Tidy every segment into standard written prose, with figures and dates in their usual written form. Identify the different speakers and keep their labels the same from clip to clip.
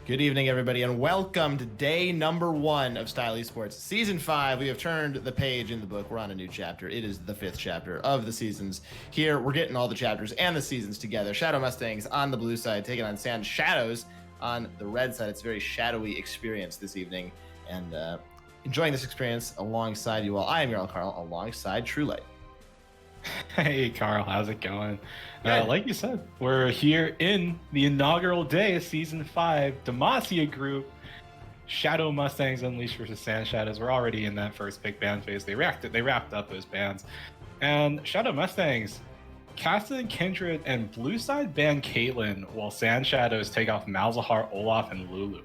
Speaker 1: Good evening, everybody, and welcome to day number 1 of Style Esports Season 5. We have turned the page in the book. We're on a new chapter. It is the 5th chapter of the seasons. Here, we're getting all the chapters and the seasons together. Shadow Mustangs on the blue side, taking on SandShadows on the red side. It's a very shadowy experience this evening, and enjoying this experience alongside you all. I am your Carl, alongside Truelight.
Speaker 2: Hey Carl, how's it going? Like you said, we're here in the inaugural day of Season 5, Demacia group, Shadow Mustangs Unleashed versus SandShadows. We're already in that first big ban phase. They wrapped up those bans. And Shadow Mustangs, Castan, Kindred, and Blue Side ban Caitlyn, while SandShadows take off Malzahar, Olaf, and Lulu.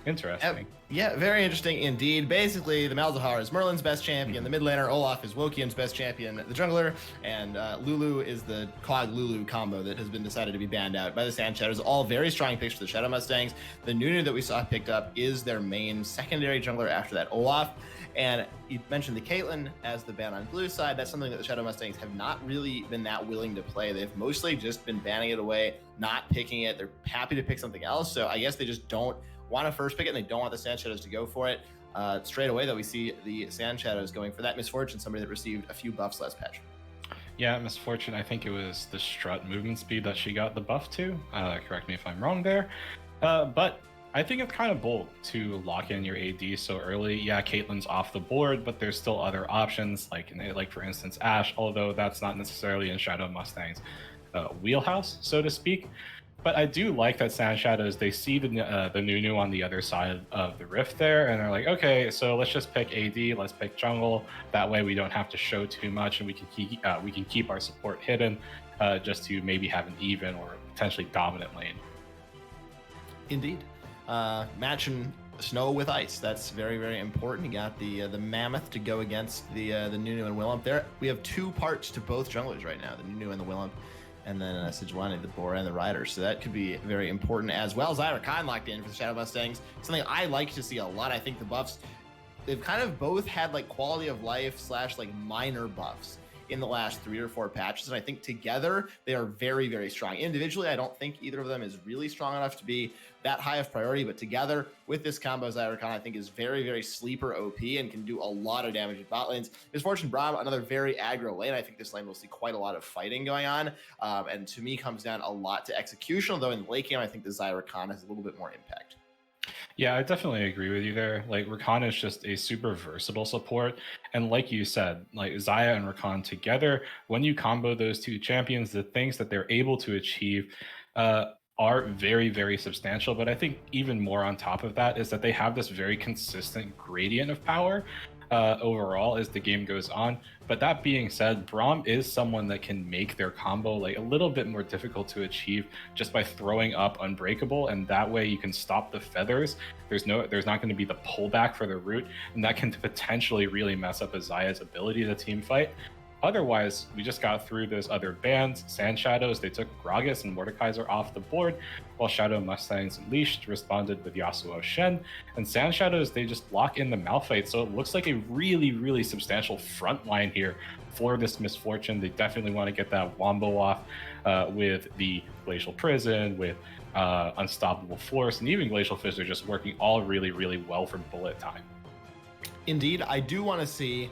Speaker 2: Interesting.
Speaker 1: Yeah, very interesting indeed. Basically, the Malzahar is Merlin's best champion, the mid laner, Olaf is Wokian's best champion, the jungler, and Lulu is the Cog Lulu combo that has been decided to be banned out by the SandShadows. All very strong picks for the Shadow Mustangs. The Nunu that we saw picked up is their main secondary jungler after that, Olaf. And you mentioned the Caitlyn as the ban on blue side. That's something that the Shadow Mustangs have not really been that willing to play. They've mostly just been banning it away, not picking it. They're happy to pick something else. So I guess they just don't want to first pick it, and they don't want the SandShadows to go for it. Straight away, though, we see the SandShadows going for that Misfortune, somebody that received a few buffs last patch.
Speaker 2: Yeah, Misfortune, I think it was the strut movement speed that she got the buff to. Correct me if I'm wrong there. But I think it's kind of bold to lock in your AD so early. Yeah, Caitlyn's off the board, but there's still other options, like for instance, Ashe, although that's not necessarily in Shadow Mustang's wheelhouse, so to speak. But I do like that SandShadows, they see the Nunu on the other side of the rift there, and they're like, okay, so let's just pick AD, let's pick jungle. That way we don't have to show too much, and we can keep our support hidden, just to maybe have an even or potentially dominant lane.
Speaker 1: Indeed. Matching snow with ice. That's very, very important. You got the Mammoth to go against the Nunu and Willump there. We have 2 parts to both junglers right now, the Nunu and the Willump. And then Sejuani, the Bora, and the Rider. So that could be very important as well. Zyra Khan locked in for the Shadow Mustangs. Something I like to see a lot. I think the buffs, they've kind of both had like quality of life / like minor buffs in the last 3 or 4 patches. And I think together they are very, very strong. Individually, I don't think either of them is really strong enough to be that high of priority, but together with this combo, Zyra Khan I think is very, very sleeper OP and can do a lot of damage at bot lanes. Misfortune Braum, another very aggro lane. I think this lane will see quite a lot of fighting going on, and to me comes down a lot to execution, although in the late game I think the Zyra Khan has a little bit more impact.
Speaker 2: Yeah, I definitely agree with you there. Like, Rakan is just a super versatile support. And like you said, like Xayah and Rakan together, when you combo those 2 champions, the things that they're able to achieve are very, very substantial. But I think even more on top of that is that they have this very consistent gradient of power overall as the game goes on. But that being said, Braum is someone that can make their combo like a little bit more difficult to achieve just by throwing up Unbreakable, and that way you can stop the feathers. There's not going to be the pullback for the root, and that can potentially really mess up Xayah's ability to team fight. Otherwise, we just got through those other bans. SandShadows, they took Gragas and Mordekaiser off the board, while Shadow Mustangs Unleashed responded with Yasuo Shen. And SandShadows, they just lock in the Malphite, so it looks like a really, really substantial front line here for this Misfortune. They definitely want to get that Wombo off with the Glacial Prison, with Unstoppable Force, and even Glacial Fist are just working all really, really well for bullet time.
Speaker 1: Indeed, I do want to see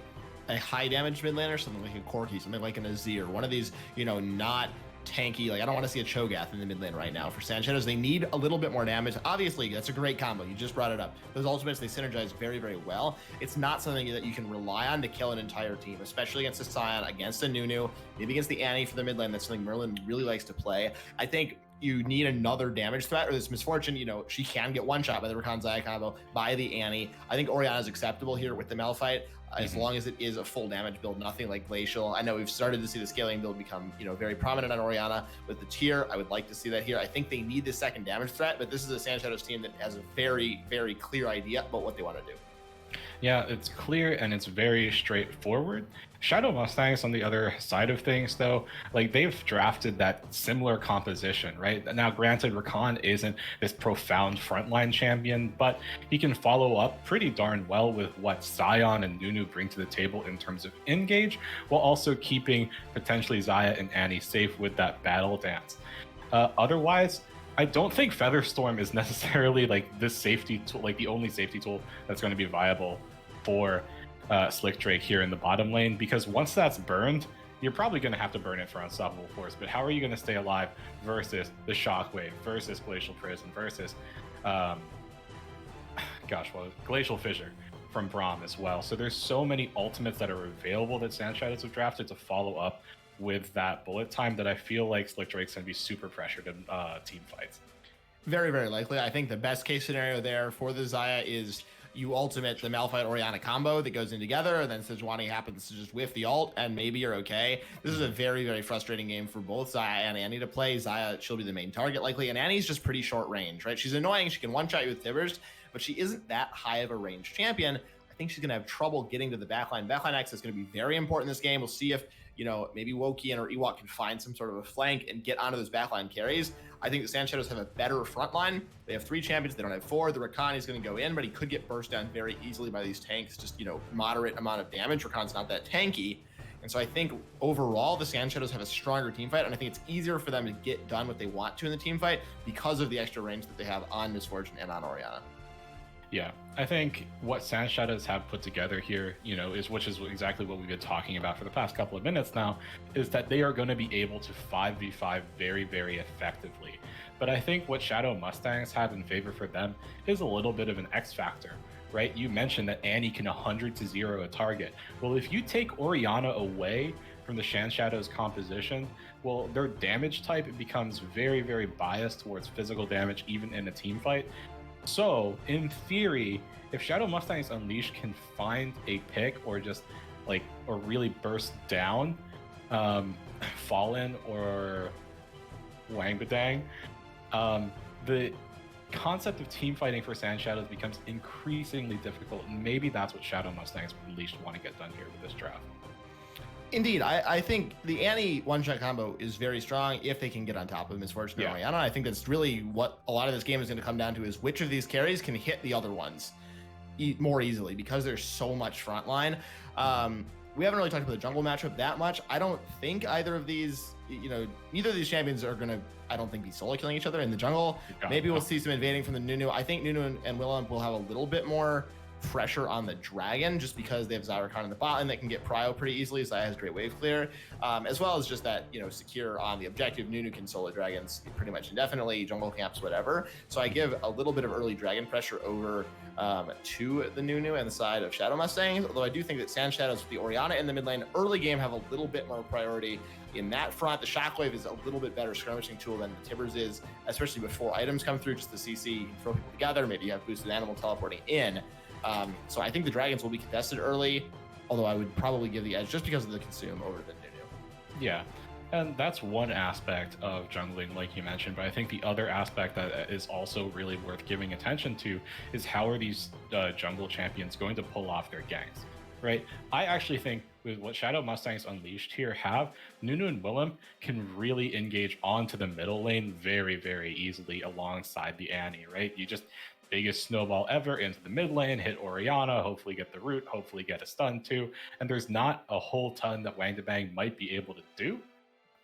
Speaker 1: a high damage mid laner, something like a Corki, something like an Azir, one of these, not tanky. Like, I don't want to see a Cho'Gath in the mid lane right now. For SandShadows, they need a little bit more damage. Obviously, that's a great combo. You just brought it up. Those ultimates, they synergize very, very well. It's not something that you can rely on to kill an entire team, especially against a Sion, against a Nunu, maybe against the Annie for the mid lane. That's something Merlin really likes to play. I think you need another damage threat, or this Misfortune, she can get one shot by the Rakan Xayah combo, by the Annie. I think Orianna is acceptable here with the Malphite, as long as it is a full damage build, nothing like Glacial. I know we've started to see the scaling build become, very prominent on Orianna with the tier. I would like to see that here. I think they need the second damage threat, but this is a SandShadows team that has a very, very clear idea about what they want to do.
Speaker 2: Yeah, it's clear and it's very straightforward. Shadow Mustangs, on the other side of things, though, like, they've drafted that similar composition, right? Now, granted, Rakan isn't this profound frontline champion, but he can follow up pretty darn well with what Sion and Nunu bring to the table in terms of engage, while also keeping potentially Xayah and Annie safe with that battle dance. Otherwise, I don't think Featherstorm is necessarily like this safety tool, like the only safety tool that's going to be viable for Slick Drake here in the bottom lane, because once that's burned, you're probably going to have to burn it for Unstoppable Force. But how are you going to stay alive versus the Shockwave, versus Glacial Prison, versus, Glacial Fissure from Braum as well? So there's so many ultimates that are available that SandShadows have drafted to follow up with that bullet time that I feel like Slick Drake's going to be super pressured in team fights.
Speaker 1: Very, very likely. I think the best case scenario there for the Xayah is you ultimate the Malphite Orianna combo that goes in together, and then Sejuani happens to just whiff the ult, and maybe you're okay. This is a very, very frustrating game for both Xayah and Annie to play. Xayah, she'll be the main target likely, and Annie's just pretty short range, right? She's annoying. She can one-shot you with Tibbers, but she isn't that high of a range champion. I think she's going to have trouble getting to the backline. Backline access is going to be very important in this game. We'll see if, maybe Wokian or Ewok can find some sort of a flank and get onto those backline carries. I think the SandShadows have a better front line. They have 3 champions. They don't have 4. The Rakan is going to go in, but he could get burst down very easily by these tanks. Just, moderate amount of damage. Rakan's not that tanky. And so I think overall, the SandShadows have a stronger team fight, and I think it's easier for them to get done what they want to in the team fight because of the extra range that they have on Misfortune and on Orianna.
Speaker 2: Yeah, I think what SandShadows have put together here, which is exactly what we've been talking about for the past couple of minutes now, is that they are going to be able to 5v5 very, very effectively. But I think what Shadow Mustangs have in favor for them is a little bit of an X factor, right? You mentioned that Annie can 100-0 a target. Well, if you take Orianna away from the SandShadows composition, well, their damage type becomes very, very biased towards physical damage, even in a team fight. So, in theory, if Shadow Mustangs Unleashed can find a pick or just or really burst down Fallen or Wangbadang, the concept of team fighting for SandShadows becomes increasingly difficult. And maybe that's what Shadow Mustangs Unleashed want to get done here with this draft.
Speaker 1: Indeed, I think the Annie one-shot combo is very strong if they can get on top of Misfortune and Orianna. I think that's really what a lot of this game is going to come down to, is which of these carries can hit the other ones more easily, because there's so much front line. We haven't really talked about the jungle matchup that much. I don't think either of these, neither of these champions are going to, I don't think, be solo killing each other in the jungle. Maybe we'll see some invading from the Nunu. I think Nunu and Willem will have a little bit more pressure on the dragon, just because they have Zyrakan in the bot and they can get prio pretty easily. Xayah has great wave clear, as well as just that, secure on the objective. Nunu can solo dragons pretty much indefinitely, jungle camps, whatever. So I give a little bit of early dragon pressure over to the Nunu and the side of Shadow Mustangs, although I do think that SandShadows with the Orianna in the mid lane early game have a little bit more priority in that front. The Shockwave is a little bit better skirmishing tool than the Tibbers is, especially before items come through. Just the CC, you can throw people together, maybe you have boosted animal teleporting in. So I think the dragons will be contested early, although I would probably give the edge just because of the consume over the Nunu.
Speaker 2: Yeah, and that's one aspect of jungling, like you mentioned, but I think the other aspect that is also really worth giving attention to is how are these jungle champions going to pull off their ganks, right? I actually think with what Shadow Mustangs Unleashed here have, Nunu and Willem can really engage onto the middle lane very, very easily alongside the Annie, right? You just biggest snowball ever into the mid lane, hit Orianna, hopefully get the root, hopefully get a stun too. And there's not a whole ton that Wangbadang might be able to do.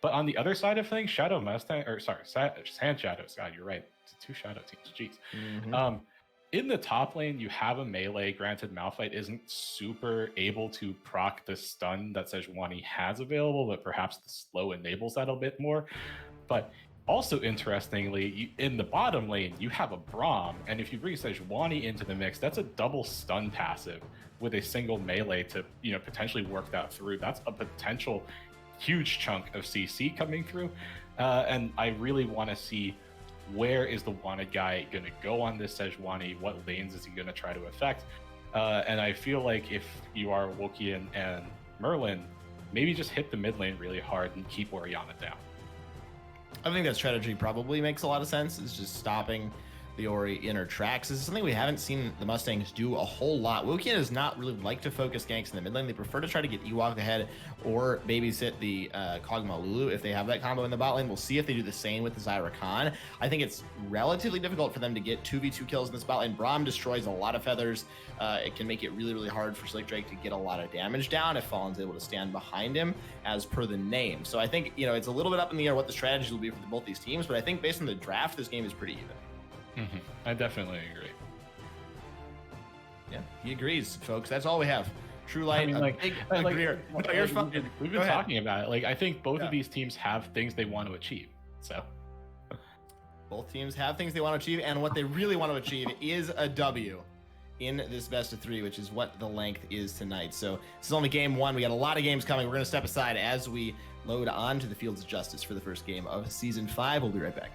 Speaker 2: But on the other side of things, SandShadows, God, you're right. It's 2 Shadow teams, jeez. Mm-hmm. In the top lane, you have a melee. Granted, Malphite isn't super able to proc the stun that Sejuani has available, but perhaps the slow enables that a bit more. But also, interestingly, in the bottom lane, you have a Braum, and if you bring Sejuani into the mix, that's a double stun passive with a single melee to, potentially work that through. That's a potential huge chunk of CC coming through, and I really want to see where is the wanted guy going to go on this Sejuani, what lanes is he going to try to affect, and I feel like if you are Wokian and Merlin, maybe just hit the mid lane really hard and keep Orianna down.
Speaker 1: I think that strategy probably makes a lot of sense. It's just stopping the Ori inner tracks. This is something we haven't seen the Mustangs do a whole lot. Wukian does not really like to focus ganks in the mid lane. They prefer to try to get Ewok ahead or babysit the Kog'Maw Lulu if they have that combo in the bot lane. We'll see if they do the same with the Zyra Khan. I think it's relatively difficult for them to get 2v2 kills in this bot lane. Braum destroys a lot of feathers. It can make it really, really hard for Slick Drake to get a lot of damage down if Fallen's able to stand behind him, as per the name. So I think, you know, it's a little bit up in the air what the strategy will be for both these teams, but I think based on the draft, this game is pretty even.
Speaker 2: I definitely agree.
Speaker 1: Yeah, he agrees, folks. That's all we have. True Light,
Speaker 2: I mean, like, we've been talking about it. Like, I think both of these teams have things they want to achieve. So
Speaker 1: both teams have things they want to achieve, and what they really want to achieve is a W in this best of 3, which is what the length is tonight. So this is only game 1. We got a lot of games coming. We're going to step aside as we load on to the Fields of Justice for the first game of Season 5. We'll be right back.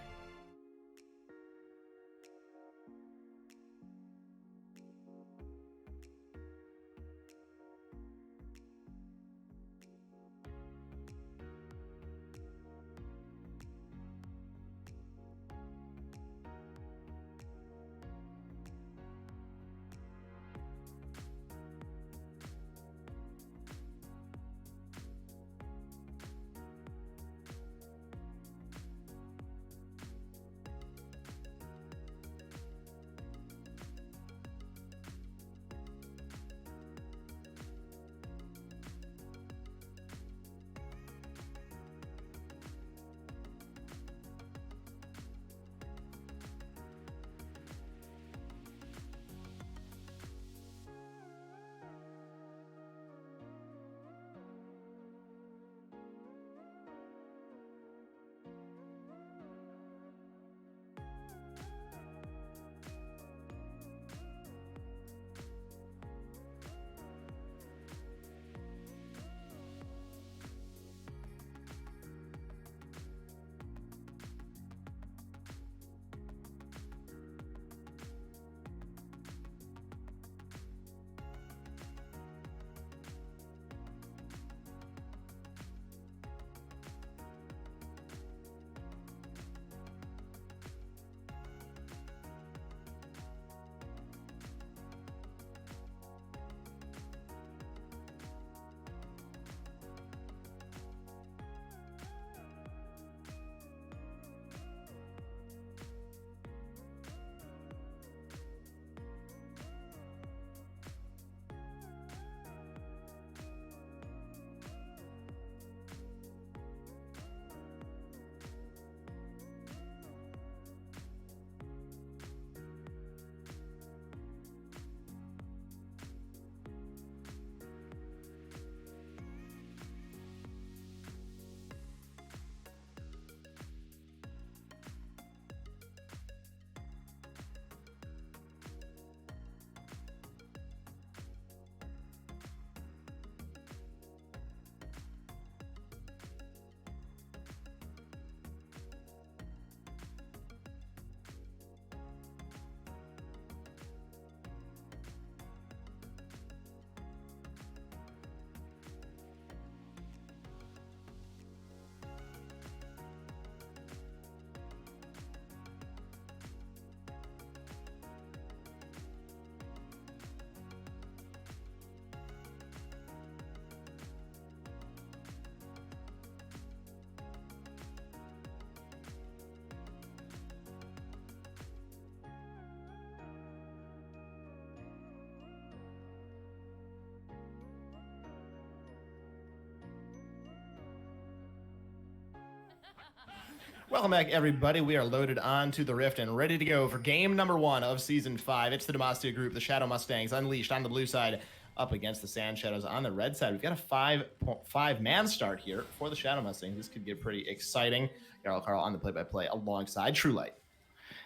Speaker 1: Welcome back, everybody. We are loaded onto the Rift and ready to go for game number 1 of Season 5. It's the Demacia group, the Shadow Mustangs, unleashed on the blue side, up against the SandShadows on the red side. We've got a 5-man start here for the Shadow Mustangs. This could get pretty exciting. Carl on the play-by-play alongside True Light.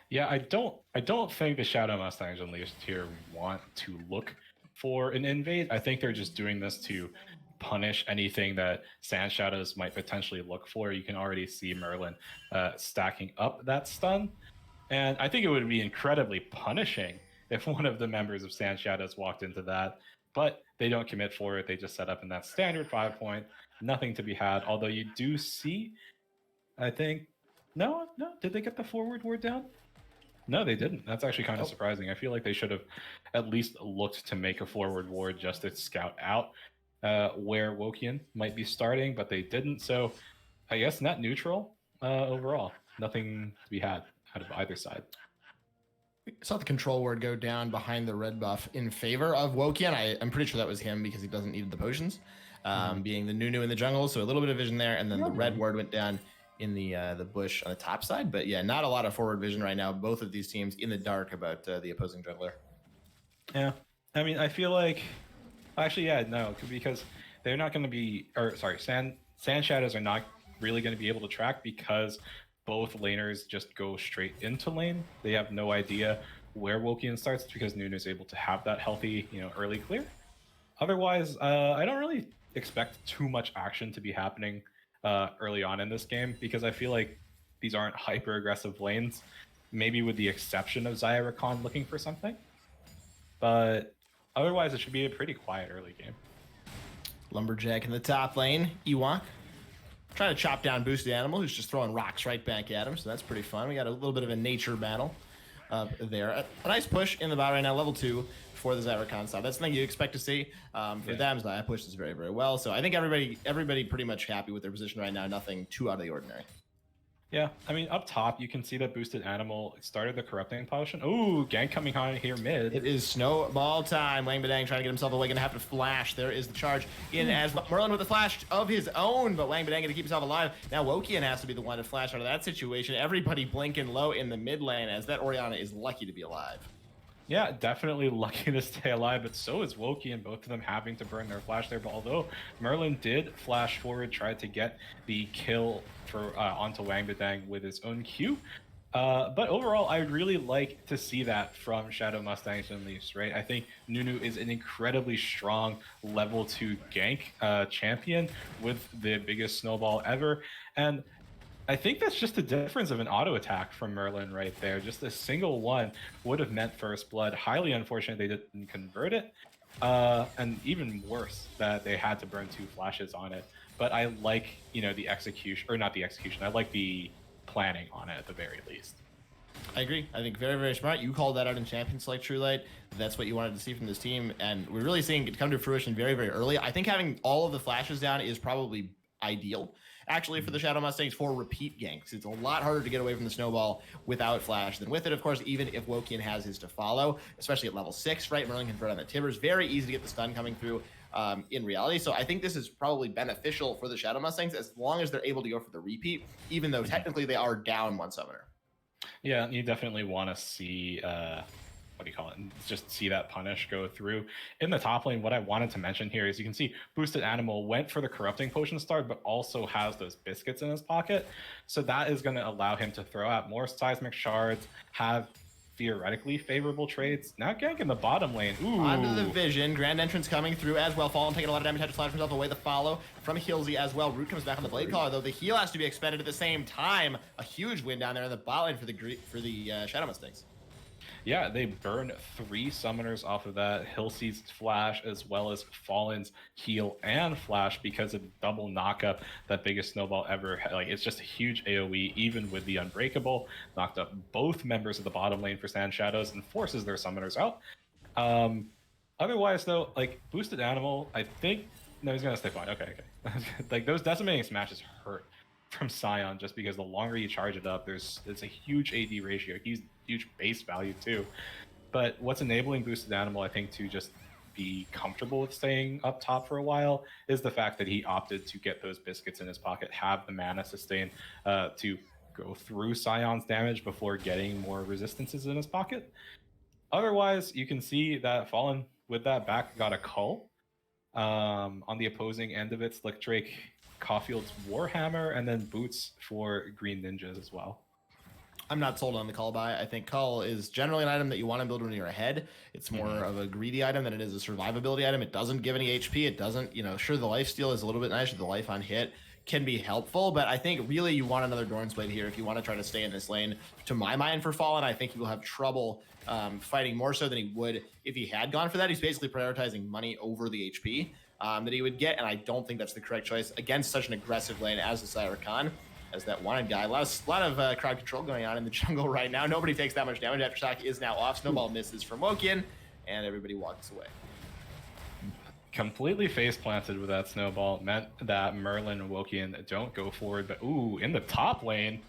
Speaker 2: Yeah, I don't think the Shadow Mustangs unleashed here want to look for an invade. I think they're just doing this to punish anything that SandShadows might potentially look for. You can already see Merlin stacking up that stun. And I think it would be incredibly punishing if one of the members of SandShadows walked into that. But they don't commit for it. They just set up in that standard 5-point. Nothing to be had. Although you do see, I think... No, did they get the forward ward down? No, they didn't. That's actually kind of surprising. I feel like they should have at least looked to make a forward ward just to scout out where Wokian might be starting, but they didn't. So I guess net neutral overall. Nothing to be had out of either side.
Speaker 1: I saw the control ward go down behind the red buff in favor of Wokian. I'm pretty sure that was him because he doesn't need the potions, being the Nunu in the jungle. So a little bit of vision there, and then the red ward went down in the bush on the top side. But yeah, not a lot of forward vision right now. Both of these teams in the dark about the opposing jungler.
Speaker 2: Yeah, I mean, I feel like actually, yeah, no, because they're not going to be, or sorry, SandShadows are not really going to be able to track because both laners just go straight into lane. They have no idea where Wokian starts because Nunu is able to have that healthy, early clear. Otherwise, I don't really expect too much action to be happening early on in this game because I feel like these aren't hyper aggressive lanes, maybe with the exception of Xayah Rakan looking for something. But otherwise, it should be a pretty quiet early game.
Speaker 1: Lumberjack in the top lane. Ewok trying to chop down Boosted Animal, who's just throwing rocks right back at him. So that's pretty fun. We got a little bit of a nature battle there. A nice push in the bot right now, level 2 for the Xayah Rakan side. That's the thing you expect to see. For them, Xayah pushes very, very well. So I think everybody pretty much happy with their position right now. Nothing too out of the ordinary.
Speaker 2: Yeah, I mean, up top, you can see that Boosted Animal started the Corrupting Potion. Ooh, gank coming on here mid.
Speaker 1: It is snowball time. Wang Badang trying to get himself away, going to have to flash. There is the charge in as Merlin with a flash of his own, but Wang Badang going to keep himself alive. Now Wokian has to be the one to flash out of that situation. Everybody blinking low in the mid lane as that Orianna is lucky to be alive.
Speaker 2: Yeah, definitely lucky to stay alive, but so is Woki, and both of them having to burn their flash there. But although Merlin did flash forward, tried to get the kill for onto Wang Badang with his own Q. But overall, I would really like to see that from Shadow Mustangs Unleashed, right? I think Nunu is an incredibly strong level 2 gank champion with the biggest snowball ever. And I think that's just the difference of an auto attack from Merlin right there. Just a single one would have meant first blood. Highly unfortunate they didn't convert it. And even worse that they had to burn 2 flashes on it. But I like, the execution, or not the execution, I like the planning on it at the very least.
Speaker 1: I agree. I think very, very smart. You called that out in Champions like True Light. That's what you wanted to see from this team. And we're really seeing it come to fruition very, very early. I think having all of the flashes down is probably ideal, actually, for the Shadow Mustangs for repeat ganks. It's a lot harder to get away from the snowball without flash than with it, of course, even if Wokian has his to follow, especially at level 6, right? Merlin can convert on the Tibbers. Very easy to get the stun coming through in reality. So I think this is probably beneficial for the Shadow Mustangs as long as they're able to go for the repeat, even though technically they are down 1 summoner.
Speaker 2: Yeah, you definitely want to see what do you call it? Just see that punish go through. In the top lane, what I wanted to mention here is you can see Boosted Animal went for the Corrupting Potion start, but also has those biscuits in his pocket. So that is going to allow him to throw out more seismic shards, have theoretically favorable trades. Now gank in the bottom lane. Ooh.
Speaker 1: Onto the vision. Grand entrance coming through as well. Fallen taking a lot of damage. Had to flash himself away. The follow from Hilsey as well. Root comes back on the Blade Caller, though the heal has to be expended at the same time. A huge win down there in the bot lane for the Shadow Mustangs.
Speaker 2: Yeah, they burn 3 summoners off of that. Hilsey's flash as well as Fallen's heal and flash because of the double knockup, that biggest snowball ever. Like, it's just a huge AoE, even with the Unbreakable. Knocked up both members of the bottom lane for SandShadows and forces their summoners out. Otherwise, though, like, Boosted Animal, I think... No, he's going to stay fine. Okay. Like, those decimating smashes hurt from Sion just because the longer you charge it up, it's a huge AD ratio, huge base value too. But what's enabling Boosted Animal, I think, to just be comfortable with staying up top for a while is the fact that he opted to get those biscuits in his pocket, have the mana sustain to go through Sion's damage before getting more resistances in his pocket. Otherwise, you can see that Fallen with that back got a cull. On the opposing end of it, Slick Drake Caulfield's Warhammer, and then boots for Green Ninjas as well.
Speaker 1: I'm not sold on the Cull buy. I think Cull is generally an item that you want to build when you're ahead. It's more of a greedy item than it is a survivability item. It doesn't give any HP. It doesn't, sure, the lifesteal is a little bit nicer. The life on hit can be helpful, but I think really you want another Dorn's Blade here if you want to try to stay in this lane. To my mind, for Fallen, I think he will have trouble fighting more so than he would if he had gone for that. He's basically prioritizing money over the HP that he would get, and I don't think that's the correct choice against such an aggressive lane as the Xayah Rakan. as that wanted guy. A lot of crowd control going on in the jungle right now. Nobody takes that much damage. Aftershock is now off. Snowball misses from Wokian, and everybody walks away.
Speaker 2: Completely face planted with that snowball meant that Merlin and Wokian don't go forward, but ooh, in the top lane.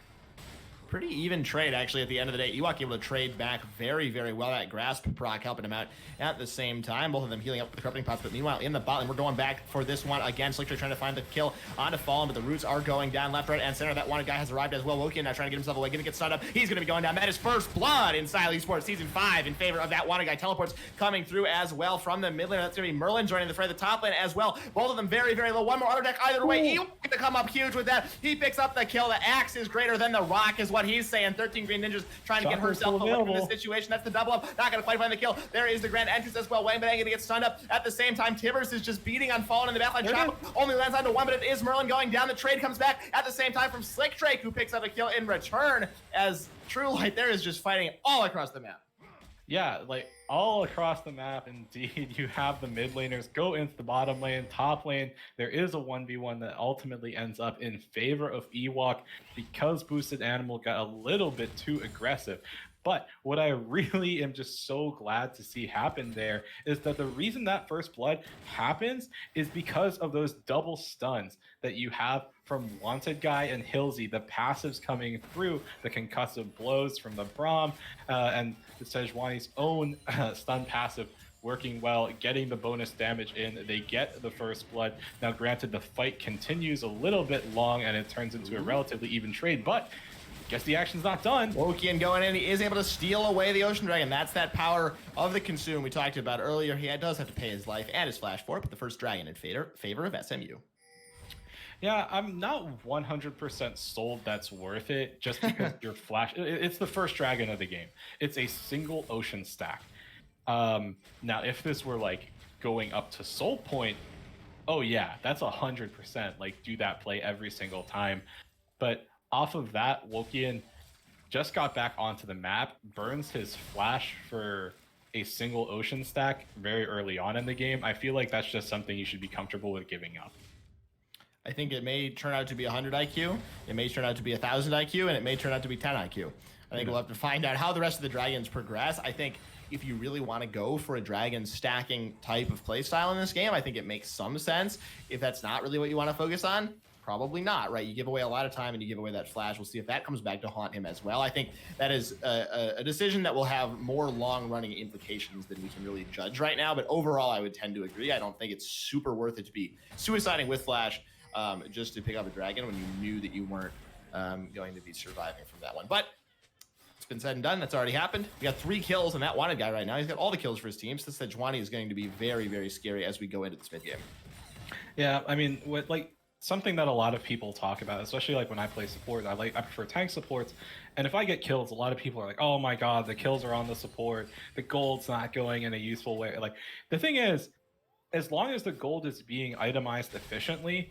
Speaker 1: Pretty even trade, actually, at the end of the day. Ewok able to trade back very, very well. That Grasp proc helping him out at the same time. Both of them healing up with the Corrupting Pots. But meanwhile, in the bot lane, we're going back for this one again. Slicktree trying to find the kill onto Fallen, but the roots are going down left, right, and center. That wanted guy has arrived as well. Wokian now trying to get himself away. Going to get stunned up. He's going to be going down. That is first blood in Style Esports Season 5 in favor of that wanted guy. Teleports coming through as well from the mid lane. That's going to be Merlin joining the fray, the top lane as well. Both of them very, very low. One more auto deck either way. Ewok going to come up huge with that. He picks up the kill. The axe is greater than the rock is what he's saying. 13 Green Ninjas trying to get herself away from this situation. That's the double up. Not going to quite find the kill. There is the grand entrance as well. Wang Bang going to get stunned up. At the same time, Tibbers is just beating on Fallen in the backline. Chop only lands onto one, but it is Merlin going down. The trade comes back at the same time from Slicktree, who picks up a kill in return as True Light there is just fighting all across the map.
Speaker 2: Yeah, like all across the map, indeed, you have the mid laners go into the bottom lane, top lane. There is a 1v1 that ultimately ends up in favor of Ewok because Boosted Animal got a little bit too aggressive. But what I really am just so glad to see happen there is that the reason that first blood happens is because of those double stuns that you have from Wanted Guy and Hilsey, the passives coming through, the concussive blows from the Braum, and the Sejuani's own stun passive working well, getting the bonus damage in. They get the first blood. Now, granted, the fight continues a little bit long and it turns into a relatively even trade, but guess the action's not done.
Speaker 1: Wokian going in, he is able to steal away the Ocean Dragon. That's that power of the Consume we talked about earlier. He does have to pay his life and his flash for it, but the first dragon in favor of SMU.
Speaker 2: Yeah, I'm not 100% sold that's worth it just because your flash, it's the first dragon of the game. It's a single ocean stack. Now, if this were like going up to Soul Point, oh yeah, that's 100%. Like do that play every single time. But off of that, Wokian just got back onto the map, burns his flash for a single ocean stack very early on in the game. I feel like that's just something you should be comfortable with giving up.
Speaker 1: I think it may turn out to be 100 IQ, it may turn out to be 1,000 IQ, and it may turn out to be 10 IQ. I think we'll have to find out how the rest of the dragons progress. I think if you really want to go for a dragon stacking type of playstyle in this game, I think it makes some sense. If that's not really what you want to focus on, probably not, right? You give away a lot of time and you give away that flash. We'll see if that comes back to haunt him as well. I think that is a decision that will have more long-running implications than we can really judge right now. But overall, I would tend to agree. I don't think it's super worth it to be suiciding with flash just to pick up a dragon when you knew that you weren't going to be surviving from that one. But it's been said and done. That's already happened. We got 3 kills on that wanted guy right now. He's got all the kills for his team. So Sejuani is going to be very, very scary as we go into this mid game.
Speaker 2: Yeah, I mean, something that a lot of people talk about, especially like when I play support, I prefer tank supports. And if I get kills, a lot of people are like, oh my God, the kills are on the support. The gold's not going in a useful way. Like the thing is, as long as the gold is being itemized efficiently,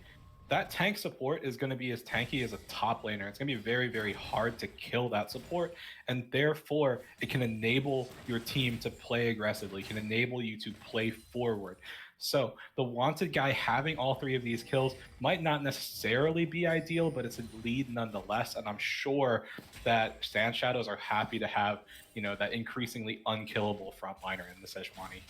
Speaker 2: that tank support is going to be as tanky as a top laner. It's going to be very, very hard to kill that support. And therefore, it can enable your team to play aggressively. It can enable you to play forward. So the wanted guy having all 3 of these kills might not necessarily be ideal, but it's a lead nonetheless. And I'm sure that SandShadows are happy to have, that increasingly unkillable frontliner in the Sejuani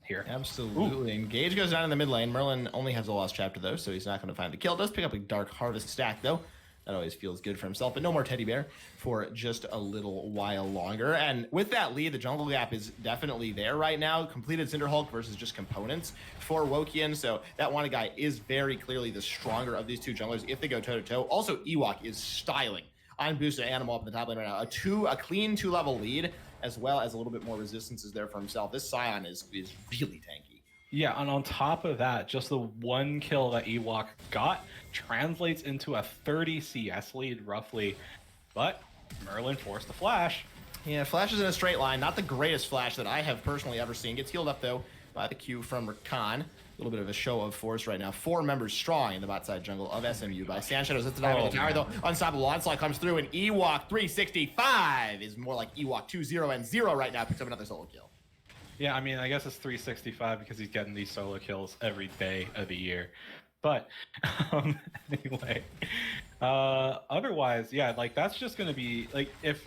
Speaker 2: here.
Speaker 1: Absolutely. Engage goes down in the mid lane. Merlin only has a lost chapter though, so he's not going to find the kill. Does pick up a Dark Harvest stack though. That always feels good for himself, but no more teddy bear for just a little while longer. And with that lead, the jungle gap is definitely there right now. Completed Cinderhulk versus just components for Wokian. So that wanted guy is very clearly the stronger of these 2 junglers if they go toe-to-toe. Also, Ewok is styling on Boosted Animal up in the top lane right now. A clean 2-level lead, as well as a little bit more resistance is there for himself. This Scion is really tanky.
Speaker 2: Yeah, and on top of that, just the 1 kill that Ewok got translates into a 30 CS lead, roughly. But Merlin forced the flash.
Speaker 1: Yeah, flash is in a straight line. Not the greatest flash that I have personally ever seen. Gets healed up, though, by the Q from Rakan. A little bit of a show of force right now. 4 members strong in the bot side jungle of SMU by SandShadows. That's the dynamic tower, though. Unstoppable onslaught comes through, and Ewok 365 is more like Ewok 2-0 and 0 right now. Picks up another solo kill.
Speaker 2: Yeah, I mean, I guess it's 365 because he's getting these solo kills every day of the year. But anyway, Otherwise, yeah, like that's just gonna be like if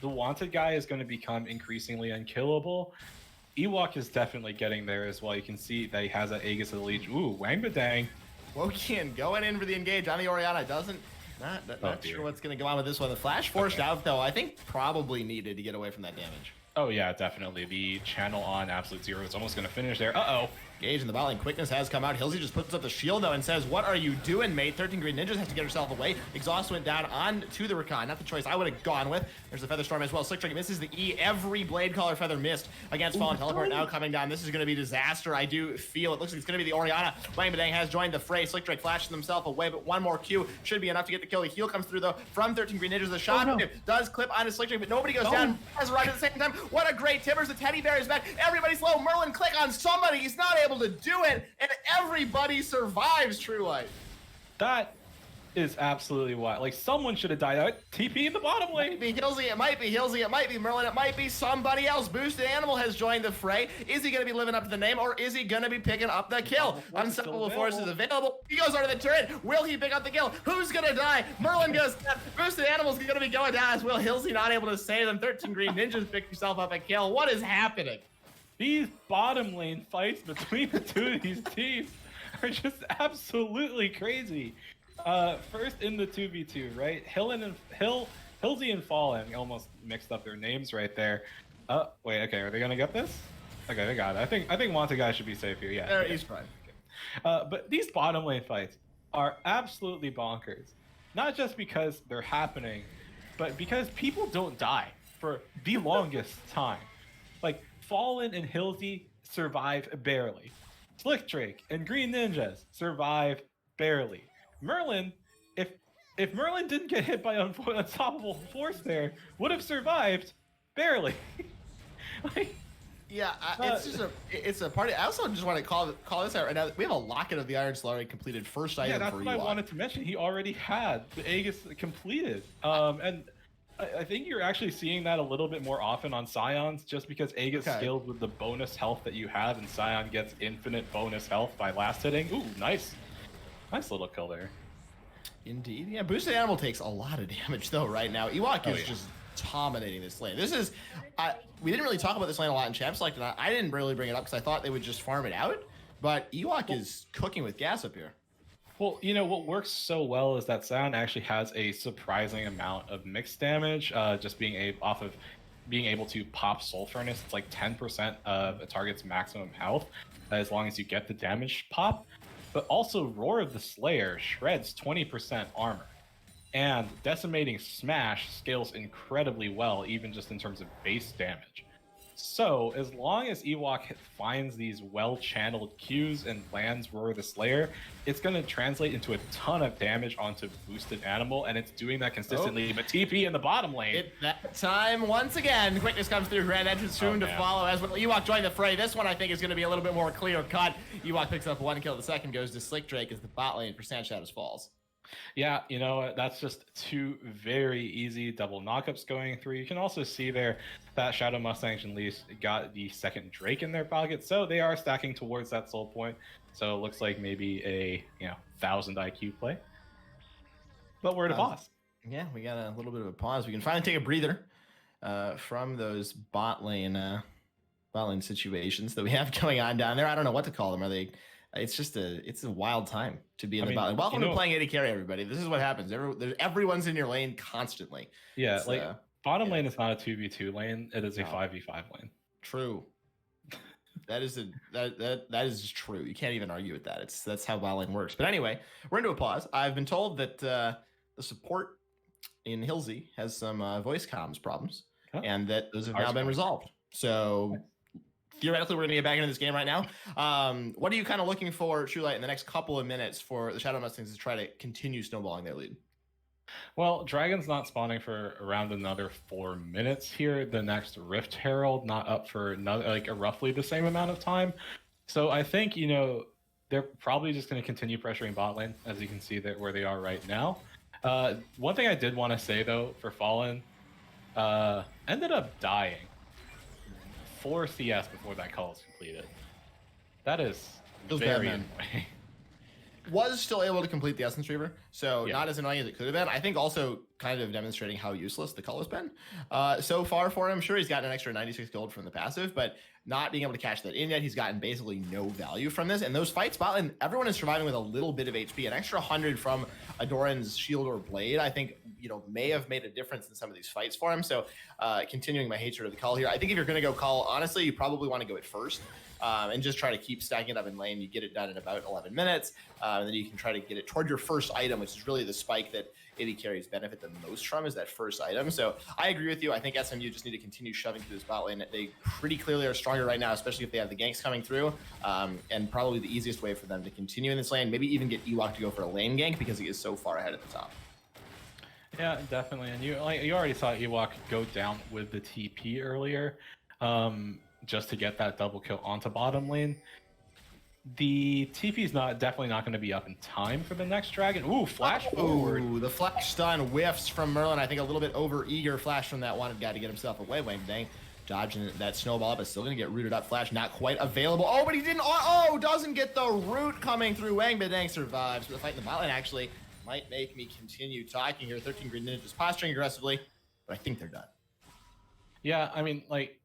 Speaker 2: the wanted guy is going to become increasingly unkillable. Ewok is definitely getting there as well. You can see that he has that Aegis of the Leech. Ooh, Wang Badang.
Speaker 1: Wokian going in for the engage on the Orianna. Not sure what's going to go on with this one. The flash forced out, though, I think probably needed to get away from that damage.
Speaker 2: Oh, yeah, definitely. The channel on Absolute Zero is almost going to finish there. Uh-oh.
Speaker 1: Gage in the bot lane. Quickness has come out. Hilsey just puts up the shield, though, and says, what are you doing, mate? 13 Green Ninjas has to get herself away. Exhaust went down on to the Rakan. Not the choice I would have gone with. There's the Feather Storm as well. Slick Trick misses the E. Every Blade Caller Feather missed against Fallen Teleport. Now coming down. This is going to be disaster. I do feel it looks like it's going to be the Orianna. Wang Badang has joined the fray. Slick Trick flashing himself away, but one more Q should be enough to get the kill. The heal comes through, though, from 13 Green Ninjas. The shot does clip onto Slick Trick, but nobody goes down. Has arrived at the same time. What a great Timbers. The Teddy Bear is back. Everybody's low. Merlin click on somebody. He's not able to do it. And everybody survives, True Light.
Speaker 2: That is absolutely wild. Like, someone should have died out. TP in the bottom lane.
Speaker 1: It might be Hilsey, it might be Hilsey, it might be Merlin, it might be somebody else. Boosted Animal has joined the fray. Is he going to be living up to the name, or is he going to be picking up the kill? Unstoppable Force is available. He goes under the turret. Will he pick up the kill? Who's going to die? Merlin goes down. Boosted Animal's going to be going down as well. Hilsey not able to save them. 13 Green Ninjas pick himself up a kill. What is happening?
Speaker 2: These bottom lane fights between the two of these teams are just absolutely crazy. First in the 2v2, right? Hilsey and Fallen almost mixed up their names right there. Wait, okay, are they gonna get this? Okay, they got it. I think Monta guy should be safe here. Yeah,
Speaker 1: there, he's fine.
Speaker 2: Okay. But these bottom lane fights are absolutely bonkers. Not just because they're happening, but because people don't die for the longest time. Like, Fallen and Hilsey survive barely. Slick Drake and Green Ninjas survive barely. Merlin, if Merlin didn't get hit by Unstoppable Force there, would have survived barely. Like,
Speaker 1: yeah, it's a party. I also just want to call this out right now. We have a Locket of the Iron Slaughter completed first item.
Speaker 2: Yeah, that's
Speaker 1: for
Speaker 2: what I wanted to mention. He already had the Aegis completed, and I think you're actually seeing that a little bit more often on Scions, just because Aegis scales with the bonus health that you have, and Scion gets infinite bonus health by last hitting. Ooh, nice little kill there.
Speaker 1: Indeed. Yeah, Boosted Animal takes a lot of damage, though, right now. Ewok is just dominating this lane. This is... we didn't really talk about this lane a lot in Champ Select, and I didn't really bring it up because I thought they would just farm it out, but Ewok is cooking with gas up here.
Speaker 2: Well, you know, what works so well is that Scion actually has a surprising amount of mixed damage, just being able to pop Soul Furnace. It's like 10% of a target's maximum health, as long as you get the damage pop. But also, Roar of the Slayer shreds 20% armor. And Decimating Smash scales incredibly well, even just in terms of base damage. So, as long as Ewok finds these well-channeled Qs and lands Roar of the Slayer, it's going to translate into a ton of damage onto Boosted Animal, and it's doing that consistently. But TP in the bottom lane.
Speaker 1: That time, once again, Quickness comes through, Grand Entrance soon to follow as well. Ewok joined the fray. This one, I think, is going to be a little bit more clear-cut. Ewok picks up one kill. The second goes to Slick Drake as the bot lane for SandShadows falls.
Speaker 2: Yeah, you know, that's just two very easy double knockups going through. You can also see there that Shadow Mustangs and Leafs got the second Drake in their pocket, so they are stacking towards that soul point. So it looks like maybe a 1,000 IQ play. But we're at a pause.
Speaker 1: Yeah, we got a little bit of a pause. We can finally take a breather from those bot lane situations that we have going on down there. I don't know what to call them. Are they? It's a wild time to be in the bot lane. Welcome to playing AD carry, everybody. This is what happens. Everyone's in your lane constantly.
Speaker 2: Yeah, bottom lane is not a 2v2 lane. It is a 5v5 lane.
Speaker 1: True. That is true. You can't even argue with that. That's how bot lane works. But anyway, we're into a pause. I've been told that the support in Hilsey has some voice comms problems, and that those have now been resolved. So theoretically, we're going to get back into this game right now. What are you kind of looking for, True Light, in the next couple of minutes for the Shadow Mustangs to try to continue snowballing their lead?
Speaker 2: Well, Dragon's not spawning for around another 4 minutes here. The next Rift Herald not up for another, roughly the same amount of time. So I think, they're probably just going to continue pressuring bot lane, as you can see that where they are right now. One thing I did want to say, though, for Fallen, ended up dying 4 CS before that call is completed. That is very annoying.
Speaker 1: was still able to complete the Essence Reaver, so
Speaker 2: Yeah.
Speaker 1: not as annoying as it could have been. I think also kind of demonstrating how useless the cull has been so far for him. Sure, he's gotten an extra 96 gold from the passive, but not being able to cash that in yet, he's gotten basically no value from this. And those fights, Botland, everyone is surviving with a little bit of HP. An extra 100 from Adoran's shield or blade, I think, may have made a difference in some of these fights for him. So continuing my hatred of the cull here, I think if you're going to go cull, honestly, you probably want to go it first. And just try to keep stacking it up in lane. You get it done in about 11 minutes, and then you can try to get it toward your first item, which is really the spike that AD carries benefit the most from, is that first item. So I agree with you. I think SMU just need to continue shoving through this bot lane. They pretty clearly are stronger right now, especially if they have the ganks coming through, and probably the easiest way for them to continue in this lane, maybe even get Ewok to go for a lane gank because he is so far ahead at the top.
Speaker 2: Yeah, definitely. And you already saw Ewok go down with the TP earlier. Just to get that double kill onto bottom lane. The TP is definitely not going to be up in time for the next dragon. Ooh, flash forward.
Speaker 1: Ooh, the flash stun whiffs from Merlin. I think a little bit over eager flash from that wanted guy to get himself away. Wang dang, dodging that snowball, but still going to get rooted up. Flash not quite available. Oh, but he didn't. Oh, doesn't get the root coming through. Wang Badang survives. But the fight in the bot lane actually might make me continue talking here. 13 Green Ninjas posturing aggressively, but I think they're done.
Speaker 2: Yeah, I mean, like,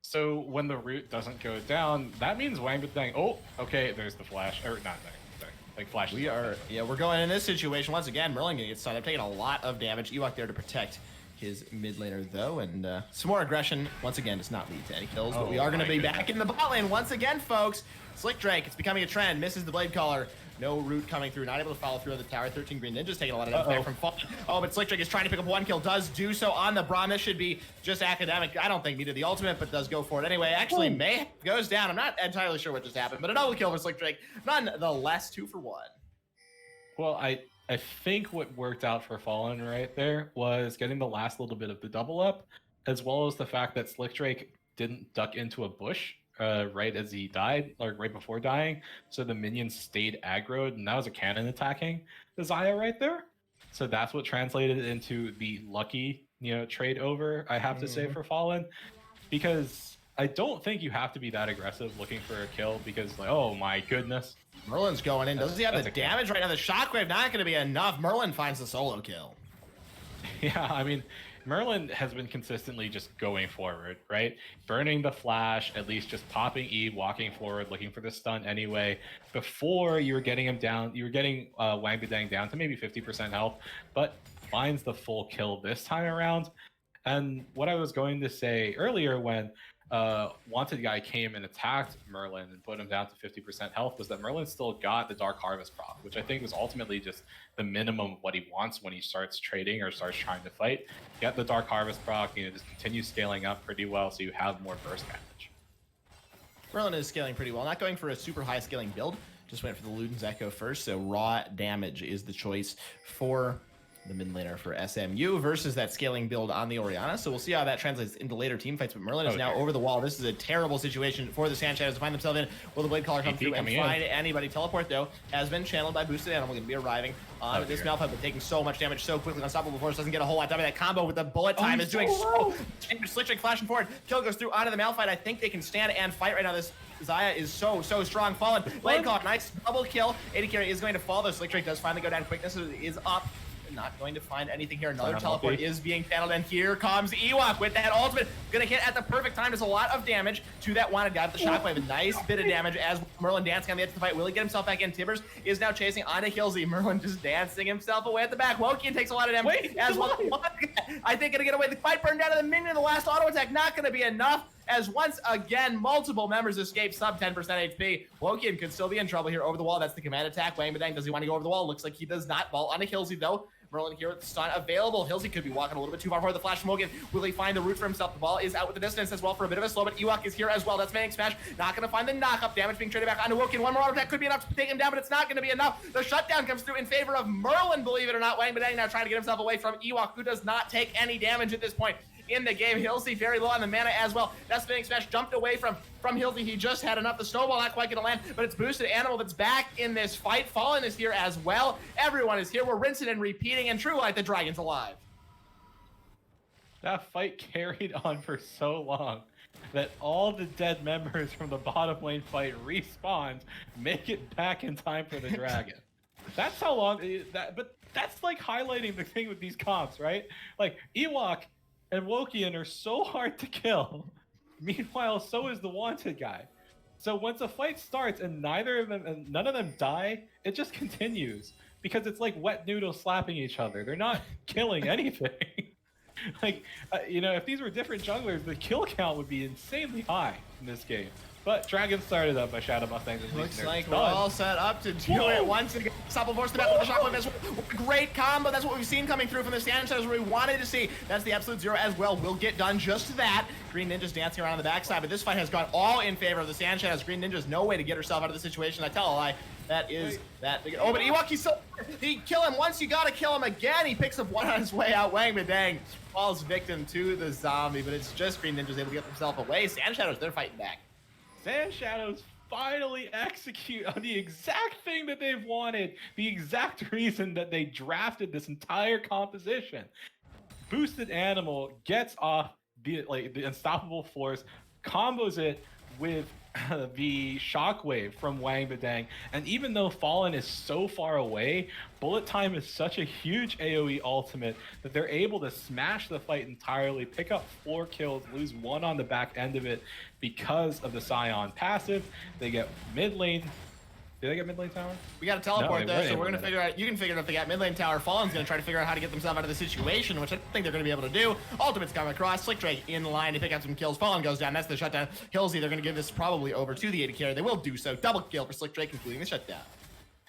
Speaker 2: so when the root doesn't go down, that means Wang Badang. Oh, okay, there's the flash. Or not there. Like flash.
Speaker 1: We're going in this situation once again. Merlin gonna get stunned. I'm taking a lot of damage. Ewok there to protect his mid laner though, and some more aggression once again does not lead to any kills. But we are going to be back in the bot lane once again, folks. Slick Drake, it's becoming a trend. Misses the blade caller. No root coming through. Not able to follow through on the tower. 13 Green Ninjas taking a lot of damage back from fall. Oh, but Slick Drake is trying to pick up one kill. Does do so on the Braum. This should be just academic. I don't think needed the ultimate, but does go for it anyway. Actually, May goes down. I'm not entirely sure what just happened, but a double kill for Slick Drake. Nonetheless, 2 for 1.
Speaker 2: Well, I think what worked out for Fallen right there was getting the last little bit of the double up, as well as the fact that Slick Drake didn't duck into a bush right as he died, or right before dying. So the minions stayed aggroed, and that was a cannon attacking the Xayah right there. So that's what translated into the lucky, trade over, I have to say, for Fallen. Because I don't think you have to be that aggressive looking for a kill, because, like, oh my goodness.
Speaker 1: Merlin's going in. Does he have the damage right now? The shockwave not going to be enough. Merlin finds the solo kill.
Speaker 2: Yeah, I mean, Merlin has been consistently just going forward, right? Burning the flash, at least just popping E, walking forward, looking for the stun anyway. Before you were getting him down, you were getting Wang Badang down to maybe 50% health, but finds the full kill this time around. And what I was going to say earlier when Wanted Guy came and attacked Merlin and put him down to 50% health was that Merlin still got the Dark Harvest proc, which I think was ultimately just the minimum of what he wants when he starts trading or starts trying to fight. Get the Dark Harvest proc, just continue scaling up pretty well so you have more burst damage.
Speaker 1: Merlin is scaling pretty well. Not going for a super high scaling build. Just went for the Luden's Echo first, so raw damage is the choice for the mid laner for SMU versus that scaling build on the Orianna. So we'll see how that translates into later team fights, but Merlin is now over the wall. This is a terrible situation for the SandShadows to find themselves in. Will the Blade Caller come through and find anybody? Teleport, though, has been channeled by Boosted Animal. Going to be arriving on this Malphite, but taking so much damage so quickly. Unstoppable Force doesn't get a whole lot done. That combo with the bullet time is doing so much. Slick Drake flashing forward. Kill goes through onto the Malphite. I think they can stand and fight right now. This Xayah is so strong. Fallen. Blade Caller, nice double kill. AD carry is going to fall, though. Slick Drake does finally go down. Quickness is up. Not going to find anything here. Another teleport is being channeled, and here comes Ewok with that ultimate. Gonna hit at the perfect time. Does a lot of damage to that wanted guy with the shockwave. A nice bit of damage as Merlin dancing on the edge of the fight. Will he get himself back in? Tibbers is now chasing onto Hilsey. Merlin just dancing himself away at the back. Wokian takes a lot of damage as well. I think gonna get away. The fight burned down to the minion. The last auto attack not gonna be enough, as once again multiple members escape sub 10% HP. Wokian could still be in trouble here over the wall. That's the command attack. Wang Badang, does he want to go over the wall? Looks like he does not. Ball onto Hilsey though. Merlin here with the stun available. Hilsey could be walking a little bit too far for the flash from Wokian. Will he find the root for himself? The ball is out with the distance as well for a bit of a slow, but Ewok is here as well. That's Manic Smash. Not going to find the knock-up. Damage being traded back onto Wokian. One more auto attack could be enough to take him down, but it's not going to be enough. The shutdown comes through in favor of Merlin, believe it or not. Wang Badang now trying to get himself away from Ewok, who does not take any damage at this point in the game. Hilsey very low on the mana as well. That spinning smash jumped away from Hilsey. He just had enough. The snowball not quite gonna land, but it's Boosted Animal that's back in this fight. Fallen is here as well. Everyone is here. We're rinsing and repeating, and True Light, the dragon's alive.
Speaker 2: That fight carried on for so long that all the dead members from the bottom lane fight respawned, make it back in time for the dragon. That's how long but that's like highlighting the thing with these comps, right? Like Ewok and Wokian are so hard to kill. Meanwhile, so is the wanted guy. So once a fight starts and none of them die, it just continues because it's like wet noodles slapping each other. They're not killing anything. Like, if these were different junglers, the kill count would be insanely high in this game. But Dragon started up by Shadow Mustangs.
Speaker 1: Looks like we're all set up to do it once again. Supple force the back with the shockwave. That's a great combo. That's what we've seen coming through from the SandShadows where we wanted to see. That's the absolute zero as well. Will get done just that. Green Ninja's dancing around on the backside, but this fight has gone all in favor of the SandShadows. Green Ninja's no way to get herself out of the situation. I tell a lie. That is that big. Oh, but Ewok, he kill him once. You gotta kill him again. He picks up one on his way out. Wang Badang falls victim to the zombie, but it's just Green Ninja's able to get himself away. SandShadows, they're fighting back.
Speaker 2: SandShadows finally execute on the exact thing that they've wanted, the exact reason that they drafted this entire composition. Boosted Animal gets off the unstoppable force, combos it with the shockwave from Wang Badang, and even though Fallen is so far away, Bullet Time is such a huge AoE ultimate that they're able to smash the fight entirely, pick up 4 kills, lose 1 on the back end of it because of the Scion passive. They get mid lane. Did they get mid lane tower?
Speaker 1: We got to teleport though, so we're going to figure out. You can figure out if they got mid lane tower. Fallen's going to try to figure out how to get themselves out of the situation, which I think they're going to be able to do. Ultimate's coming across. Slick Drake in line to pick up some kills. Fallen goes down. That's the shutdown. Hillsy, they're going to give this probably over to the AD carry. They will do so. Double kill for Slick Drake, including the shutdown.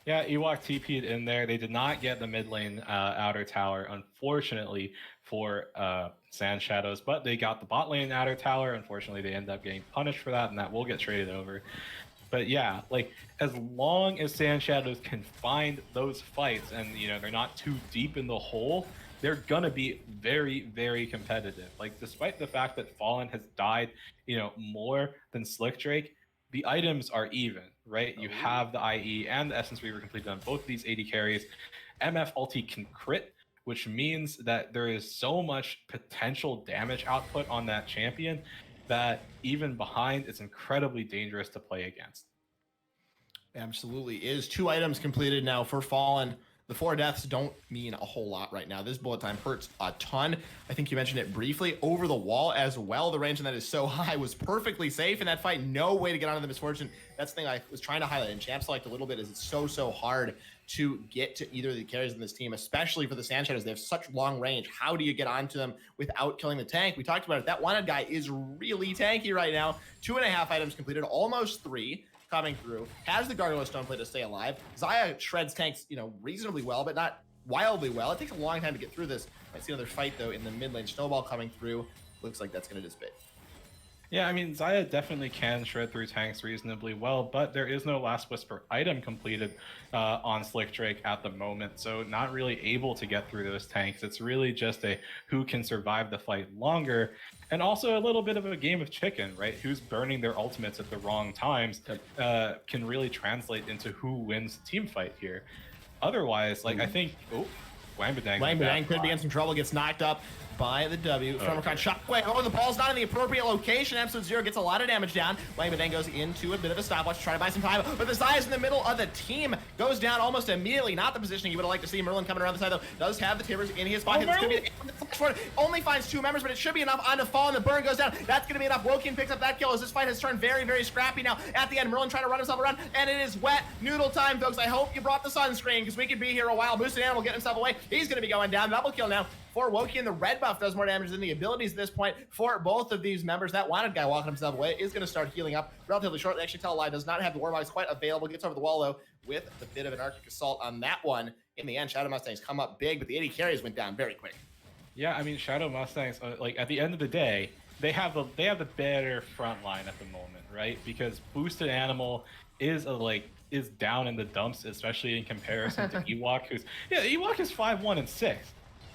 Speaker 2: Yeah, Ewok TP'd in there. They did not get the mid lane outer tower, unfortunately, for SandShadows, but they got the bot lane outer tower. Unfortunately, they end up getting punished for that, and that will get traded over. But yeah, like as long as SandShadows can find those fights and they're not too deep in the hole, they're gonna be very, very competitive. Like despite the fact that Fallen has died, more than Slick Drake, the items are even, right? You have the IE and the Essence Weaver completed on both these AD carries. MF ulti can crit, which means that there is so much potential damage output on that champion that even behind, it's incredibly dangerous to play against.
Speaker 1: Absolutely is. 2 items completed now for Fallen. The 4 deaths don't mean a whole lot right now. This bullet time hurts a ton. I think you mentioned it briefly. Over the wall as well. The range on that is so high, was perfectly safe in that fight. No way to get onto the misfortune. That's the thing I was trying to highlight in Champ Select a little bit, is it's so hard to get to either of the carries in this team, especially for the SandShadows. They have such long range. How do you get onto them without killing the tank? We talked about it. That wanted guy is really tanky right now. 2.5 items completed, almost 3 coming through. Has the Gargoyle Stone play to stay alive. Xayah shreds tanks, reasonably well, but not wildly well. It takes a long time to get through this. Might see another fight though in the mid lane. Snowball coming through. Looks like that's going to dissipate.
Speaker 2: Yeah, I mean, Xayah definitely can shred through tanks reasonably well, but there is no Last Whisper item completed on Slick Drake at the moment, so not really able to get through those tanks. It's really just a who can survive the fight longer, and also a little bit of a game of chicken, right? Who's burning their ultimates at the wrong times can really translate into who wins the team fight here. Otherwise, I think... Oh, Wang Badang
Speaker 1: could be in some trouble, gets knocked up by the W from a shockwave. Oh, the ball's not in the appropriate location. Absolute Zero gets a lot of damage down. Wang Badang goes into a bit of a stopwatch to try to buy some time, but the Xayah's in the middle of the team, goes down almost immediately. Not the positioning you would have liked to see. Merlin coming around the side though, does have the Timbers in his pocket. Only finds 2 members, but it should be enough on the Fallen. The burn goes down. That's going to be enough. Wokian picks up that kill as this fight has turned very, very scrappy now. At the end, Merlin trying to run himself around, and it is wet noodle time, folks. I hope you brought the sunscreen because we could be here a while. Boosted Animal getting himself away. He's going to be going down. Double kill now for Wokian. The red buff does more damage than the abilities at this point for both of these members. That wanted guy walking himself away is going to start healing up relatively shortly. Actually, Tell a Lie does not have the Warbox quite available. Gets over the wall though with a bit of an Arctic Assault on that one. In the end, Shadow Mustangs come up big, but the 80 carries went down very quick. Yeah,
Speaker 2: I mean, Shadow Mustangs, at the end of the day, they have the better front line at the moment, right? Because Boosted Animal is down in the dumps, especially in comparison to Ewok, Ewok is 5-1 and 6.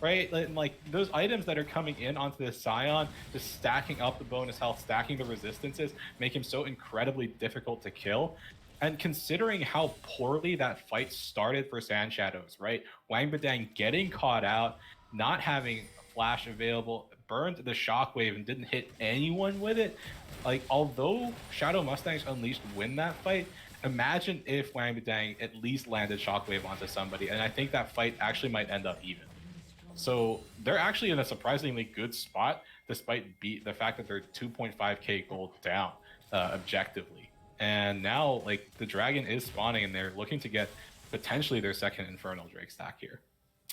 Speaker 2: Right, and those items that are coming in onto this Scion, just stacking up the bonus health, stacking the resistances, make him so incredibly difficult to kill. And considering how poorly that fight started for SandShadows, right? Wang Badang getting caught out, not having a flash available, burned the shockwave and didn't hit anyone with it. Although Shadow Mustangs Unleashed win that fight, Imagine if Wang Badang at least landed Shockwave onto somebody, and I think that fight actually might end up even. So they're actually in a surprisingly good spot, despite the fact that they're 2.5k gold down objectively. And now, like, the dragon is spawning, and they're looking to get potentially their second Infernal Drake stack here.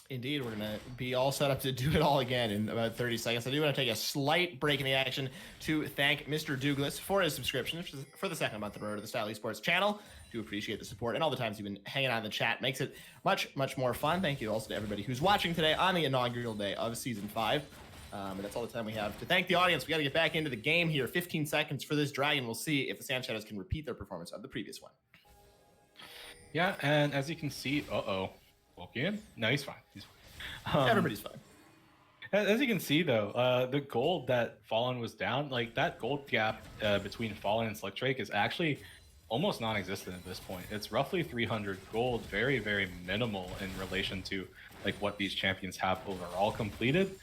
Speaker 1: Indeed, we're going to be all set up to do it all again in about 30 seconds. I do want to take a slight break in the action to thank Mr. Douglas for his subscription for the second month in a row to the Style Esports channel. Do appreciate the support and all the times you've been hanging out in the chat. Makes it much, much more fun. Thank you also to everybody who's watching today on the inaugural day of Season 5. And that's all the time we have to thank the audience. We got to get back into the game here. 15 seconds for this dragon. We'll see if the SandShadows can repeat their performance of the previous one.
Speaker 2: Yeah, and as you can see, Wokian? No, he's fine. He's fine.
Speaker 1: Everybody's fine.
Speaker 2: As you can see, though, the gold that Fallen was down, like that gold gap between Fallen and Slick Drake is actually almost non-existent at this point. It's roughly 300 gold, very, very minimal in relation to like what these champions have overall completed.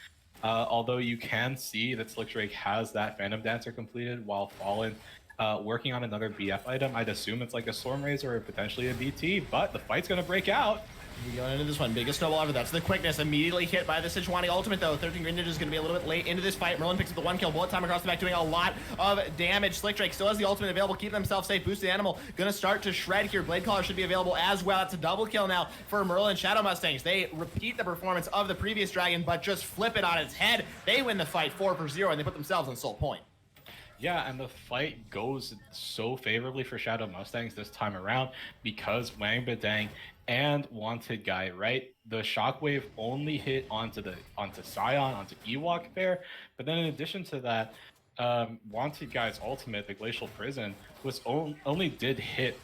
Speaker 2: Although you can see that Slick Drake has that Phantom Dancer completed, while Fallen working on another BF item. I'd assume it's like a Storm Razor or potentially a BT, but the fight's going to break out.
Speaker 1: We going into this one. Biggest snowball ever. That's the quickness. Immediately hit by the Sejuani ultimate, though. 13 Green Ninja is going to be a little bit late into this fight. Merlin picks up the 1 kill. Bullet time across the back, doing a lot of damage. Slick Drake still has the ultimate available. Keep themselves safe. Boosted Animal going to start to shred here. Blade Caller should be available as well. It's a double kill now for Merlin Shadow Mustangs. They repeat the performance of the previous dragon, but just flip it on its head. They win the fight 4-0, and they put themselves on sole point.
Speaker 2: Yeah, and the fight goes so favorably for Shadow Mustangs this time around because Wang Badang and Wanted Guy, right? The Shockwave only hit onto Scion, onto Ewok there, but then in addition to that, Wanted Guy's ultimate, the Glacial Prison, was only did hit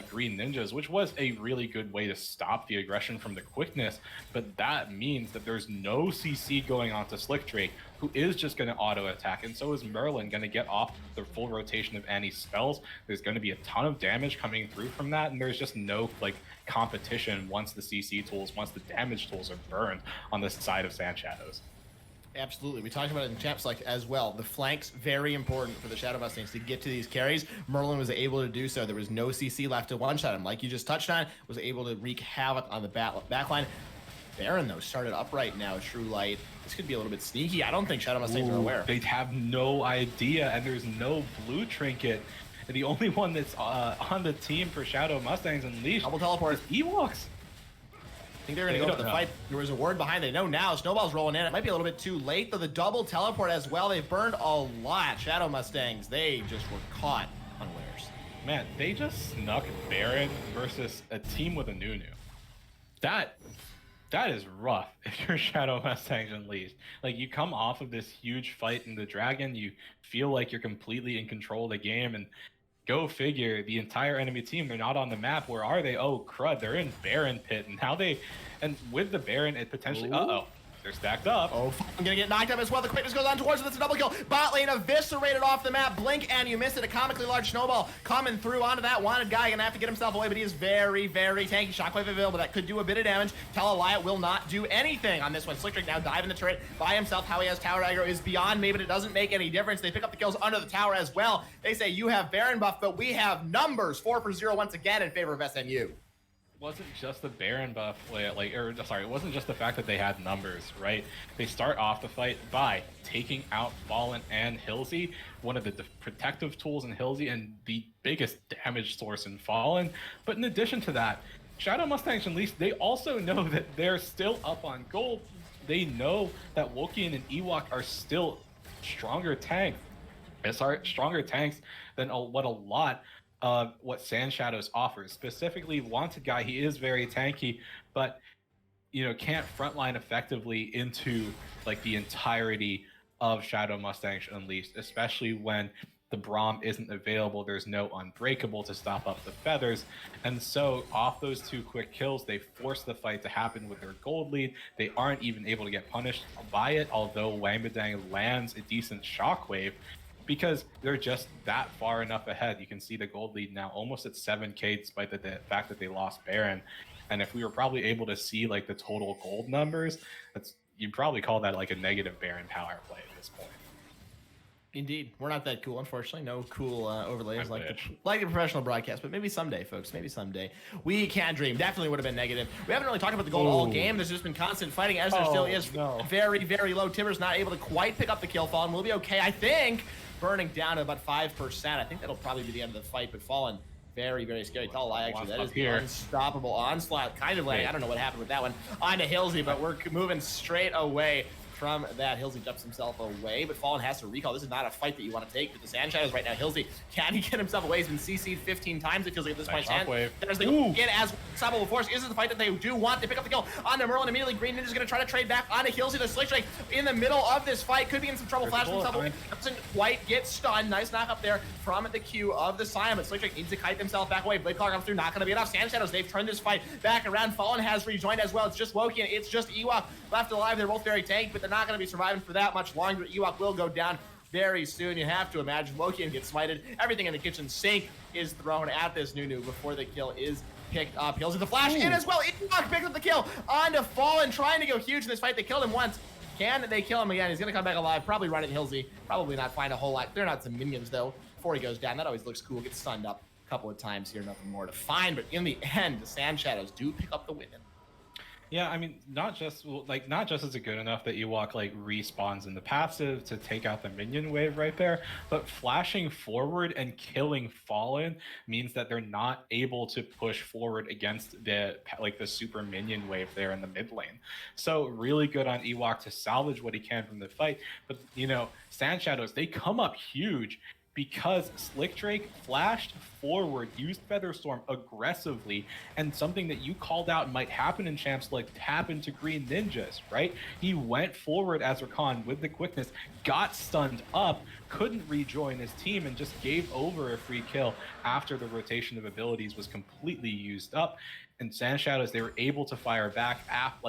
Speaker 2: Green Ninjas, which was a really good way to stop the aggression from the quickness, but that means that there's no CC going on to Slick Drake, who is just going to auto attack, and so is Merlin going to get off the full rotation of Annie's spells. There's going to be a ton of damage coming through from that, and there's just no like competition once the CC tools, once the damage tools are burned on the side of SandShadows.
Speaker 1: Absolutely. We talked about it in Champ Select as well. The flanks, very important for the Shadow Mustangs to get to these carries. Merlin was able to do so. There was no CC left to one-shot him. Like you just touched on, was able to wreak havoc on the backline. Baron, though, started upright now. True Light. This could be a little bit sneaky. I don't think Shadow Mustangs are aware.
Speaker 2: They have no idea, and there's no blue trinket. And the only one that's on the team for Shadow Mustangs Unleashed
Speaker 1: double teleport.
Speaker 2: is Ewoks.
Speaker 1: I think they're going to go for the fight. There was a word behind. They know now. Snowball's rolling in. It might be a little bit too late, though. The double teleport as well. They've burned a lot. Shadow Mustangs, they just were caught unawares.
Speaker 2: Man, they just snuck Baron versus a team with a Nunu. That is rough if you're Shadow Mustangs Unleashed. Like, you come off of this huge fight in the Dragon, you feel like you're completely in control of the game, and go figure, the entire enemy team, they're not on the map. Where are they? Oh, crud, they're in Baron Pit, and how they... And with the Baron, it potentially... Uh-oh. They're stacked up.
Speaker 1: Oh, I'm gonna get knocked up as well. The quickness goes on towards it. That's a double kill. Bot lane eviscerated off the map. Blink and you missed it. A comically large snowball coming through onto that Wanted Guy. Gonna have to get himself away, but he is very, very tanky. Shockwave available. That could do a bit of damage. Talalaya will not do anything on this one. Slick Drake now diving the turret by himself. How he has tower aggro is beyond me, but it doesn't make any difference. They pick up the kills under the tower as well. They say you have Baron buff, but we have numbers. 4-0 once again in favor of SNU.
Speaker 2: Wasn't just the Baron buff, it wasn't just the fact that they had numbers, right? They start off the fight by taking out Fallen and Hilsey, one of the protective tools in Hilsey and the biggest damage source in Fallen. But in addition to that, Shadow Mustangs Unleashed, they also know that they're still up on gold. They know that Wokian and Ewok are still stronger tanks than what a lot of what SandShadows offers. Specifically, Wanted Guy, he is very tanky, but can't frontline effectively into like the entirety of Shadow Mustangs Unleashed, especially when the Braum isn't available. There's no Unbreakable to stop up the feathers, and so off those 2 quick kills, they force the fight to happen with their gold lead. They aren't even able to get punished by it, although Wang Badang lands a decent shockwave, because they're just that far enough ahead. You can see the gold lead now almost at 7k, despite the fact that they lost Baron. And if we were probably able to see like the total gold numbers, you'd probably call that like a negative Baron power play at this point.
Speaker 1: Indeed, we're not that cool, unfortunately. No cool overlays
Speaker 2: I
Speaker 1: like the
Speaker 2: wish.
Speaker 1: professional broadcast, but maybe someday, folks. Maybe someday we can dream. Definitely would have been negative. We haven't really talked about the goal all game. There's just been constant fighting, as there still is.
Speaker 2: No.
Speaker 1: Very, very low. Timber's not able to quite pick up the kill. Fallen will be okay, I think. Burning down to about 5%. I think that'll probably be the end of the fight, but Fallen. Very, very scary. Tall lie, actually. That is the unstoppable onslaught. Kind of like, I don't know what happened with that one. On to Hilsey, but we're moving straight away from that. Hilsey jumps himself away, but Fallen has to recall. This is not a fight that you want to take with the SandShadows right now. Hilsey, can he get himself away? He's been CC'd 15 times, it feels like at this point. There's the get as unstoppable force. This is the fight that they do want. They pick up the kill onto Merlin immediately. Green Ninja's going to try to trade back onto Hilsey. The Slick Strike in the middle of this fight. Could be in some trouble. Flash himself away. Doesn't quite get stunned. Nice knock up there from the Q of the Sion, but Slick Strike needs to kite himself back away. Blade Claw comes through. Not going to be enough. SandShadows, they've turned this fight back around. Fallen has rejoined as well. It's just Wokian. It's just Ewok left alive. They're both very tanked, but they're not going to be surviving for that much longer. Ewok will go down very soon. You have to imagine Wokian gets smited. Everything in the kitchen sink is thrown at this Nunu before the kill is picked up. Heals the flash in as well. Ewok picks up the kill onto Fallen, trying to go huge in this fight. They killed him once. Can they kill him again? He's going to come back alive. Probably run at Hilsey. Probably not find a whole lot. They're not some minions, though, before he goes down. That always looks cool. Gets stunned up a couple of times here. Nothing more to find. But in the end, the SandShadows do pick up the win.
Speaker 2: Yeah, I mean, not just is it good enough that Ewok like respawns in the passive to take out the minion wave right there, but flashing forward and killing Fallen means that they're not able to push forward against the super minion wave there in the mid lane. So really good on Ewok to salvage what he can from the fight. But you know, SandShadows, they come up huge because Slick Drake flashed forward, used Featherstorm aggressively, and something that you called out might happen in champs like happened to Green Ninjas, right? He went forward as Rakan with the quickness, got stunned up, couldn't rejoin his team, and just gave over a free kill after the rotation of abilities was completely used up. And SandShadows, they were able to fire back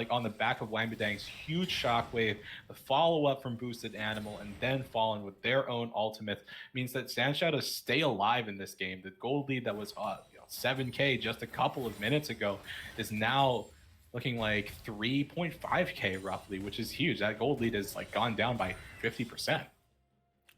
Speaker 2: on the back of Wangbadang's huge shockwave, the follow-up from Boosted Animal, and then Fallen with their own ultimate means that SandShadows stay alive in this game. The gold lead that was 7K just a couple of minutes ago is now looking like 3.5K roughly, which is huge. That gold lead has gone down by 50%.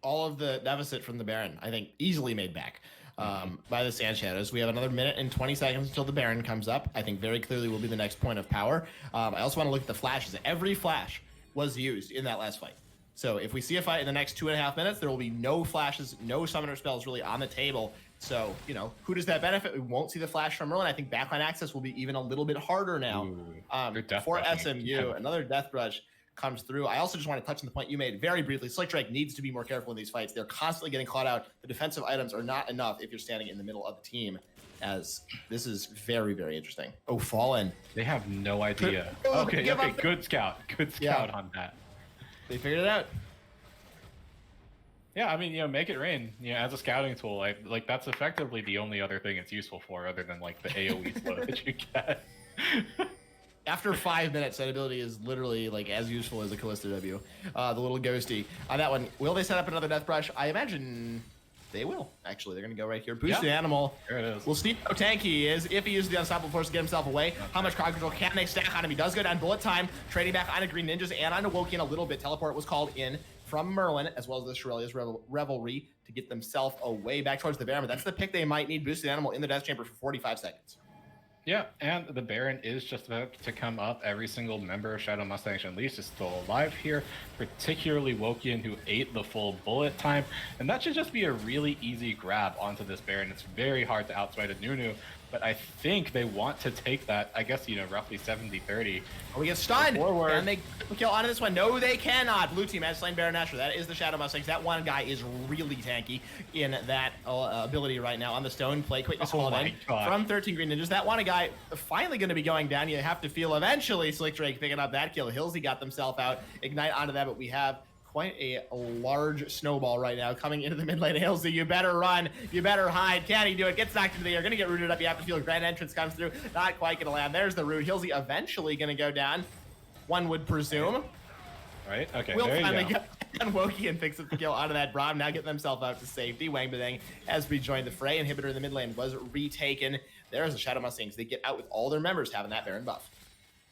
Speaker 1: All of the deficit from the Baron, I think, easily made back by the SandShadows. We have another minute and 20 seconds until the Baron comes up. I think very clearly will be the next point of power. I also want to look at the flashes. Every flash was used in that last fight. So if we see a fight in the next 2.5 minutes, there will be no flashes, no summoner spells really on the table. So, you know, who does that benefit? We won't see the flash from Merlin. I think backline access will be even a little bit harder now for SMU. Another Death Brush comes through. I also just want to touch on the point you made very briefly. Slick Drake needs to be more careful in these fights. They're constantly getting caught out. The defensive items are not enough if you're standing in the middle of the team, as this is very, very interesting. Oh, Fallen.
Speaker 2: They have no idea. Okay, good scout. Good scout on that.
Speaker 1: They figured it out.
Speaker 2: Yeah, I mean, make it rain. As a scouting tool, like that's effectively the only other thing it's useful for, other than like the AOE flow that you get.
Speaker 1: After 5 minutes, that ability is literally like as useful as a Callisto W. The little ghosty on that one. Will they set up another Death Brush? I imagine they will. Actually, they're going to go right here. Boosted Animal.
Speaker 2: There it is.
Speaker 1: We'll see how tanky he is. If he uses the Unstoppable Force to get himself away, how much crowd control can they stack on him? He does go down bullet time, trading back onto Green Ninjas and onto Wokian a little bit. Teleport was called in from Merlin, as well as the Shirelia's Revelry to get themselves away back towards the Baron. But that's the pick they might need. Boosted Animal in the Death Chamber for 45 seconds.
Speaker 2: Yeah, and the Baron is just about to come up. Every single member of Shadow Mustangs Unleashed is still alive here, particularly Wokian, who ate the full bullet time. And that should just be a really easy grab onto this Baron. It's very hard to outsmite a Nunu, but I think they want to take that, I guess, roughly 70-30.
Speaker 1: Oh, we get stunned, and they kill onto this one. No, they cannot. Blue team has slain Baron Nashor. That is the Shadow Mustangs. That one guy is really tanky in that ability right now on the stone play. Quickness called in from 13 Green Ninjas. That one guy finally going to be going down. You have to feel eventually Slick Drake picking up that kill. Hilsey got themselves out. Ignite onto that, but we have quite a large snowball right now coming into the mid lane. Hilsey, you better run. You better hide. Can he do it? Gets knocked into the air. Going to get rooted up. You have to feel a grand entrance comes through. Not quite going to land. There's the root. Hilsey eventually going to go down, one would presume.
Speaker 2: Right? Okay,
Speaker 1: We'll
Speaker 2: there
Speaker 1: finally
Speaker 2: you go.
Speaker 1: get Wokian picks up the kill out of that Braum. Now getting themselves out to safety. Wangbadang has rejoined the fray. Inhibitor in the mid lane was retaken. There's the Shadow Mustangs. They get out with all their members having that Baron buff.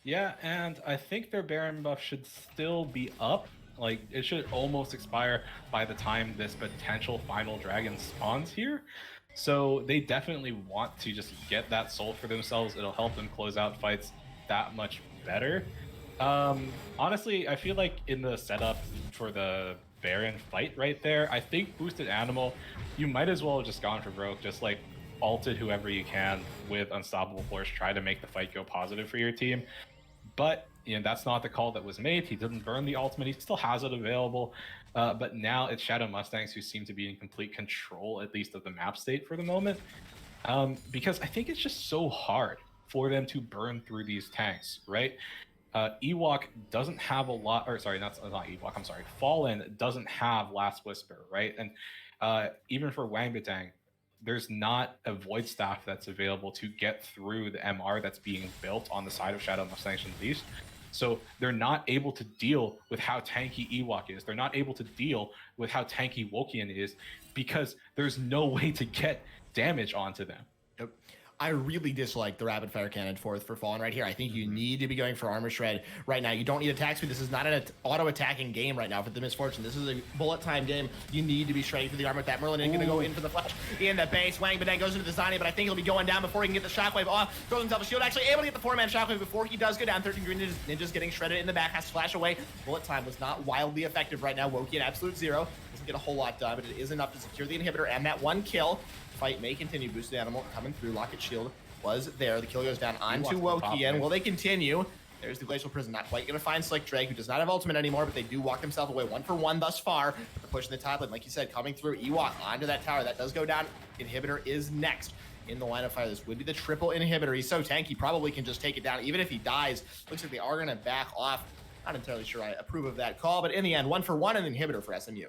Speaker 2: Yeah, and I think their Baron buff should still be up Like, it should almost expire by the time this potential final dragon spawns here. So they definitely want to just get that soul for themselves. It'll help them close out fights that much better. Honestly, I feel like in the setup for the Baron fight right there, I think boosted animal, you might as well have just gone for broke, just like ulted whoever you can with unstoppable force, try to make the fight go positive for your team. But that's not the call that was made. He didn't burn the ultimate. He still has it available. But now it's Shadow Mustangs who seem to be in complete control, at least of the map state for the moment. Because I think it's just so hard for them to burn through these tanks, right? Ewok doesn't have a lot, or sorry, not Ewok, I'm sorry. Fallen doesn't have Last Whisper, right? And even for Wangbitang, there's not a Void Staff that's available to get through the MR that's being built on the side of Shadow Mustangs Unleashed. So they're not able to deal with how tanky Ewok is. They're not able to deal with how tanky Wokian is because there's no way to get damage onto them.
Speaker 1: Yep. I really dislike the rapid fire cannon for Fallen right here. I think you need to be going for armor shred right now. You don't need attack speed. This is not an auto attacking game right now for the Misfortune. This is a bullet time game. You need to be shredding through the armor with that. Merlin is going to go in for the flash in the base. Wangbitang goes into the Zanya, but I think he'll be going down before he can get the shockwave off. Throws himself a shield. Actually able to get the 4-man shockwave before he does go down. 13 green ninjas getting shredded in the back. Has to flash away. Bullet time was not wildly effective right now. Woki at absolute zero. Doesn't get a whole lot done, but it is enough to secure the inhibitor and that one kill. Fight may continue. Boosted animal coming through. Locket shield was there. The kill goes down onto Woki, and will they continue? There's the Glacial Prison. Not quite going to find Slick Drake, who does not have ultimate anymore, but they do walk themselves away 1-for-1 thus far. But the push in the top lane, like you said, coming through. Ewok onto that tower. That does go down. Inhibitor is next in the line of fire. This would be the triple inhibitor. He's so tanky, probably can just take it down. Even if he dies, looks like they are going to back off. Not entirely sure I approve of that call, but in the end, 1-for-1 and inhibitor for SMU.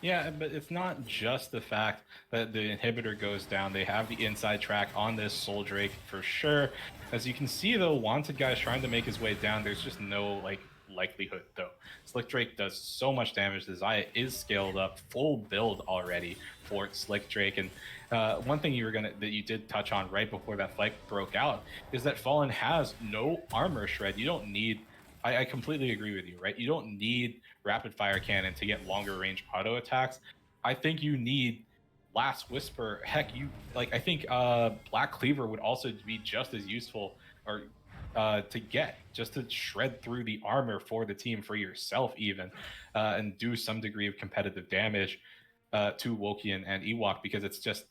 Speaker 2: Yeah, but it's not just the fact that the inhibitor goes down. They have the inside track on this Soul Drake for sure. As you can see, though, Wanted Guy's trying to make his way down. There's just no likelihood, though. Slick Drake does so much damage. The Xayah is scaled up, full build already for Slick Drake. And one thing that you did touch on right before that fight broke out is that Fallen has no armor shred. You don't need. I completely agree with you, right? You don't need rapid fire cannon to get longer range auto attacks. I think you need Last Whisper. Heck, I think Black Cleaver would also be just as useful, or to get just to shred through the armor for the team, for yourself even, and do some degree of competitive damage to Wokian and Ewok, because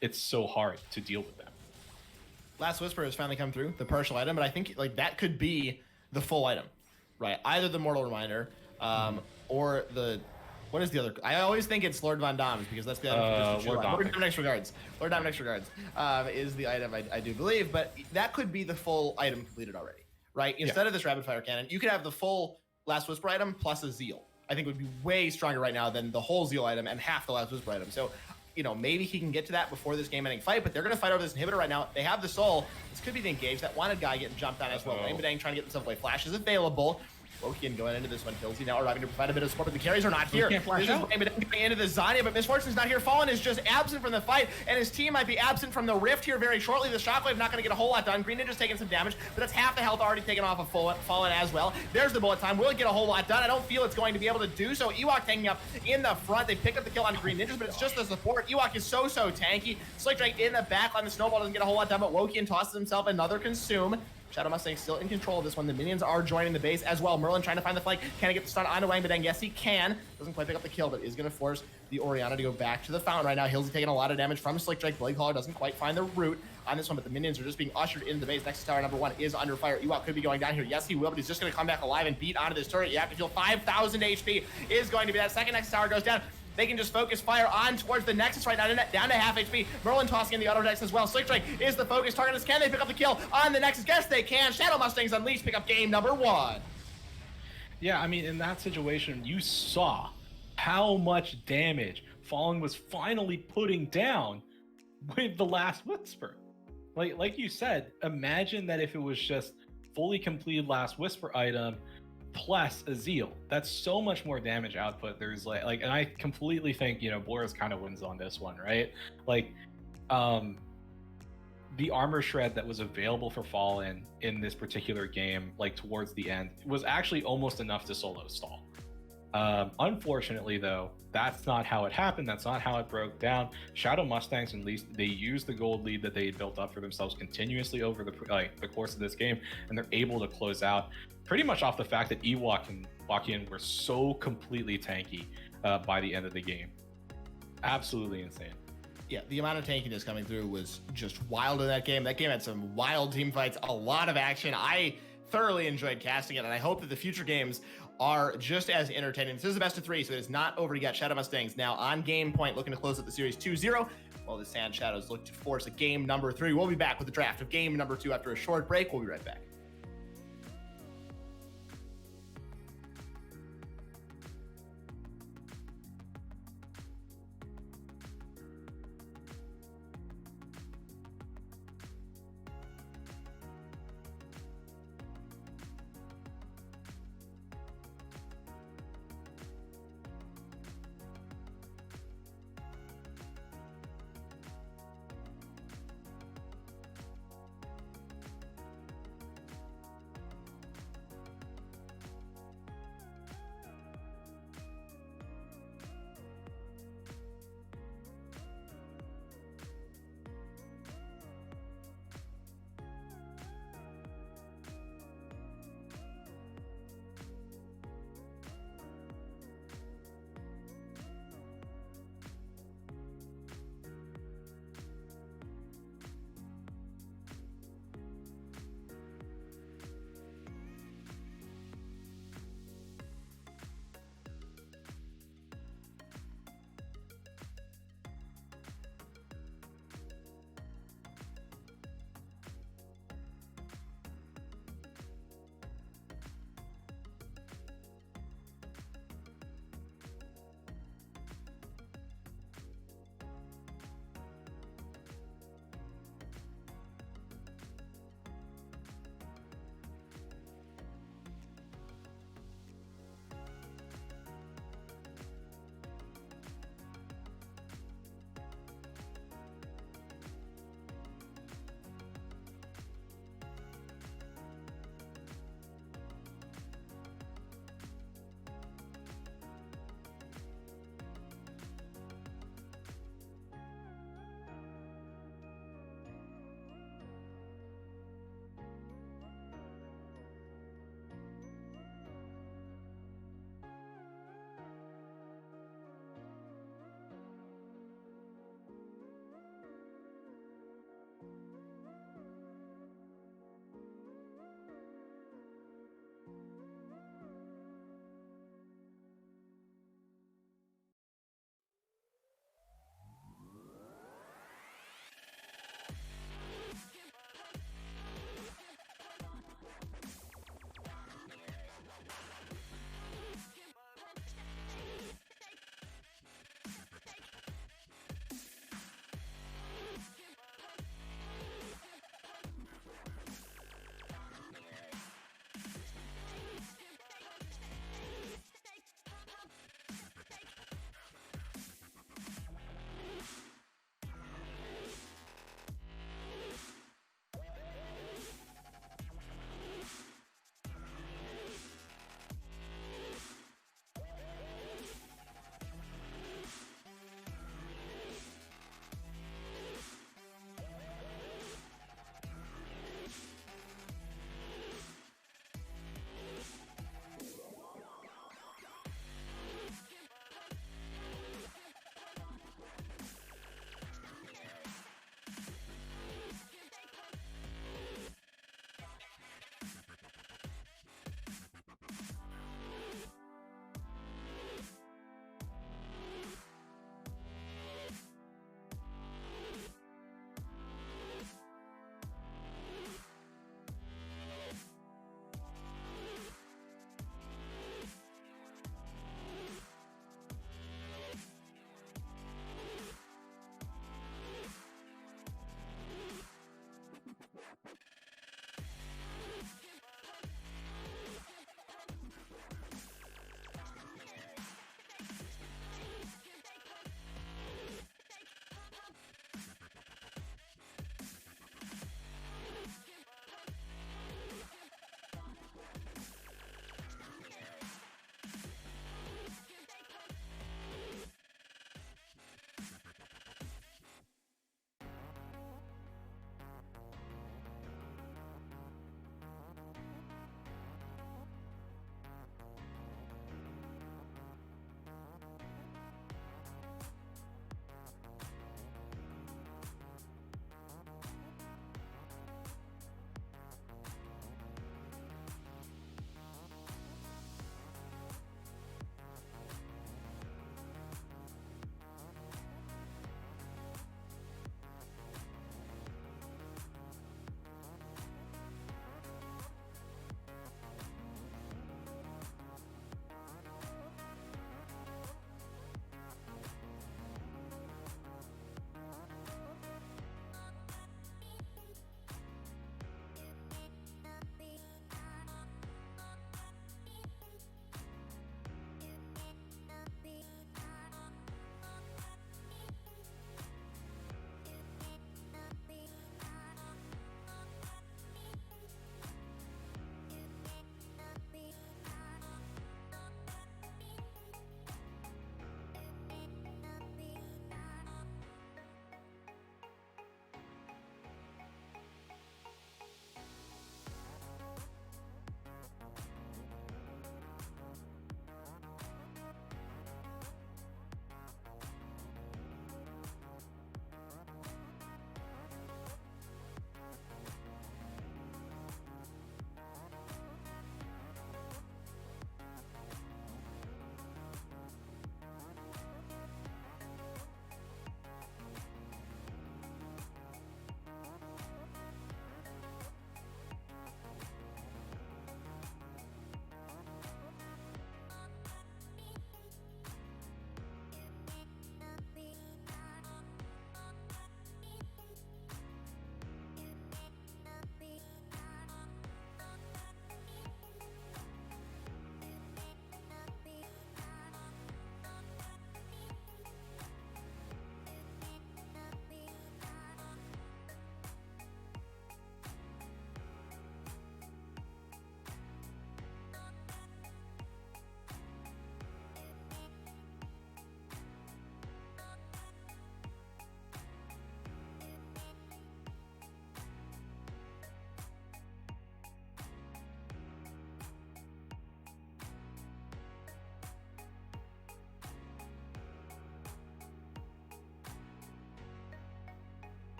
Speaker 2: it's so hard to deal with them.
Speaker 1: Last Whisper has finally come through, the partial item, but I think that could be the full item. Right, either the Mortal Reminder, or the, what is the other? I always think it's Lord Von Dom's, because that's the item. Lord Dominic Regards. Lord Dominic Regards is the item, I do believe, but that could be the full item completed already, right? Instead of this rapid fire cannon, you could have the full Last Whisper item plus a Zeal. I think would be way stronger right now than the whole Zeal item and half the Last Whisper item. So, maybe he can get to that before this game-ending fight, but they're going to fight over this inhibitor right now. They have the soul. This could be the engage. That Wanted Guy getting jumped on as well. Wangbitang trying to get himself away. Flash is available. Wokian going into this one. Killsy now arriving to provide a bit of support, but the carries are not here. This is Wangbitang going into the Zanya, but Misfortune's not here. Fallen is just absent from the fight, and his team might be absent from the Rift here very shortly. The Shockwave not going to get a whole lot done. Green Ninja's taking some damage, but that's half the health already taken off of Fallen as well. There's the bullet time. Will it get a whole lot done? I don't feel it's going to be able to do so. Ewok taking up in the front. They pick up the kill on Green Ninjas, but it's just the support. Ewok is so tanky. Slick Drake in the back line. The Snowball doesn't get a whole lot done, but Wokian tosses himself another consume. Shadow Mustang still in control of this one. The minions are joining the base as well. Merlin trying to find the flank. Can he get the stun onto Wangbitang? Yes, he can. Doesn't quite pick up the kill, but is going to force the Orianna to go back to the fountain right now. Hillsy taking a lot of damage from Slick Drake. Blade Caller doesn't quite find the root on this one, but the minions are just being ushered into the base. Nexus Tower number 1 is under fire. Ewok could be going down here. Yes, he will, but he's just going to come back alive and beat onto this turret. You have to feel 5,000 HP is going to be that. Second Nexus Tower goes down. They can just focus fire on towards the Nexus right now, down to half HP. Merlin tossing in the auto decks as well. Slick Drake is the focus target. Can they pick up the kill on the Nexus? Yes, they can. Shadow Mustangs Unleashed pick up game number 1.
Speaker 2: Yeah, I mean, in that situation, you saw how much damage Fallen was finally putting down with the Last Whisper. Like you said, imagine that if it was just fully completed Last Whisper item plus a Zeal. That's so much more damage output. There's and I completely think, Boris kind of wins on this one, right? The armor shred that was available for Fallen in this particular game, towards the end, was actually almost enough to solo stall. Unfortunately, though, that's not how it happened. That's not how it broke down. Shadow Mustangs, at least, they used the gold lead that they had built up for themselves continuously over the course of this game, and they're able to close out pretty much off the fact that Ewok and Wakian were so completely tanky by the end of the game. Absolutely insane.
Speaker 1: Yeah, the amount of tankiness coming through was just wild in that game. That game had some wild team fights, a lot of action. I thoroughly enjoyed casting it, and I hope that the future games are just as entertaining. This is the best of 3, so it is not over yet. Shadow Mustangs now on game point, looking to close up the series 2-0, while the SandShadows look to force a game number 3. We'll be back with the draft of game number 2 after a short break. We'll be right back.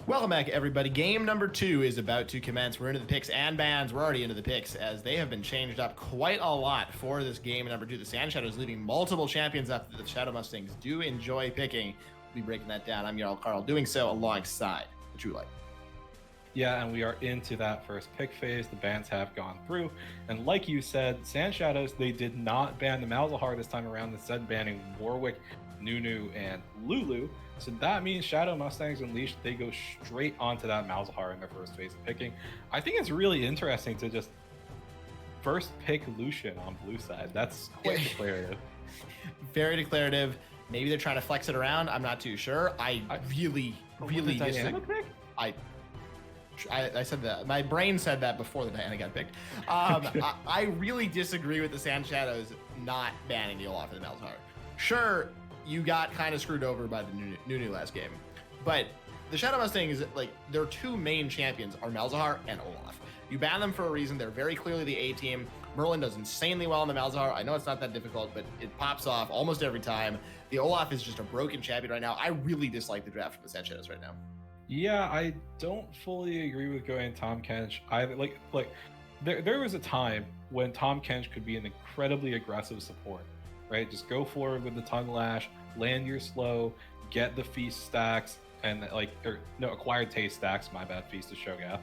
Speaker 1: Welcome back, everybody. Game number 2 is about to commence. We're into the picks and bans. We're already into the picks as they have been changed up quite a lot for this game number 2. The SandShadows leaving multiple champions after the Shadow Mustangs do enjoy picking. We'll be breaking that down. I'm Jarl Carl, doing so alongside the True Light.
Speaker 2: Yeah, and we are into that first pick phase. The bans have gone through. And like you said, SandShadows, they did not ban the Malzahar this time around, instead banning Warwick, Nunu, and Lulu. So that means Shadow Mustangs Unleashed, they go straight onto that Malzahar in their first phase of picking. I think it's really interesting to just first pick Lucian on blue side. That's quite declarative.
Speaker 1: Very declarative. Maybe they're trying to flex it around. I'm not too sure. I really disagree. I said that. My brain said that before the Diana got picked. I really disagree with the SandShadows not banning the Olaf and the Malzahar. Sure, you got kind of screwed over by the Nunu last game, but the Shadow Mustangs, like, their two main champions are Malzahar and Olaf. You ban them for a reason. They're very clearly the A team. Merlin does insanely well on the Malzahar. I know it's not that difficult, but it pops off almost every time. The Olaf is just a broken champion right now. I really dislike the draft from the SandShadows right now.
Speaker 2: Yeah, I don't fully agree with going Tom Kench. There was a time when Tom Kench could be an incredibly aggressive support, right? Just go forward with the tongue lash, land your slow, get the feast stacks, and acquired taste stacks. My bad, feast to Shogath.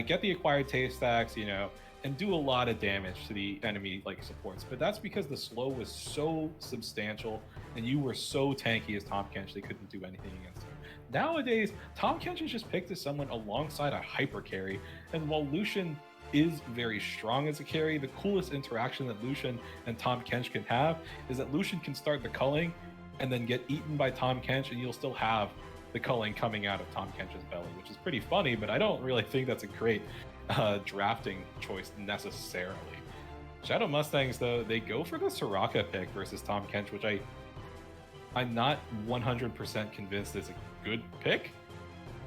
Speaker 2: Get the acquired taste stacks, and do a lot of damage to the enemy supports. But that's because the slow was so substantial, and you were so tanky as Tom Kench, they couldn't do anything against him. Nowadays, Tom Kench is just picked as someone alongside a hyper carry, and while Lucian is very strong as a carry, the coolest interaction that Lucian and Tom Kench can have is that Lucian can start the culling and then get eaten by Tom Kench, and you'll still have the culling coming out of Tom Kench's belly, which is pretty funny, but I don't really think that's a great drafting choice necessarily. Shadow Mustangs, though, they go for the Soraka pick versus Tom Kench, which I'm not 100% convinced is a good pick.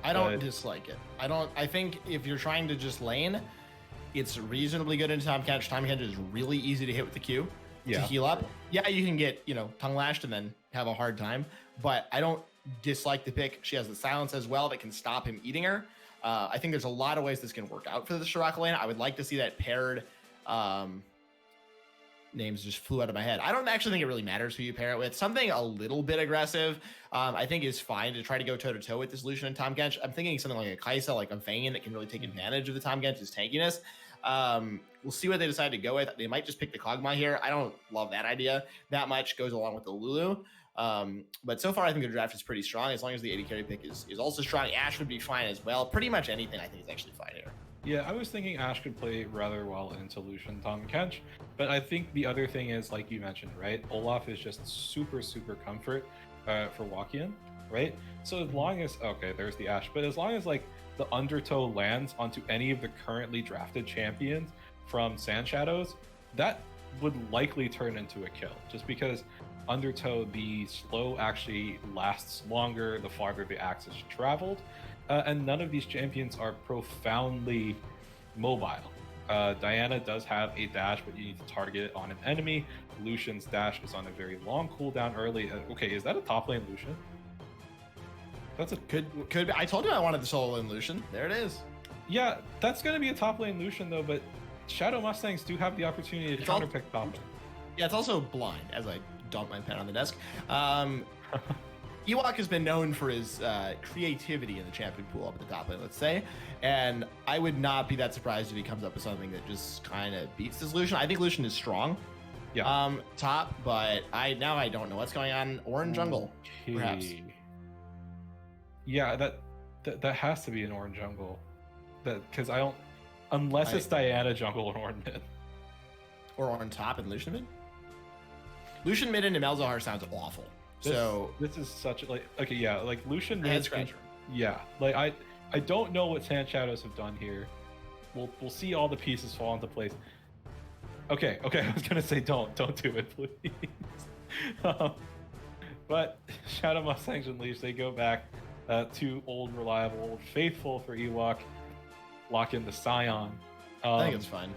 Speaker 1: I don't dislike it. I think if you're trying to just lane, it's reasonably good into Tom Kench. Tom Kench is really easy to hit with the Q to heal up. Yeah, you can get, tongue lashed and then have a hard time, but I don't dislike the pick. She has the silence as well that can stop him eating her. I think there's a lot of ways this can work out for the Soraka lane. I would like to see that paired. Names just flew out of my head. I don't actually think it really matters who you pair it with. Something a little bit aggressive, I think is fine to try to go toe-to-toe with this Lucian and Tom Kench. I'm thinking something like a Kaisa, like a Vayne that can really take advantage of the Tom Kench's tankiness. We'll see what they decide to go with. They might just pick the Kog'Maw here. I don't love that idea that much. Goes along with the Lulu. But so far, I think the draft is pretty strong. As long as the AD carry pick is also strong, Ashe would be fine as well. Pretty much anything I think is actually fine here.
Speaker 2: Yeah, I was thinking Ashe could play rather well into Lucian Tom Kench, but I think the other thing is, like you mentioned, right? Olaf is just super comfort for Wakian, right? So as long as, okay, there's the Ashe, but as long as the Undertow lands onto any of the currently drafted champions from SandShadows, that would likely turn into a kill, just because Undertow, the slow actually lasts longer the farther the axe is traveled. And none of these champions are profoundly mobile. Diana does have a dash, but you need to target it on an enemy. Lucian's dash is on a very long cooldown early. Okay, is that a top lane Lucian? That's a
Speaker 1: could be. I told you I wanted the solo lane Lucian. There it is.
Speaker 2: Yeah, that's going to be a top lane Lucian though. But Shadow Mustangs do have the opportunity to counterpick top lane. Yeah,
Speaker 1: it's also blind. As I dump my pen on the desk. Ewok has been known for his creativity in the champion pool up at the top lane, let's say, and I would not be that surprised if he comes up with something that just kind of beats this Lucian. I think Lucian is strong, top, but I don't know what's going on. Orange jungle, perhaps.
Speaker 2: Yeah, that has to be an orange jungle, because I don't, unless it's Diana jungle or orange mid,
Speaker 1: or on top and Lucian mid. Lucian mid into Malzahar sounds awful.
Speaker 2: This is such Lucian mid. Yeah, I don't know what SandShadows have done here. We'll see all the pieces fall into place. Okay, I was gonna say don't do it, please. But Shadow Mustangs Unleashed, they go back to old reliable, old faithful for Ewok. Lock in the Scion.
Speaker 1: I think it's fine.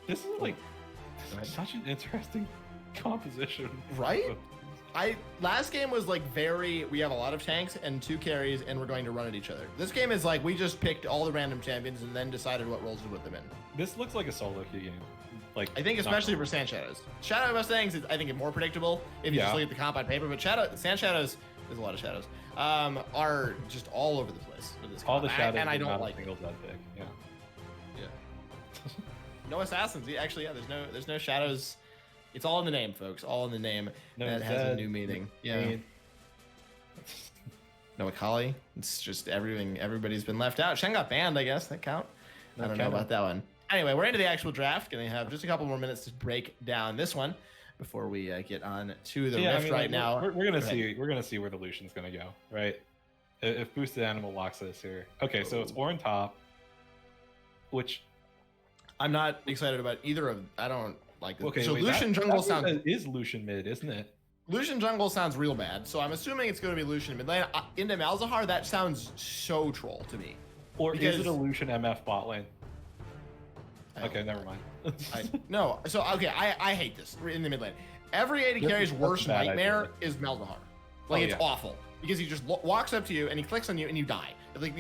Speaker 2: This is such an interesting composition,
Speaker 1: right? Last game was like we have a lot of tanks and 2 carries and we're going to run at each other. This game is like we just picked all the random champions and then decided what roles to put them in.
Speaker 2: This looks like a solo queue game. Like
Speaker 1: I think especially for SandShadows. Shadow Mustangs is I think more predictable if you just look at the comp on paper, but SandShadows, there's a lot of shadows, are just all over the place with this comp.
Speaker 2: All the shadows
Speaker 1: and I don't like
Speaker 2: single that big. Yeah.
Speaker 1: No assassins. Actually, yeah, there's no shadows. It's all in the name, folks. All in the name.
Speaker 2: No
Speaker 1: that has a new meaning. Yeah. No Akali. It's just everything. Everybody's been left out. Shen got banned, I guess. That count? I don't know about that one. Anyway, we're into the actual draft. Gonna have just a couple more minutes to break down this one before we get on to the Rift right now.
Speaker 2: We're gonna see. We're gonna see where the Lucian's gonna go, right? If Boosted Animal locks this here. Okay, so it's Ornn top, which
Speaker 1: I'm not excited about either of. I don't like this.
Speaker 2: Okay,
Speaker 1: so
Speaker 2: wait,
Speaker 1: Lucian jungle sounds
Speaker 2: is Lucian mid, isn't it?
Speaker 1: Lucian jungle sounds real bad, so I'm assuming it's going to be Lucian mid lane. Into Malzahar, that sounds so troll to me.
Speaker 2: Or is it a Lucian MF bot lane? Okay, never mind.
Speaker 1: No, so okay, I hate this in the mid lane. Every AD carry's worst nightmare is Malzahar. Like it's awful because he just walks up to you and he clicks on you and you die. Like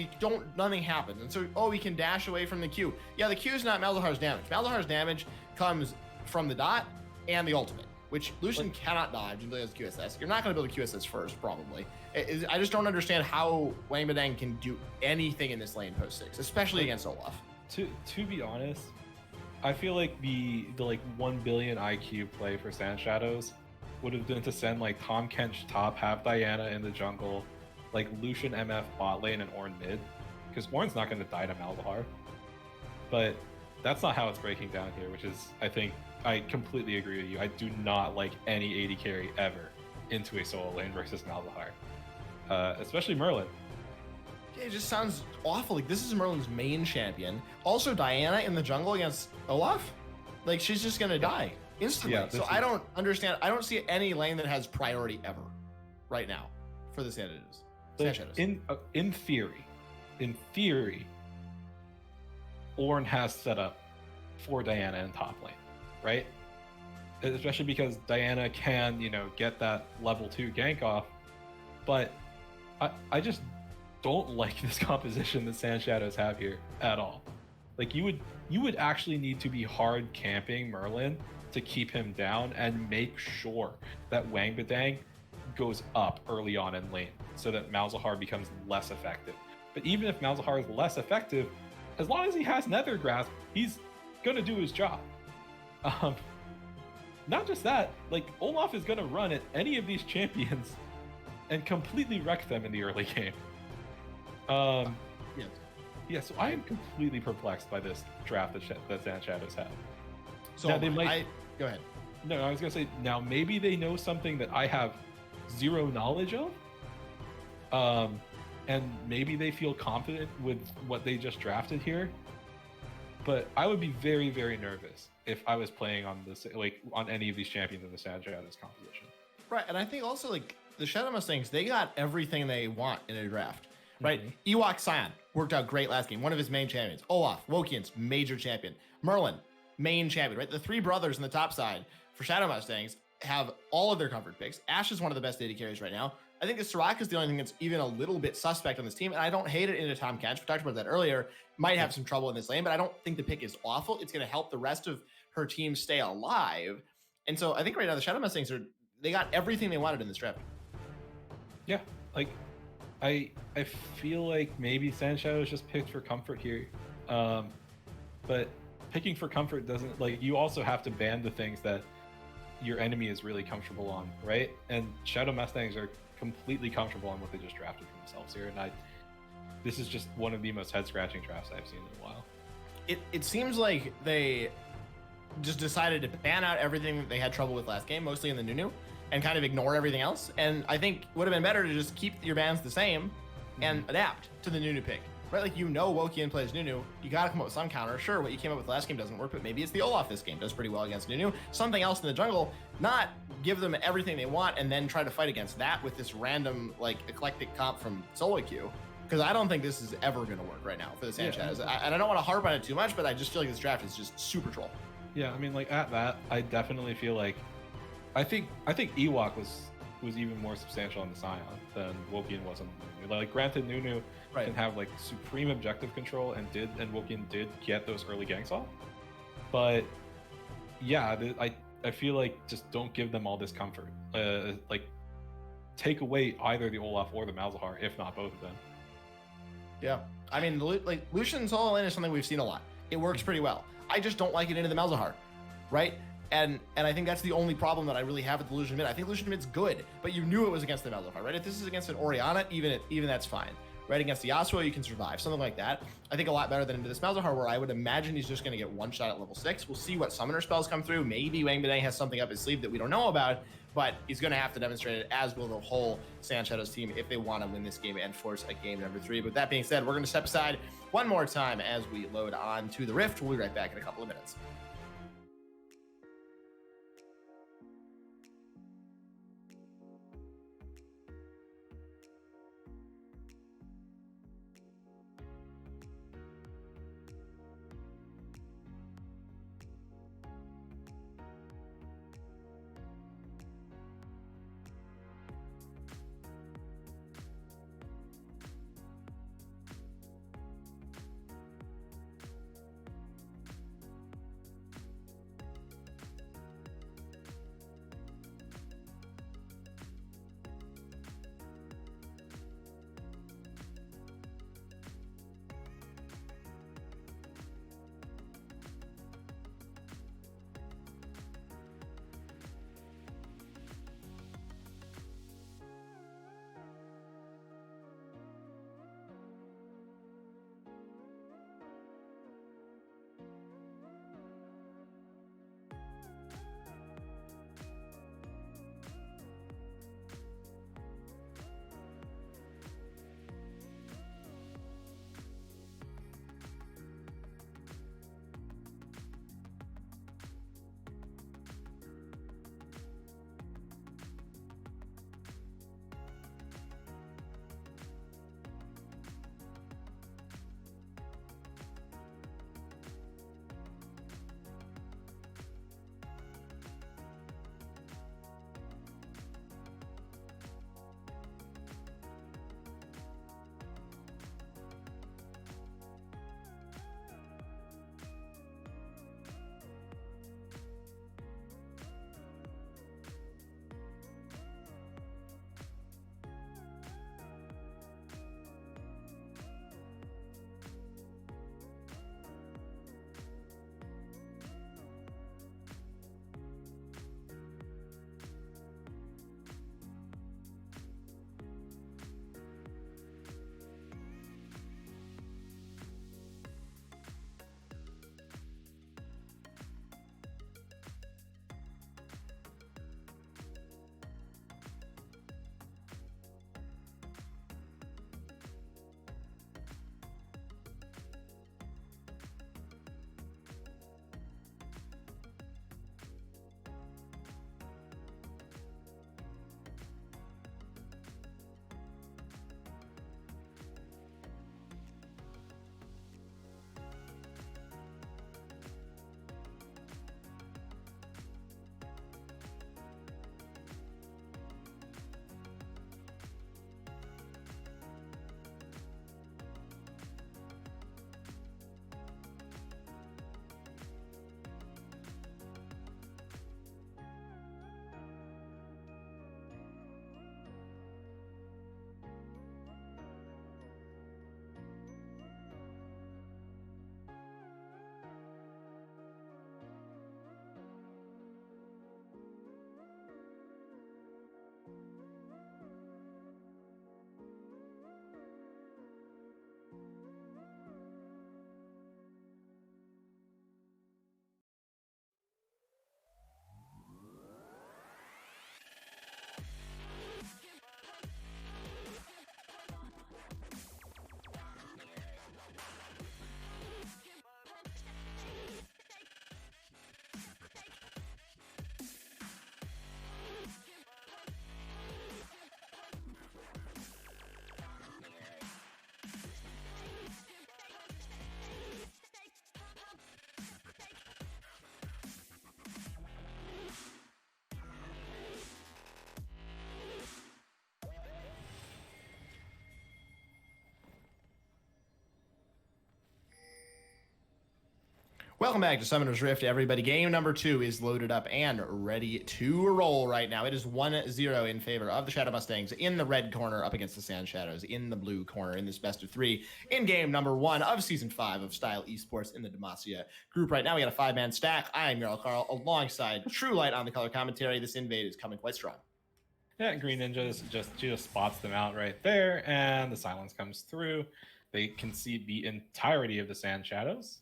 Speaker 1: nothing happens, and so he can dash away from the Q. Yeah, the Q is not Malzahar's damage. Malzahar's damage comes from the dot and the ultimate, which Lucian cannot dodge until he has QSS. You're not going to build a QSS first, probably. I just don't understand how Wangbadang can do anything in this lane post 6, especially against Olaf.
Speaker 2: To be honest, I feel like the like 1 billion IQ play for SandShadows would have been to send like Tom Kench top, have Diana in the jungle, like Lucian MF bot lane and Ornn mid, because Ornn's not going to die to Malzahar. But that's not how it's breaking down here, which is, I think, I completely agree with you. I do not like any AD carry ever into a solo lane versus Malzahar, especially Merlin.
Speaker 1: Yeah, it just sounds awful. Like this is Merlin's main champion. Also, Diana in the jungle against Olaf, like she's just gonna die instantly. Yeah, so I don't understand. I don't see any lane that has priority ever right now for the SandShadows.
Speaker 2: In theory, Ornn has set up for Diana in top lane, right? Especially because Diana can, get that level 2 gank off. But I just don't like this composition that SandShadows have here at all. Like you would actually need to be hard camping Merlin to keep him down and make sure that Wangbadang goes up early on in lane so that Malzahar becomes less effective. But even if Malzahar is less effective, as long as he has Nether Grasp, he's gonna do his job. Not just that, like Olaf is gonna run at any of these champions and completely wreck them in the early game. So I am completely perplexed by this draft that SandShadows have.
Speaker 1: So
Speaker 2: now they might
Speaker 1: go ahead.
Speaker 2: No, I was gonna say now maybe they know something that I have zero knowledge of. And maybe they feel confident with what they just drafted here. But I would be very, very nervous if I was playing on this, like on any of these champions in the SandShadows composition.
Speaker 1: Right, and I think also like the Shadow Mustangs, they got everything they want in a draft. Right, Ewok Scion worked out great last game. One of his main champions. Olaf, Wokian's major champion. Merlin, main champion. Right, the 3 brothers in the top side for Shadow Mustangs have all of their comfort picks. Ashe is one of the best AD carries right now. I think the Soraka is the only thing that's even a little bit suspect on this team, and I don't hate it into Tom Kench. We talked about that earlier. Might have some trouble in this lane, but I don't think the pick is awful. It's going to help the rest of her team stay alive. And so I think right now the Shadow Mustangs they got everything they wanted in this draft.
Speaker 2: Yeah, like I feel like maybe SandShadows just picked for comfort here. But picking for comfort doesn't, like, you also have to ban the things that your enemy is really comfortable on, right? And Shadow Mustangs are completely comfortable on what they just drafted for themselves here, and this is just one of the most head-scratching drafts I've seen in a while.
Speaker 1: It seems like they just decided to ban out everything that they had trouble with last game, mostly in the Nunu, and kind of ignore everything else. And I think it would have been better to just keep your bans the same and adapt to the Nunu pick. Right, like Wokian plays Nunu, you gotta come up with some counter. Sure, what you came up with last game doesn't work, but maybe it's the Olaf this game does pretty well against Nunu. Something else in the jungle, not give them everything they want and then try to fight against that with this random, like, eclectic comp from solo queue. Because I don't think this is ever gonna work right now for the SandShadows. And I don't want to harp on it too much, but I just feel like this draft is just super troll.
Speaker 2: Yeah, I mean, like at that, I definitely feel like I think Ewok was was even more substantial on the Scion than Wokian was on Nunu. Like, granted, Nunu
Speaker 1: Right.
Speaker 2: can have like supreme objective control, and Wokian did get those early ganks off, but yeah, I feel like just don't give them all this comfort. Like, take away either the Olaf or the Malzahar, if not both of them.
Speaker 1: Yeah, I mean, like Lucian's all in is something we've seen a lot. It works pretty well. I just don't like it into the Malzahar, right? And I think that's the only problem that I really have with the Lucian mid. I think Lucian mid's good, but you knew it was against the Malzahar, right? If this is against an Orianna, even that's fine, right? Against the Yasuo, you can survive, something like that. I think a lot better than into this Malzahar, where I would imagine he's just going to get one shot at level 6. We'll see what summoner spells come through. Maybe Wang Binang has something up his sleeve that we don't know about, but he's going to have to demonstrate it, as will the whole SandShadows team, if they want to win this game and force a game number 3. But that being said, we're going to step aside one more time as we load on to the Rift. We'll be right back in a couple of minutes. Welcome back to Summoner's Rift, everybody. Game number 2 is loaded up and ready to roll right now. It is 1-0 in favor of the Shadow Mustangs in the red corner up against the SandShadows in the blue corner in this best of 3 in game number 1 of Season 5 of Style Esports in the Demacia group. Right now, we got a 5-man stack. I am Jarl Carl alongside True Light on the color commentary. This invade is coming quite strong. Yeah,
Speaker 2: Green Ninjas just spots them out right there, and the silence comes through. They can see the entirety of the SandShadows.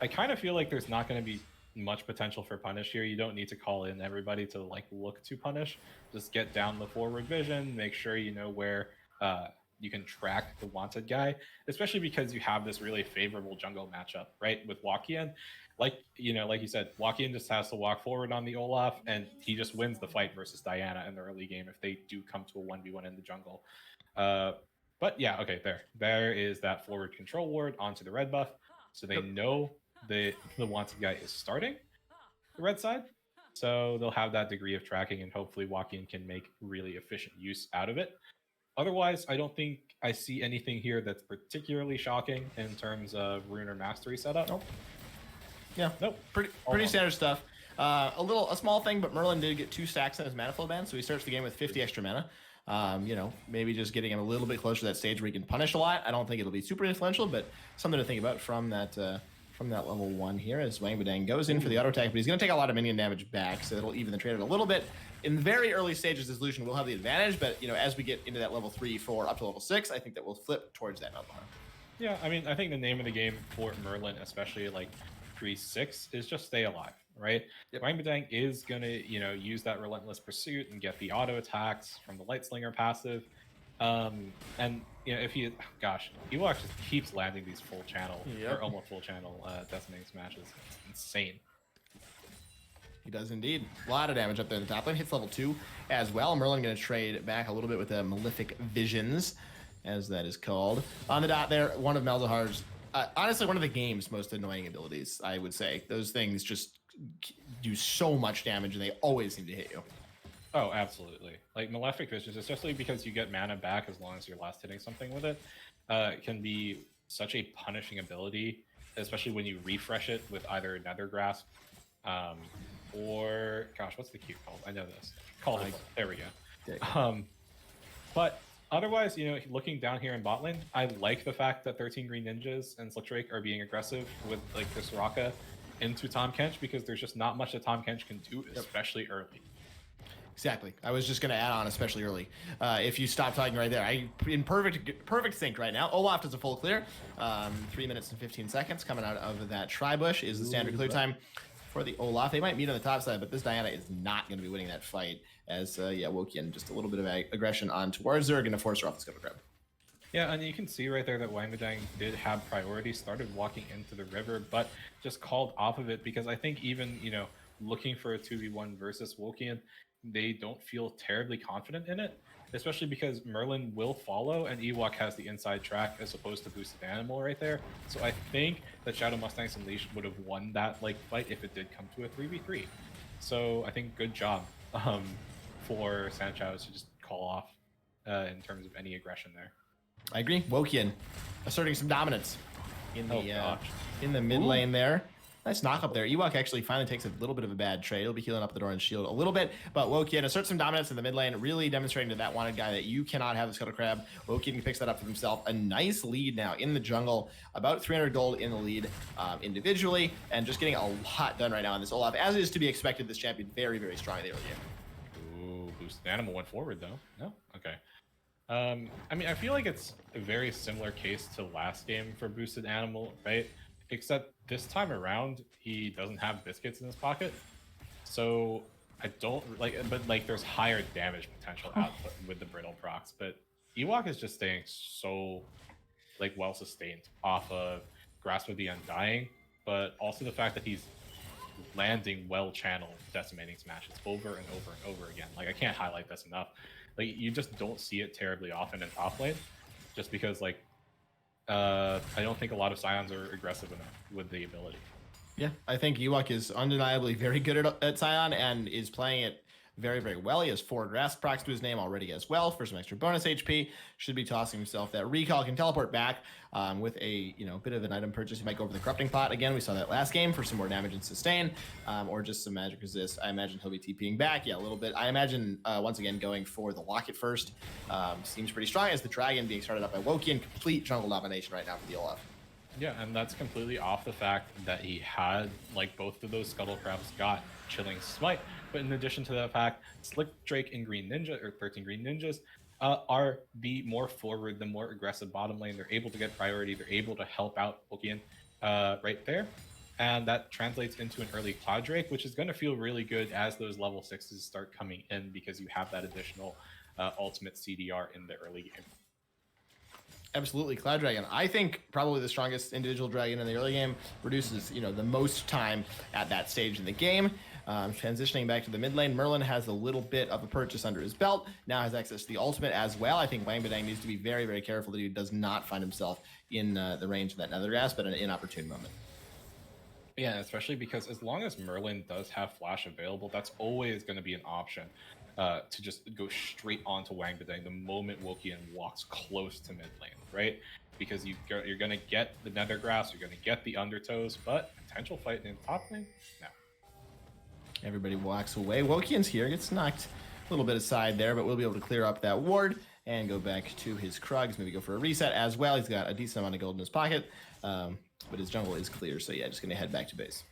Speaker 2: I kind of feel like there's not going to be much potential for punish here. You don't need to call in everybody to like look to punish. Just get down the forward vision, make sure you know where you can track the wanted guy, especially because you have this really favorable jungle matchup, right? With Wakian. Like you said, Wakian just has to walk forward on the Olaf, and he just wins the fight versus Diana in the early game if they do come to a 1v1 in the jungle. But yeah, okay, there is that forward control ward onto the red buff. So they know the wanted guy is starting the red side. So they'll have that degree of tracking, and hopefully Wakian can make really efficient use out of it. Otherwise, I don't think I see anything here that's particularly shocking in terms of rune or mastery setup.
Speaker 1: Nope. Yeah, nope. Pretty standard stuff. A small thing, but Merlin did get 2 stacks on his mana flow band, so he starts the game with 50 extra mana. Maybe just getting him a little bit closer to that stage where he can punish a lot. I don't think it'll be super influential, but something to think about from that level 1 here as Wangbadang goes in for the auto attack, but he's going to take a lot of minion damage back, so it'll even the trade a little bit. In the very early stages, this Lucian will have the advantage, but as we get into that level 3, 4, up to level 6, I think that we'll flip towards that level.
Speaker 2: Yeah, I mean, I think the name of the game for Merlin, especially like 3-6, is just stay alive, right? Yep. Wangbadang is going to, use that relentless pursuit and get the auto attacks from the Light Slinger passive. And if he, Ewok just keeps landing these full channel or almost full channel decimating smashes. It's insane.
Speaker 1: He does indeed. A lot of damage up there in the top lane. Hits level 2 as well. Merlin going to trade back a little bit with the Malefic Visions, as that is called. On the dot there, one of Malzahar's, honestly, one of the game's most annoying abilities, I would say. Those things just do so much damage, and they always seem to hit you.
Speaker 2: Oh, absolutely. Like Malefic Visions, especially because you get mana back as long as you're last hitting something with it, can be such a punishing ability, especially when you refresh it with either Nether Grasp or, what's the Q called? I know this. Call it. There we go. But otherwise, looking down here in bot lane, I like the fact that 13 Green Ninjas and Slickdrake are being aggressive with like this Raka into Tahm Kench, because there's just not much that Tahm Kench can do, especially early.
Speaker 1: Exactly. I was just going to add on, especially early. If you stop talking right there, in perfect sync right now. Olaf does a full clear. 3 minutes and 15 seconds coming out of that Tribush is the standard clear time for the Olaf. They might meet on the top side, but this Diana is not going to be winning that fight, as Wokian just a little bit of aggression on towards her, going to force her off the scope grab.
Speaker 2: Yeah, and you can see right there that Wangbadang did have priority, started walking into the river, but just called off of it, because I think even, looking for a 2v1 versus Wokian, they don't feel terribly confident in it, especially because Merlin will follow and Ewok has the inside track as opposed to Boosted Animal right there. So I think that Shadow Mustangs Unleashed would have won that fight if it did come to a 3v3. So I think good job for SandShadows to just call off in terms of any aggression there. I
Speaker 1: agree. Wokian asserting some dominance in the mid lane there. Nice knock up there. Ewok actually finally takes a little bit of a bad trade. He'll be healing up the door and shield a little bit, but Wokian asserts some dominance in the mid lane, really demonstrating to that wanted guy that you cannot have the Scuttle Crab. Wokian picks that up for himself. A nice lead now in the jungle, about 300 gold in the lead individually, and just getting a lot done right now on this Olaf, as is to be expected. This champion very, very strong in the early game.
Speaker 2: Ooh, Boosted Animal went forward though. No? Okay. I mean, I feel like it's a very similar case to last game for Boosted Animal, right? Except this time around, he doesn't have biscuits in his pocket. So I don't but there's higher damage potential output with the brittle procs. But Ewok is just staying so well sustained off of Grasp of the Undying, but also the fact that he's landing well-channeled decimating smashes over and over and over again. I can't highlight this enough. You just don't see it terribly often in top lane, just because I don't think a lot of Scions are aggressive enough with the ability.
Speaker 1: Yeah, I think Ewok is undeniably very good at Scion and is playing it very, very well. He has 4 grasp procs to his name already as well for some extra bonus HP. Should be tossing himself that recall, can teleport back with a bit of an item purchase. He might go over the corrupting pot again. We saw that last game for some more damage and sustain, or just some magic resist. I imagine he'll be TPing back, yeah, a little bit. I imagine once again going for the locket first. Seems pretty strong as the dragon being started up by Wokian. Complete jungle domination right now for the Olaf.
Speaker 2: Yeah, and that's completely off the fact that he had, like, both of those Scuttle Crabs got Chilling Smite. But in addition to that fact, Slick Drake and Green Ninja, or 13 Green Ninjas, are the more forward, the more aggressive bottom lane. They're able to get priority. They're able to help out Wokian right there. And that translates into an early Cloud Drake, which is going to feel really good as those level 6s start coming in because you have that additional ultimate CDR in the early game.
Speaker 1: Absolutely, Cloud Dragon. I think probably the strongest individual dragon in the early game, reduces the most time at that stage in the game. Transitioning back to the mid lane, Merlin has a little bit of a purchase under his belt. Now has access to the ultimate as well. I think Wang Badang needs to be very, very careful that he does not find himself in the range of that Nether Gas, but an inopportune moment.
Speaker 2: Yeah, especially because as long as Merlin does have Flash available, that's always going to be an option. To just go straight onto Wang Badang the moment Wokian walks close to mid lane, right? Because you're going to get the Nether Grass, you're going to get the Undertows, but potential fight in top lane? No.
Speaker 1: Everybody walks away. Wokian's here, gets knocked a little bit aside there, but we'll be able to clear up that ward and go back to his Krugs, maybe go for a reset as well. He's got a decent amount of gold in his pocket, but his jungle is clear, so yeah, just going to head back to base.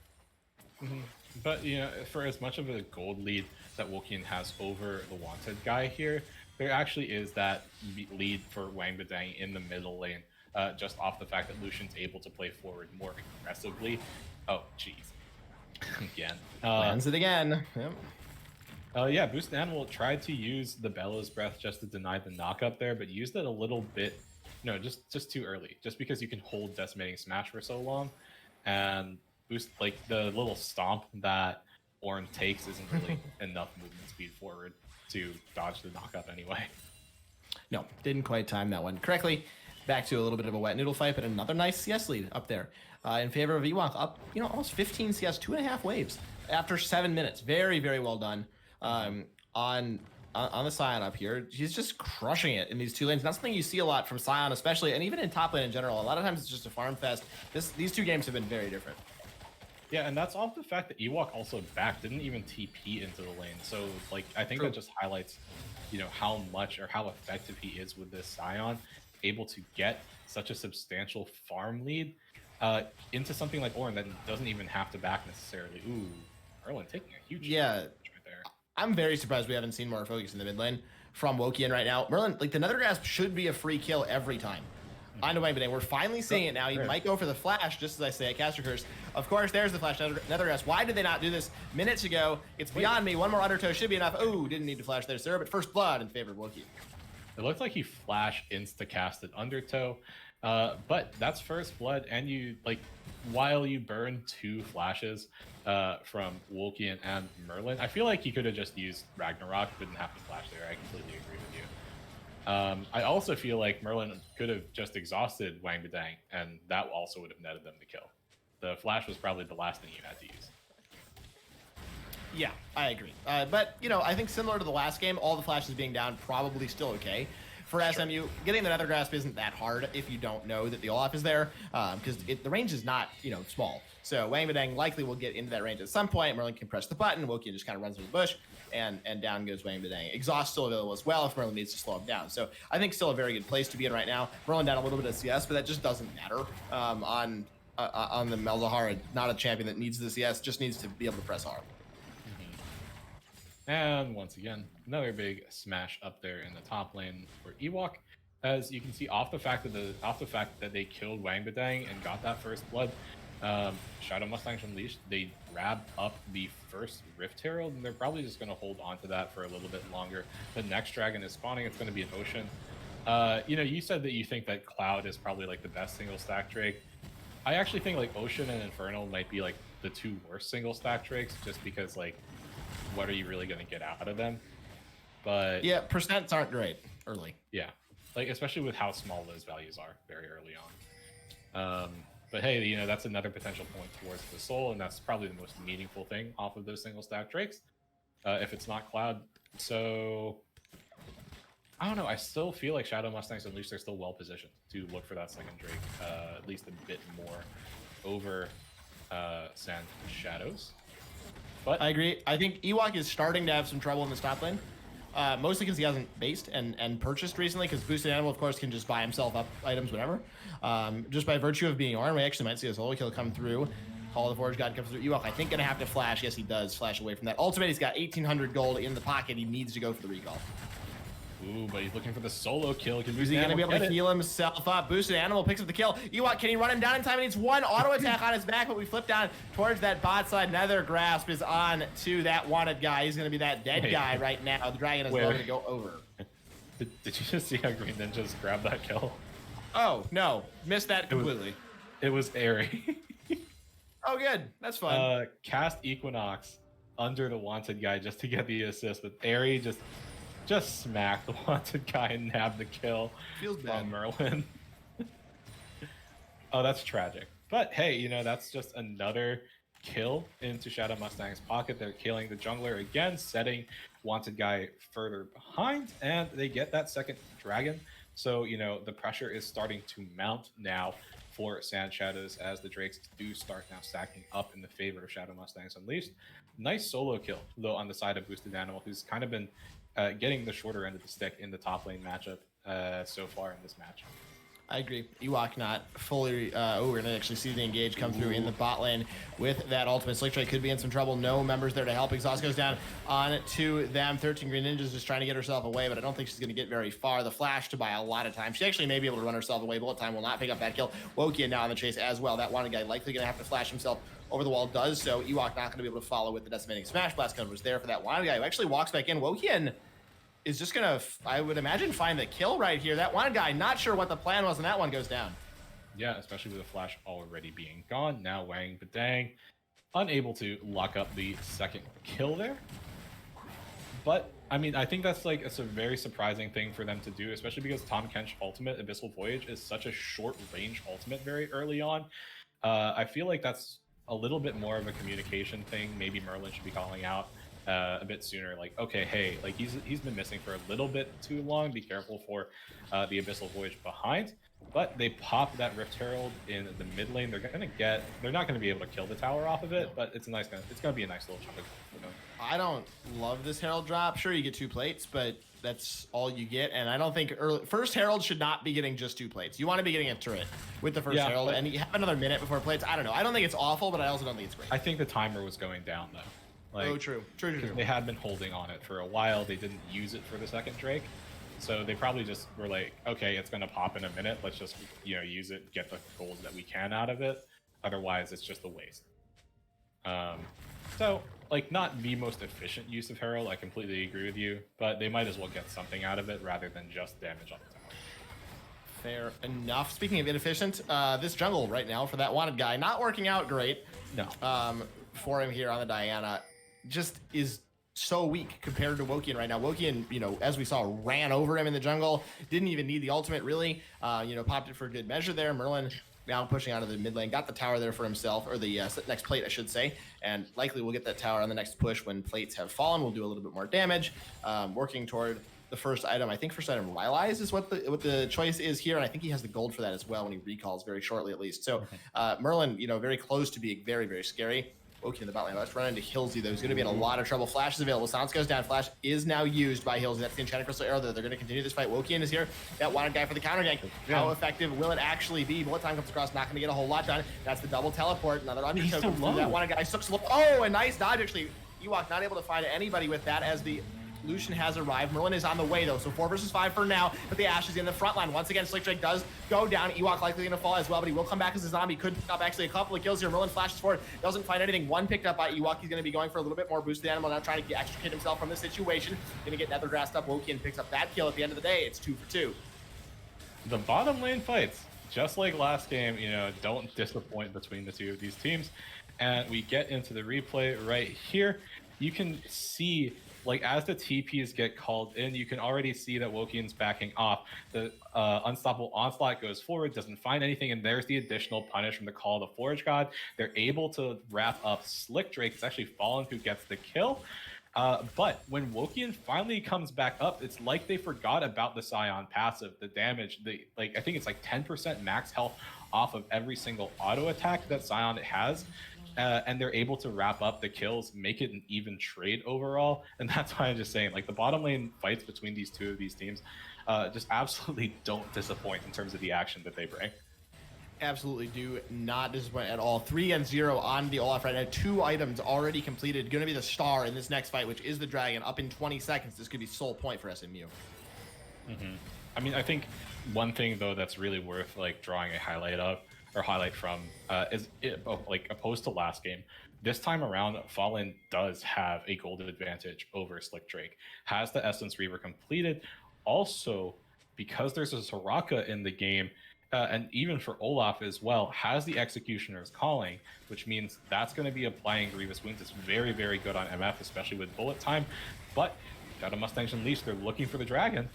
Speaker 2: Mm-hmm. But, for as much of a gold lead that Wokian has over the Wanted guy here, there actually is that lead for Wang Badang in the middle lane, just off the fact that Lucian's able to play forward more aggressively. Oh, jeez. Again.
Speaker 1: Lands it again. Yep.
Speaker 2: Yeah, Boost Animal tried to use the Bellows Breath just to deny the knock-up there, but used it a little bit, just too early. Just because you can hold Decimating Smash for so long, and boost, like, the little stomp that Ornn takes isn't really enough movement speed forward to dodge the knockup anyway.
Speaker 1: No, didn't quite time that one correctly. Back to a little bit of a wet noodle fight, but another nice CS lead up there in favor of Ewok. Up, almost 15 CS, 2.5 waves after 7 minutes. Very, very well done on the Sion up here. He's just crushing it in these 2 lanes. Not something you see a lot from Sion, especially, and even in top lane in general. A lot of times it's just a farm fest. These 2 games have been very different.
Speaker 2: Yeah, and that's off the fact that Ewok also didn't even TP into the lane. So, like, I think that just highlights, how much or how effective he is with this Sion, able to get such a substantial farm lead into something like Ornn that doesn't even have to back necessarily. Ooh, Merlin taking a huge
Speaker 1: right
Speaker 2: there.
Speaker 1: I'm very surprised we haven't seen more focus in the mid lane from Wokian right now. Merlin, like, the Nether Grasp should be a free kill every time. On Wang Badang. We're finally seeing it now. He might go for the flash, just as I say at Caster Curse. Of course, there's the flash Nether Grasp. Why did they not do this minutes ago? It's beyond me. One more Undertow should be enough. Oh, didn't need to flash there, sir. But first blood in favor of Wokian.
Speaker 2: It looked like he flash insta-casted Undertow, but that's first blood, and while you burn 2 flashes from Wokian and Merlin, I feel like he could have just used Ragnarok, didn't have to flash there. I completely agree with you. I also feel like Merlin could have just exhausted Wang Badang, and that also would have netted them the kill. The flash was probably the last thing you had to use.
Speaker 1: Yeah, I agree. But, I think similar to the last game, all the flashes being down, probably still okay. For SMU, getting the Nether Grasp isn't that hard if you don't know that the Olaf is there, because the range is not, small. So Wang Badang likely will get into that range at some point. Merlin can press the button. Wokian just kind of runs through the bush, and down goes Wang Badang. Exhaust still available as well if Merlin needs to slow him down. So I think still a very good place to be in right now. Merlin down a little bit of CS, but that just doesn't matter on the Malzahar. Not a champion that needs the CS, just needs to be able to press hard.
Speaker 2: And once again, another big smash up there in the top lane for Ewok. As you can see, off the fact that they killed Wang Badang and got that first blood, Shadow Mustangs Unleashed, they grab up the first Rift Herald, and they're probably just going to hold on to that for a little bit longer. The next dragon is spawning. It's going to be an Ocean. You said that you think that Cloud is probably like the best single stack Drake. I actually think like Ocean and Infernal might be like the 2 worst single stack Drakes, just because like, what are you really going to get out of them? But
Speaker 1: yeah, percents aren't great early.
Speaker 2: Yeah, like especially with how small those values are very early on. But hey, that's another potential point towards the soul, and that's probably the most meaningful thing off of those single stack Drakes. if it's not Cloud. So I don't know. I still feel like Shadow Mustangs, at least they're still well positioned to look for that second Drake, at least a bit more over SandShadows. But
Speaker 1: I agree. I think Ewok is starting to have some trouble in this top lane. Mostly because he hasn't based and purchased recently, because Boosted Animal, of course, can just buy himself up items whenever. Just by virtue of being armed, we actually might see a solo kill come through. Call of the Forge God comes through. Ewok, I think, going to have to flash. Yes, he does flash away from that. Ultimate, he's got 1,800 gold in the pocket. He needs to go for the recall.
Speaker 2: Ooh, but he's looking for the solo kill.
Speaker 1: Is he going to be able to heal himself up? Boosted Animal picks up the kill. Ewok, can he run him down in time? He needs one auto attack on his back, but we flip down towards that bot side. Nether Grasp is on to that wanted guy. He's going to be that dead guy right now. The dragon is going to go over.
Speaker 2: Did you just see how Green Ninjas grabbed that kill?
Speaker 1: Oh, no. Missed that completely.
Speaker 2: It was Airy.
Speaker 1: Oh, good. That's fun.
Speaker 2: Cast Equinox under the wanted guy just to get the assist, but Airy just smacked the wanted guy and nabbed the kill.
Speaker 1: Feels bad.
Speaker 2: From Merlin. Oh, that's tragic. But hey, you know, that's just another kill into Shadow Mustang's pocket. They're killing the jungler again, setting wanted guy further behind, and they get that second dragon. So, you know, the pressure is starting to mount now for SandShadows as the Drakes do start now stacking up in the favor of Shadow Mustangs Unleashed. Nice solo kill, though, on the side of Boosted Animal, who's kind of been getting the shorter end of the stick in the top lane matchup so far in this match.
Speaker 1: I agree. Ewok not fully... we're going to actually see the engage come through in the bot lane with that ultimate. Slick Trade could be in some trouble. No members there to help. Exhaust goes down on to them. 13 Green Ninjas just trying to get herself away, but I don't think she's going to get very far. The flash to buy a lot of time. She actually may be able to run herself away. Bullet Time will not pick up that kill. Wokia now on the chase as well. That wanted guy likely going to have to flash himself over the wall. Does so. Ewok not going to be able to follow with the decimating Smash Blast. Was there for that wanted guy who actually walks back in. Wokia is just gonna, I would imagine, find the kill right here. That one guy, not sure what the plan was, and that one goes down.
Speaker 2: Yeah, especially with the flash already being gone. Now Wang Badang unable to lock up the second kill there. But, I mean, I think that's like, it's a very surprising thing for them to do, especially because Tahm Kench ultimate, Abyssal Voyage, is such a short range ultimate very early on. I feel like that's a little bit more of a communication thing. Maybe Merlin should be calling out a bit sooner, like, okay, hey, like he's been missing for a little bit too long. Be careful for the Abyssal Voyage behind. But they pop that Rift Herald in the mid lane. They're not gonna be able to kill the tower off of it, but it's gonna be a nice little chunk of, you know.
Speaker 1: I don't love this Herald drop. Sure, you get 2 plates, but that's all you get. And I don't think first Herald should not be getting just 2 plates. You want to be getting a turret with the first Herald, and you have another minute before plates. I don't know. I don't think it's awful, but I also don't think it's great.
Speaker 2: I think the timer was going down though. Like,
Speaker 1: oh, true.
Speaker 2: They had been holding on it for a while. They didn't use it for the second Drake. So they probably just were like, okay, it's going to pop in a minute. Let's just, you know, use it, get the gold that we can out of it. Otherwise, it's just a waste. So, like, not the most efficient use of Herald. I completely agree with you. But they might as well get something out of it rather than just damage on the tower.
Speaker 1: Fair enough. Speaking of inefficient, this jungle right now for that wanted guy, not working out great.
Speaker 2: No.
Speaker 1: For him here on the Diana, just is so weak compared to Wokian right now. Wokian, you know, as we saw, ran over him in the jungle, didn't even need the ultimate really, you know, popped it for good measure there. Merlin now pushing out of the mid lane, got the tower there for himself, or the next plate, I should say, and likely we'll get that tower on the next push when plates have fallen. We'll do a little bit more damage, working toward the first item. I think first item Rylai's is what the choice is here, and I think he has the gold for that as well when he recalls very shortly at least. So Merlin, you know, very close to being very, very scary. Okay, in the bot lane. Let's run into Hillsy, though. He's going to be in a lot of trouble. Flash is available. Silence goes down. Flash is now used by Hillsy. That's the Enchanted Crystal Arrow, though. They're going to continue this fight. Wokian is here. That wanted guy for the counter gank. How effective will it actually be? Bullet Time comes across. Not going to get a whole lot done. That's the double teleport. Another undershow comes through. That wanted guy so slow. Oh, a nice dodge, actually. Ewok not able to find anybody with that as the Lucian has arrived. Merlin is on the way, though, so 4 versus 5 for now, but the Ashe is in the front line. Once again, Slick Drake does go down. Ewok likely going to fall as well, but he will come back as a zombie. Could pick up actually a couple of kills here. Merlin flashes forward, doesn't find anything. One picked up by Ewok. He's going to be going for a little bit more boosted animal, now trying to extricate himself from the situation. Going to get Nether grassed up. Wokian picks up that kill. At the end of the day, it's 2 for 2.
Speaker 2: The bottom lane fights, just like last game, you know, don't disappoint between the two of these teams. And we get into the replay right here. You can see, like, as the TPs get called in, you can already see that Wokian's backing off. The Unstoppable Onslaught goes forward, doesn't find anything, and there's the additional punish from the Call of the Forge God. They're able to wrap up Slick Drake. It's actually Fallen who gets the kill. But when Wokian finally comes back up, it's like they forgot about the Scion passive, the damage. I think it's like 10% max health off of every single auto attack that Scion has. And they're able to wrap up the kills, make it an even trade overall. And that's why I'm just saying, like, the bottom lane fights between these two of these teams just absolutely don't disappoint in terms of the action that they bring.
Speaker 1: Absolutely do not disappoint at all. 3-0 on the Olaf right now. 2 items already completed. Going to be the star in this next fight, which is the dragon. Up in 20 seconds. This could be sole point for SMU.
Speaker 2: I mean, I think one thing though that's really worth like drawing a highlight from is like opposed to last game. This time around, Fallen does have a golden advantage over Slick Drake. Has the Essence Reaver completed. Also, because there's a Soraka in the game, and even for Olaf as well, has the Executioner's Calling, which means that's going to be applying Grievous Wounds. It's very, very good on MF, especially with bullet time. But got a Mustangs Unleashed. They're looking for the dragon.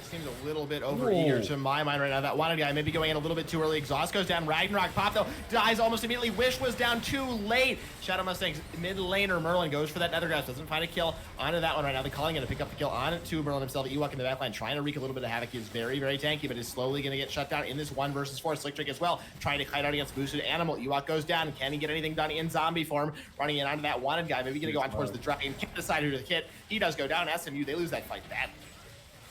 Speaker 1: Seems a little bit over-eager to my mind right now. That wanted guy maybe going in a little bit too early. Exhaust goes down. Ragnarok pop, though. Dies almost immediately. Wish was down too late. Shadow Mustangs mid laner. Merlin goes for that Nethergrass. Doesn't find a kill onto that one right now. They're calling it to pick up the kill on to Merlin himself. Ewok in the backline trying to wreak a little bit of havoc. He's very, very tanky, but is slowly going to get shut down in this 1 versus 4. Slick Trick as well. Trying to kite out against Boosted Animal. Ewok goes down. Can he get anything done in zombie form? Running in onto that wanted guy. Maybe going to go on towards the dragon. Can't decide who to hit. He does go down. SMU, they lose that fight badly.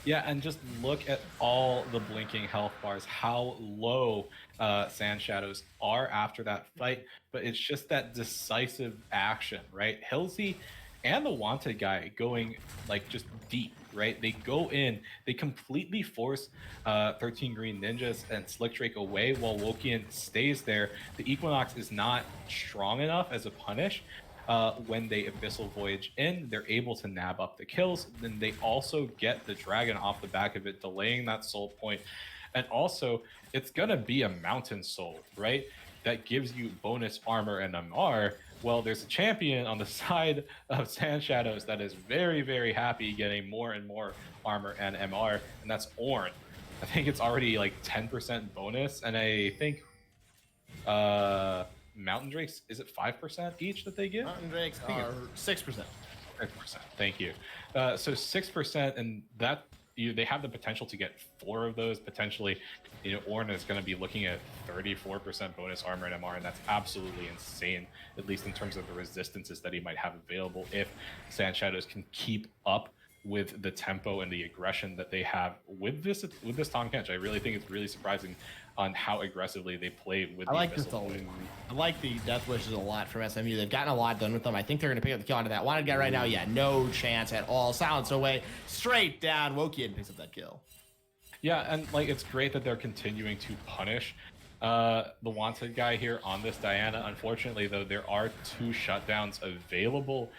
Speaker 2: Yeah, and just look at all the blinking health bars, how low SandShadows are after that fight. But it's just that decisive action, right? Hilsey and the Wanted guy going like just deep, right? They go in, they completely force 13 Green Ninjas and Slick Drake away while Wokian stays there. The Equinox is not strong enough as a punish. When they Abyssal Voyage in, they're able to nab up the kills. Then they also get the dragon off the back of it, delaying that soul point. And also, it's going to be a mountain soul, right? That gives you bonus armor and MR. Well, there's a champion on the side of SandShadows that is very, very happy getting more and more armor and MR, and that's Ornn. I think it's already like 10% bonus, and I think Mountain Drakes, is it 5% each that they get?
Speaker 1: Mountain Drakes are 6%.
Speaker 2: 6%. Thank you. So 6%, and that they have the potential to get 4 of those potentially. You know, Ornn is going to be looking at 34% bonus armor and MR, and that's absolutely insane. At least in terms of the resistances that he might have available if SandShadows can keep up with the tempo and the aggression that they have with this Tahm Kench. I really think it's really surprising on how aggressively they play with. I
Speaker 1: like the Death Wishes a lot from SMU. They've gotten a lot done with them. I think they're going to pick up the kill onto that wanted guy right now. Yeah, no chance at all. Silence away, straight down. Wokian picks up that kill.
Speaker 2: Yeah, and like it's great that they're continuing to punish the wanted guy here on this Diana. Unfortunately, though, there are 2 shutdowns available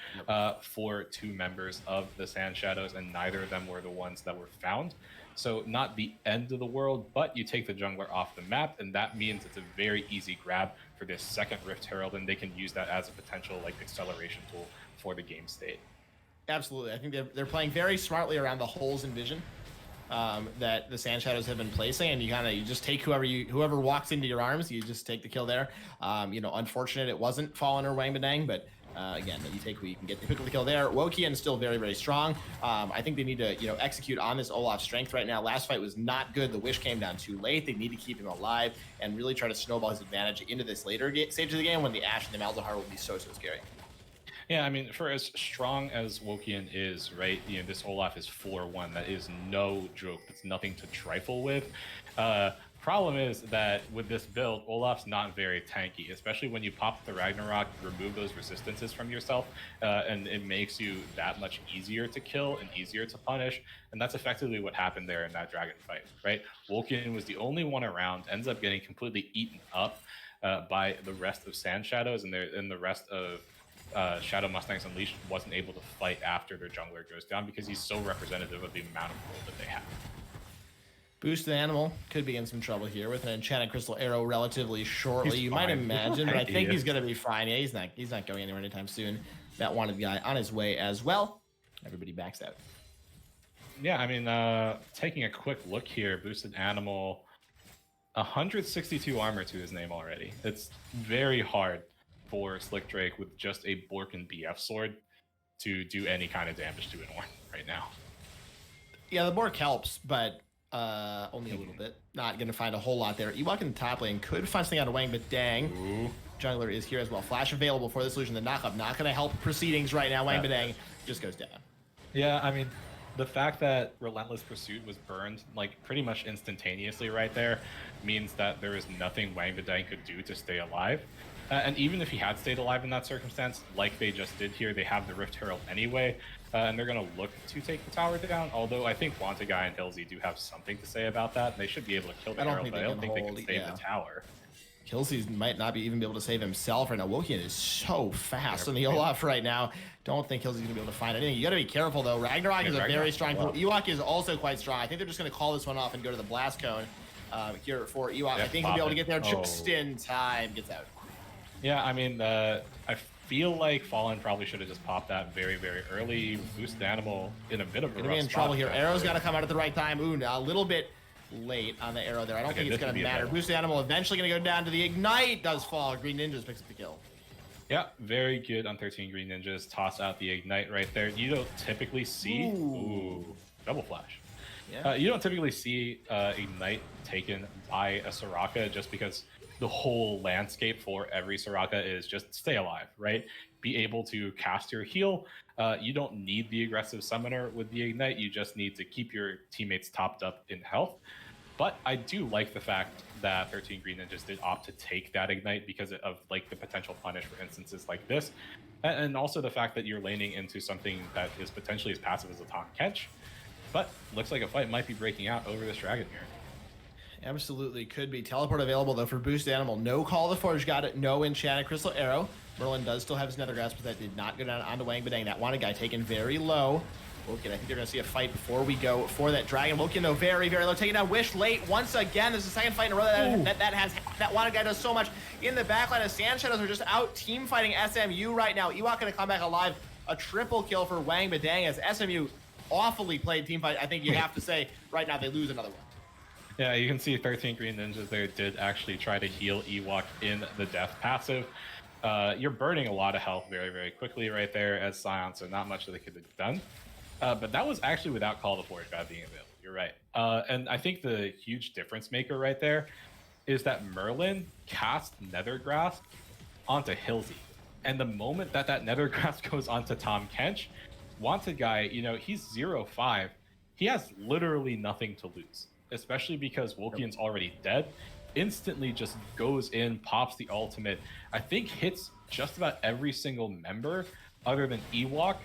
Speaker 2: for 2 members of the SandShadows, and neither of them were the ones that were found. So not the end of the world, but you take the jungler off the map, and that means it's a very easy grab for this second Rift Herald, and they can use that as a potential like acceleration tool for the game state.
Speaker 1: Absolutely. I think they're playing very smartly around the holes in vision that the SandShadows have been placing, and you just take whoever walks into your arms, you just take the kill there. Unfortunate it wasn't Fallen or Wang Badang, but again, you take who you can get. They pick up the kill there. Wokian is still very, very strong. I think they need to execute on this Olaf strength right now. Last fight was not good. The Wish came down too late. They need to keep him alive and really try to snowball his advantage into this later stage of the game when the Ashe and the Malzahar will be so scary.
Speaker 2: Yeah, I mean, for as strong as Wokian is, right, this Olaf is 4-1. That is no joke. That's nothing to trifle with. Problem is that with this build, Olaf's not very tanky, especially when you pop the Ragnarok, remove those resistances from yourself, and it makes you that much easier to kill and easier to punish. And that's effectively what happened there in that dragon fight, right? Wokian was the only one around, ends up getting completely eaten up by the rest of SandShadows, and the rest of Shadow Mustangs Unleashed wasn't able to fight after their jungler goes down because he's so representative of the amount of gold that they have.
Speaker 1: Boosted Animal could be in some trouble here with an Enchanted Crystal Arrow relatively shortly. You might imagine, but I think he's going to be fine. Yeah, he's not going anywhere anytime soon. That wanted guy on his way as well. Everybody backs out.
Speaker 2: Yeah, I mean, taking a quick look here, Boosted Animal, 162 armor to his name already. It's very hard for Slick Drake with just a Bork and BF sword to do any kind of damage to an Ornn right now.
Speaker 1: Yeah, the Bork helps, but only a little bit. Not going to find a whole lot there. Ewok in the top lane could find something out of Wang, but dang.
Speaker 2: Ooh.
Speaker 1: Jungler is here as well. Flash available for the solution. The knockup not going to help proceedings right now. Wang Badang just goes down.
Speaker 2: Yeah, I mean, the fact that Relentless Pursuit was burned like pretty much instantaneously right there means that there is nothing Wang Badang could do to stay alive. And even if he had stayed alive in that circumstance, like they just did here, they have the Rift Herald anyway, and they're going to look to take the tower down. Although I think Wantagai and Hilsey do have something to say about that. They should be able to kill the Herald, but I don't think they can save the tower.
Speaker 1: Hilsey might not even be able to save himself right now. Wokian is so fast on the Olaf right now. Don't think Hilsey's going to be able to find anything. You got to be careful, though. Ragnarok is a very strong pool. Ewok is also quite strong. I think they're just going to call this one off and go to the Blast Cone here for Ewok. I think he'll be able to get there just in time. Gets out.
Speaker 2: Yeah, I mean, I feel like Fallen probably should have just popped that very, very early. Boost Animal in a bit of a rough
Speaker 1: in trouble here. Arrow's got to come out at the right time. Ooh, a little bit late on the arrow there. I don't think it's going to matter. Boost Animal eventually going to go down to the Ignite. Does fall. Green Ninjas picks up the kill.
Speaker 2: Yeah, very good on 13 Green Ninjas. Toss out the Ignite right there. You don't typically see... Ooh, double flash. Yeah. You don't typically see Ignite taken by a Soraka just because the whole landscape for every Soraka is just stay alive, right? Be able to cast your heal. You don't need the aggressive summoner with the Ignite. You just need to keep your teammates topped up in health. But I do like the fact that 13 Green Ninjas did opt to take that Ignite because of like the potential punish for instances like this. And also the fact that you're laning into something that is potentially as passive as a Tahm Kench. But looks like a fight might be breaking out over this dragon here.
Speaker 1: Absolutely could be. Teleport available, though, for Boost Animal. No Call of the Forge, got it. No Enchanted Crystal Arrow. Merlin does still have his Nether Grasp, but that did not go down onto Wang Badang. That Wanted guy taken very low. Woken, I think they're going to see a fight before we go for that Dragon. Woken, though, very, very low. Taking down Wish late once again. This is the second fight in a row that Wanted guy does so much. In the backline, as SandShadows are just out team fighting SMU right now. Ewok going to come back alive. A triple kill for Wang Badang as SMU awfully played team fight. I think you have to say right now they lose another one.
Speaker 2: Yeah, you can see 13 Green Ninjas there did actually try to heal Ewok in the death passive. You're burning a lot of health very, very quickly right there as Scion, so not much that they could have done. But that was actually without Call of the Forge God being available. You're right. And I think the huge difference maker right there is that Merlin cast Nether Grasp onto Hilsey. And the moment that that Nether Grasp goes onto Tahm Kench, Wanted guy, you know, he's 0-5. He has literally nothing to lose, especially because Wokian's already dead. Instantly just goes in, pops the ultimate. I think hits just about every single member other than Ewok,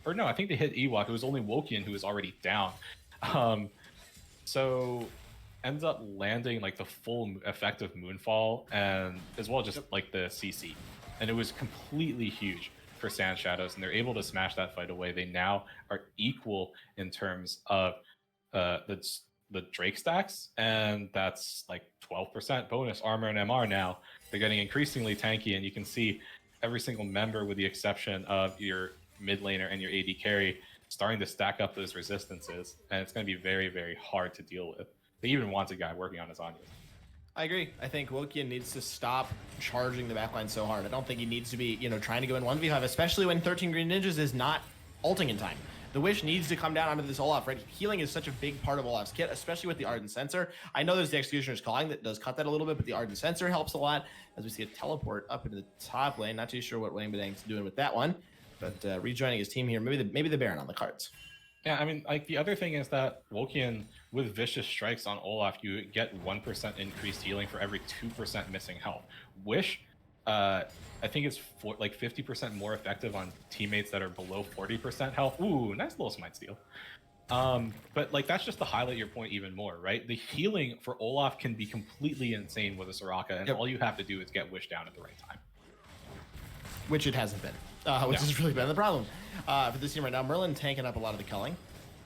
Speaker 2: I think they hit Ewok. It was only Wokian who was already down. So ends up landing like the full effect of Moonfall and as well just like the CC. And it was completely huge for SandShadows, and they're able to smash that fight away. They now are equal in terms of the Drake stacks, and that's like 12% bonus armor and MR now. They're getting increasingly tanky, and you can see every single member, with the exception of your mid laner and your AD carry, starting to stack up those resistances, and it's going to be very, very hard to deal with. They even want a guy working on his Anya.
Speaker 1: I agree. I think Wokian needs to stop charging the backline so hard. I don't think he needs to be, trying to go in 1v5, especially when 13 Green Ninjas is not ulting in time. The Wish needs to come down onto this Olaf, right? Healing is such a big part of Olaf's kit, especially with the Ardent Sensor. I know there's the Executioner's Calling that does cut that a little bit, but the Ardent Sensor helps a lot as we see a teleport up into the top lane. Not too sure what Wang Badang's doing with that one, but rejoining his team here. Maybe the Baron on the cards.
Speaker 2: Yeah, I mean, like the other thing is that Wokian with Vicious Strikes on Olaf, you get 1% increased healing for every 2% missing health. Wish, I think it's 50% more effective on teammates that are below 40% health. Ooh, nice little smite steal. But like that's just to highlight your point even more, right? The healing for Olaf can be completely insane with a Soraka, and all you have to do is get Wish down at the right time.
Speaker 1: Which it hasn't been, which has really been the problem for this team right now. Merlin tanking up a lot of the culling.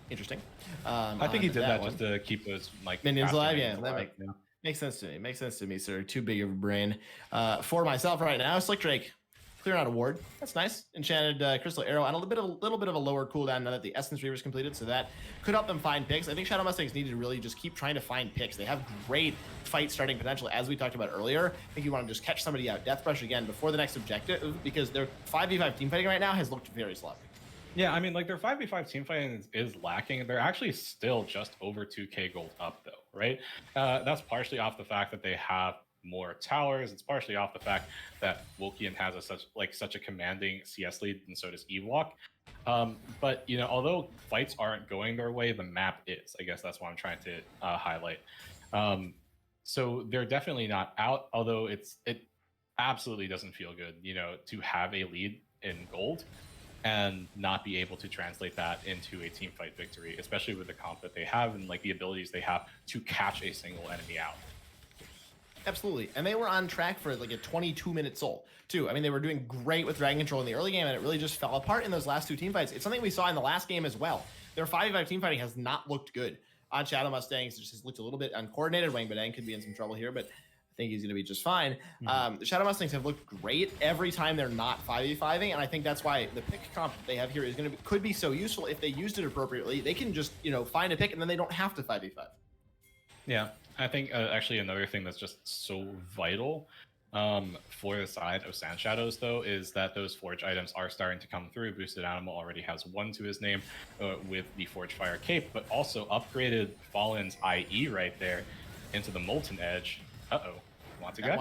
Speaker 1: Interesting.
Speaker 2: I think he did that just to keep those
Speaker 1: minions alive. Yeah, makes sense to me. Makes sense to me, sir. Too big of a brain for myself right now. Slick Drake clearing out a ward. That's nice. Enchanted Crystal Arrow and a little bit of a lower cooldown now that the Essence Reaver is completed, so that could help them find picks. I think Shadow Mustangs need to really just keep trying to find picks. They have great fight starting potential, as we talked about earlier. I think you want to just catch somebody out. Death Brush again before the next objective, because their 5v5 team fighting right now has looked very sloppy.
Speaker 2: Yeah, I mean, like their 5v5 team fighting is lacking. They're actually still just over 2k gold up, though, right? That's partially off the fact that they have more towers. It's partially off the fact that Wolkian has such a commanding CS lead, and so does Ewok. But you know, although fights aren't going their way, the map is. I guess that's what I'm trying to highlight. So they're definitely not out. Although it absolutely doesn't feel good, you know, to have a lead in gold and not be able to translate that into a team fight victory, especially with the comp that they have and like the abilities they have to catch a single enemy out.
Speaker 1: Absolutely. And they were on track for like a 22-minute soul, too. I mean, they were doing great with Dragon Control in the early game, and it really just fell apart in those last two team fights. It's something we saw in the last game as well. Their 5v5 team fighting has not looked good. On Shadow Mustangs, it just has looked a little bit uncoordinated. Wang Badang could be in some trouble here, but I think he's going to be just fine. The Shadow Mustangs have looked great every time they're not 5v5ing, and I think that's why the pick comp that they have here is could be so useful if they used it appropriately. They can just, you know, find a pick, and then they don't have to 5v5.
Speaker 2: Yeah, I think actually another thing that's just so vital for the side of SandShadows, though, is that those Forge items are starting to come through. Boosted Animal already has one to his name with the Forge Fire Cape, but also upgraded Fallen's IE right there into the Molten Edge. Uh-oh.
Speaker 1: That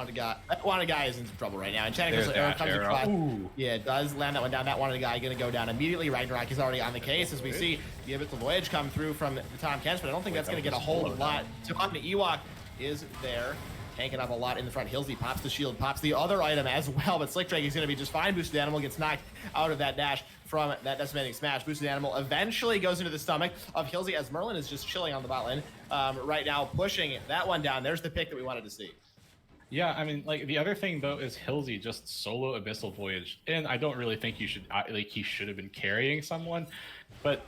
Speaker 1: wanted guy is in some trouble right now. And Channing comes across. Yeah, does land that one down. That wanted guy going to go down immediately. Ragnarok is already on the case as we see the Abyssal Voyage come through from the Tom Kents, but I don't think that's going to get a whole lot. So on the Ewok is there, tanking up a lot in the front. Hillsy pops the shield, pops the other item as well, but Slick Drake is going to be just fine. Boosted Animal gets knocked out of that dash from that decimating smash. Boosted Animal eventually goes into the stomach of Hillsy as Merlin is just chilling on the bot lane right now, pushing that one down. There's the pick that we wanted to see.
Speaker 2: Yeah, I mean, like the other thing though is Hillsy just solo Abyssal Voyage, and I don't really think he should have been carrying someone, but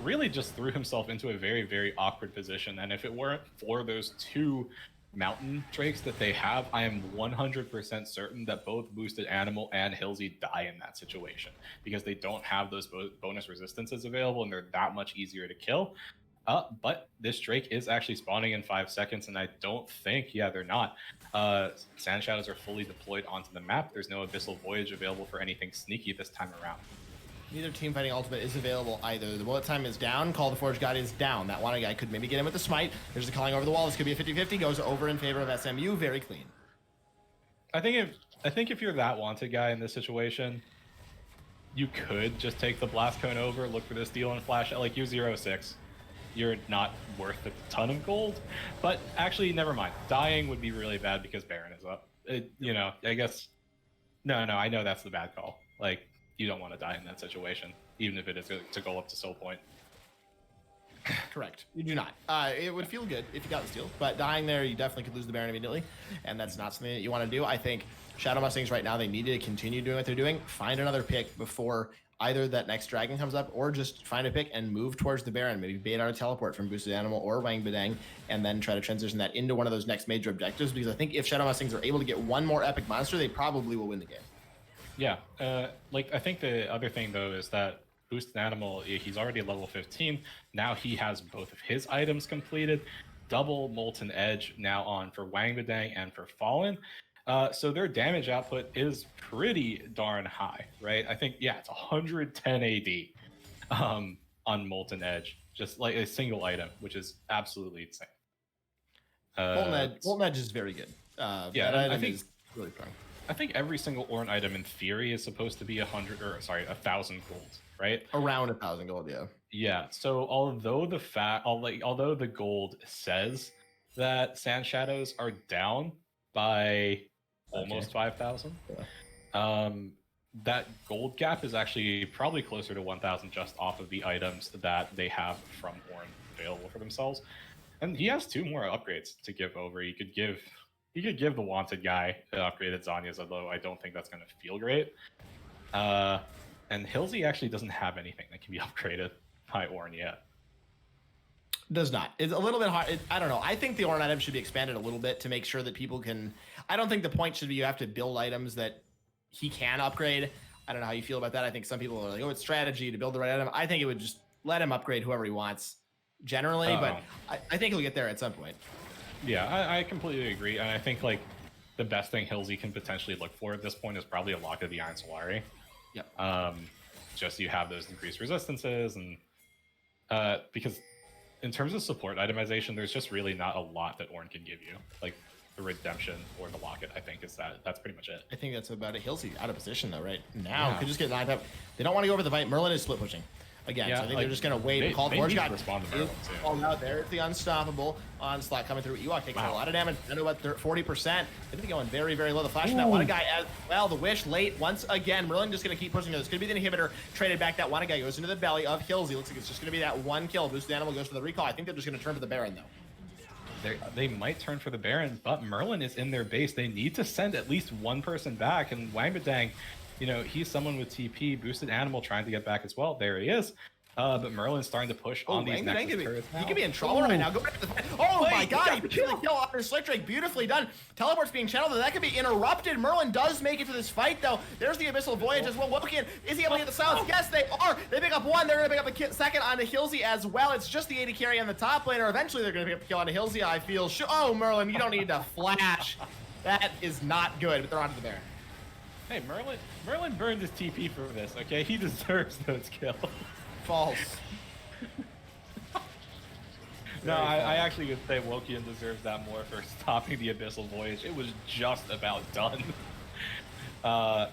Speaker 2: really just threw himself into a very, very awkward position. And if it weren't for those two mountain drakes that they have, I am 100% certain that both Boosted Animal and Hillsy die in that situation because they don't have those bonus resistances available, and they're that much easier to kill. But this Drake is actually spawning in 5 seconds, and I don't think, yeah, they're not. SandShadows are fully deployed onto the map. There's no Abyssal Voyage available for anything sneaky this time around.
Speaker 1: Neither team fighting ultimate is available either. The bullet time is down. Call the Forge God is down. That one guy could maybe get him with the smite. There's the calling over the wall. This could be a 50-50. Goes over in favor of SMU. Very clean.
Speaker 2: I think if you're that wanted guy in this situation, you could just take the blast cone over, look for the steal and flash. Like you're 0-6. You're not worth a ton of gold, but actually, never mind. Dying would be really bad because Baron is up. You know, I guess. No, I know that's the bad call. Like, you don't want to die in that situation, even if it is to go up to soul point.
Speaker 1: Correct. You do not. It would feel good if you got the steal, but dying there, you definitely could lose the Baron immediately, and that's not something that you want to do. I think Shadow Mustangs right now, they need to continue doing what they're doing. Find another pick before either that next dragon comes up, or just find a pick and move towards the Baron. Maybe bait out a teleport from Boosted Animal or Wang Badang, and then try to transition that into one of those next major objectives, because I think if Shadow Mustangs are able to get one more epic monster, they probably will win the game.
Speaker 2: Yeah, like I think the other thing though is that Boosted Animal, he's already level 15. Now he has both of his items completed. Double Molten Edge now on for Wang Badang and for Fallen. So their damage output is pretty darn high, right? I think, yeah, it's 110 AD on Molten Edge, just like a single item, which is absolutely insane.
Speaker 1: Molten Edge is very good.
Speaker 2: Yeah,
Speaker 1: that
Speaker 2: I
Speaker 1: item
Speaker 2: think
Speaker 1: is really strong.
Speaker 2: I think every single Ornn item in theory is supposed to be 1,000 gold, right?
Speaker 1: Around 1,000 gold, yeah.
Speaker 2: Yeah. So although the gold says that SandShadows are down by almost 5,000, that gold gap is actually probably closer to 1,000 just off of the items that they have from Ornn available for themselves. And he has 2 more upgrades to give over. He could give the wanted guy upgraded Zanya's, although I don't think that's going to feel great. And Hillsy actually doesn't have anything that can be upgraded by Ornn yet.
Speaker 1: Does not. It's a little bit hard. I don't know. I think the Ornn item should be expanded a little bit to make sure that people can... I don't think the point should be you have to build items that he can upgrade. I don't know how you feel about that. I think some people are like, oh, it's strategy to build the right item. I think it would just let him upgrade whoever he wants generally, but I think he'll get there at some point.
Speaker 2: Yeah, I completely agree. And I think like the best thing Hillsy can potentially look for at this point is probably a lock of the Iron Solari.
Speaker 1: Yep.
Speaker 2: just you have those increased resistances, and because in terms of support itemization, there's just really not a lot that Ornn can give you. Like the redemption or the locket, I think that's pretty much it.
Speaker 1: I think that's about it. Hilsey out of position though, right now.
Speaker 2: Yeah.
Speaker 1: Could just get lined up. They don't want to go over the fight. Merlin is split pushing. Again, so I think they're just going to wait and call Forge God. Called out. There's the unstoppable onslaught coming through. Ewok taking a lot of damage. I know about 40%. They're going to be going very, very low. The flash from that one guy as well. The wish late once again. Merlin just going to keep pushing. This could be the inhibitor traded back. That one guy goes into the belly of Hilsey. Looks like it's just going to be that one kill. Boosted Animal goes for the recall. I think they're just going to turn for the Baron though.
Speaker 2: They might turn for the Baron, but Merlin is in their base. They need to send at least one person back, and Wangbadang, you know, he's someone with TP, boosted Animal trying to get back as well. There he is. But Merlin's starting to push on these Nexus turrets now.
Speaker 1: He could be in trouble right now. Go back to the fight. Oh my god, he killed the kill after Slick Drake. Beautifully done. Teleport's being channeled, and that could be interrupted. Merlin does make it to this fight, though. There's the Abyssal Voyage as well. Woken, is he able to get the silence? Yes, they are. They pick up one. They're going to pick up the second onto Hilsey as well. It's just the AD carry on the top laner. Eventually, they're going to pick up the kill onto Hilsey, I feel. Oh, Merlin, you don't need to flash. That is not good, but they're onto the Baron.
Speaker 2: Hey, Merlin burned his TP for this, okay? He deserves those kills.
Speaker 1: False.
Speaker 2: No, I actually would say Wokian deserves that more for stopping the Abyssal Voyage. It was just about done.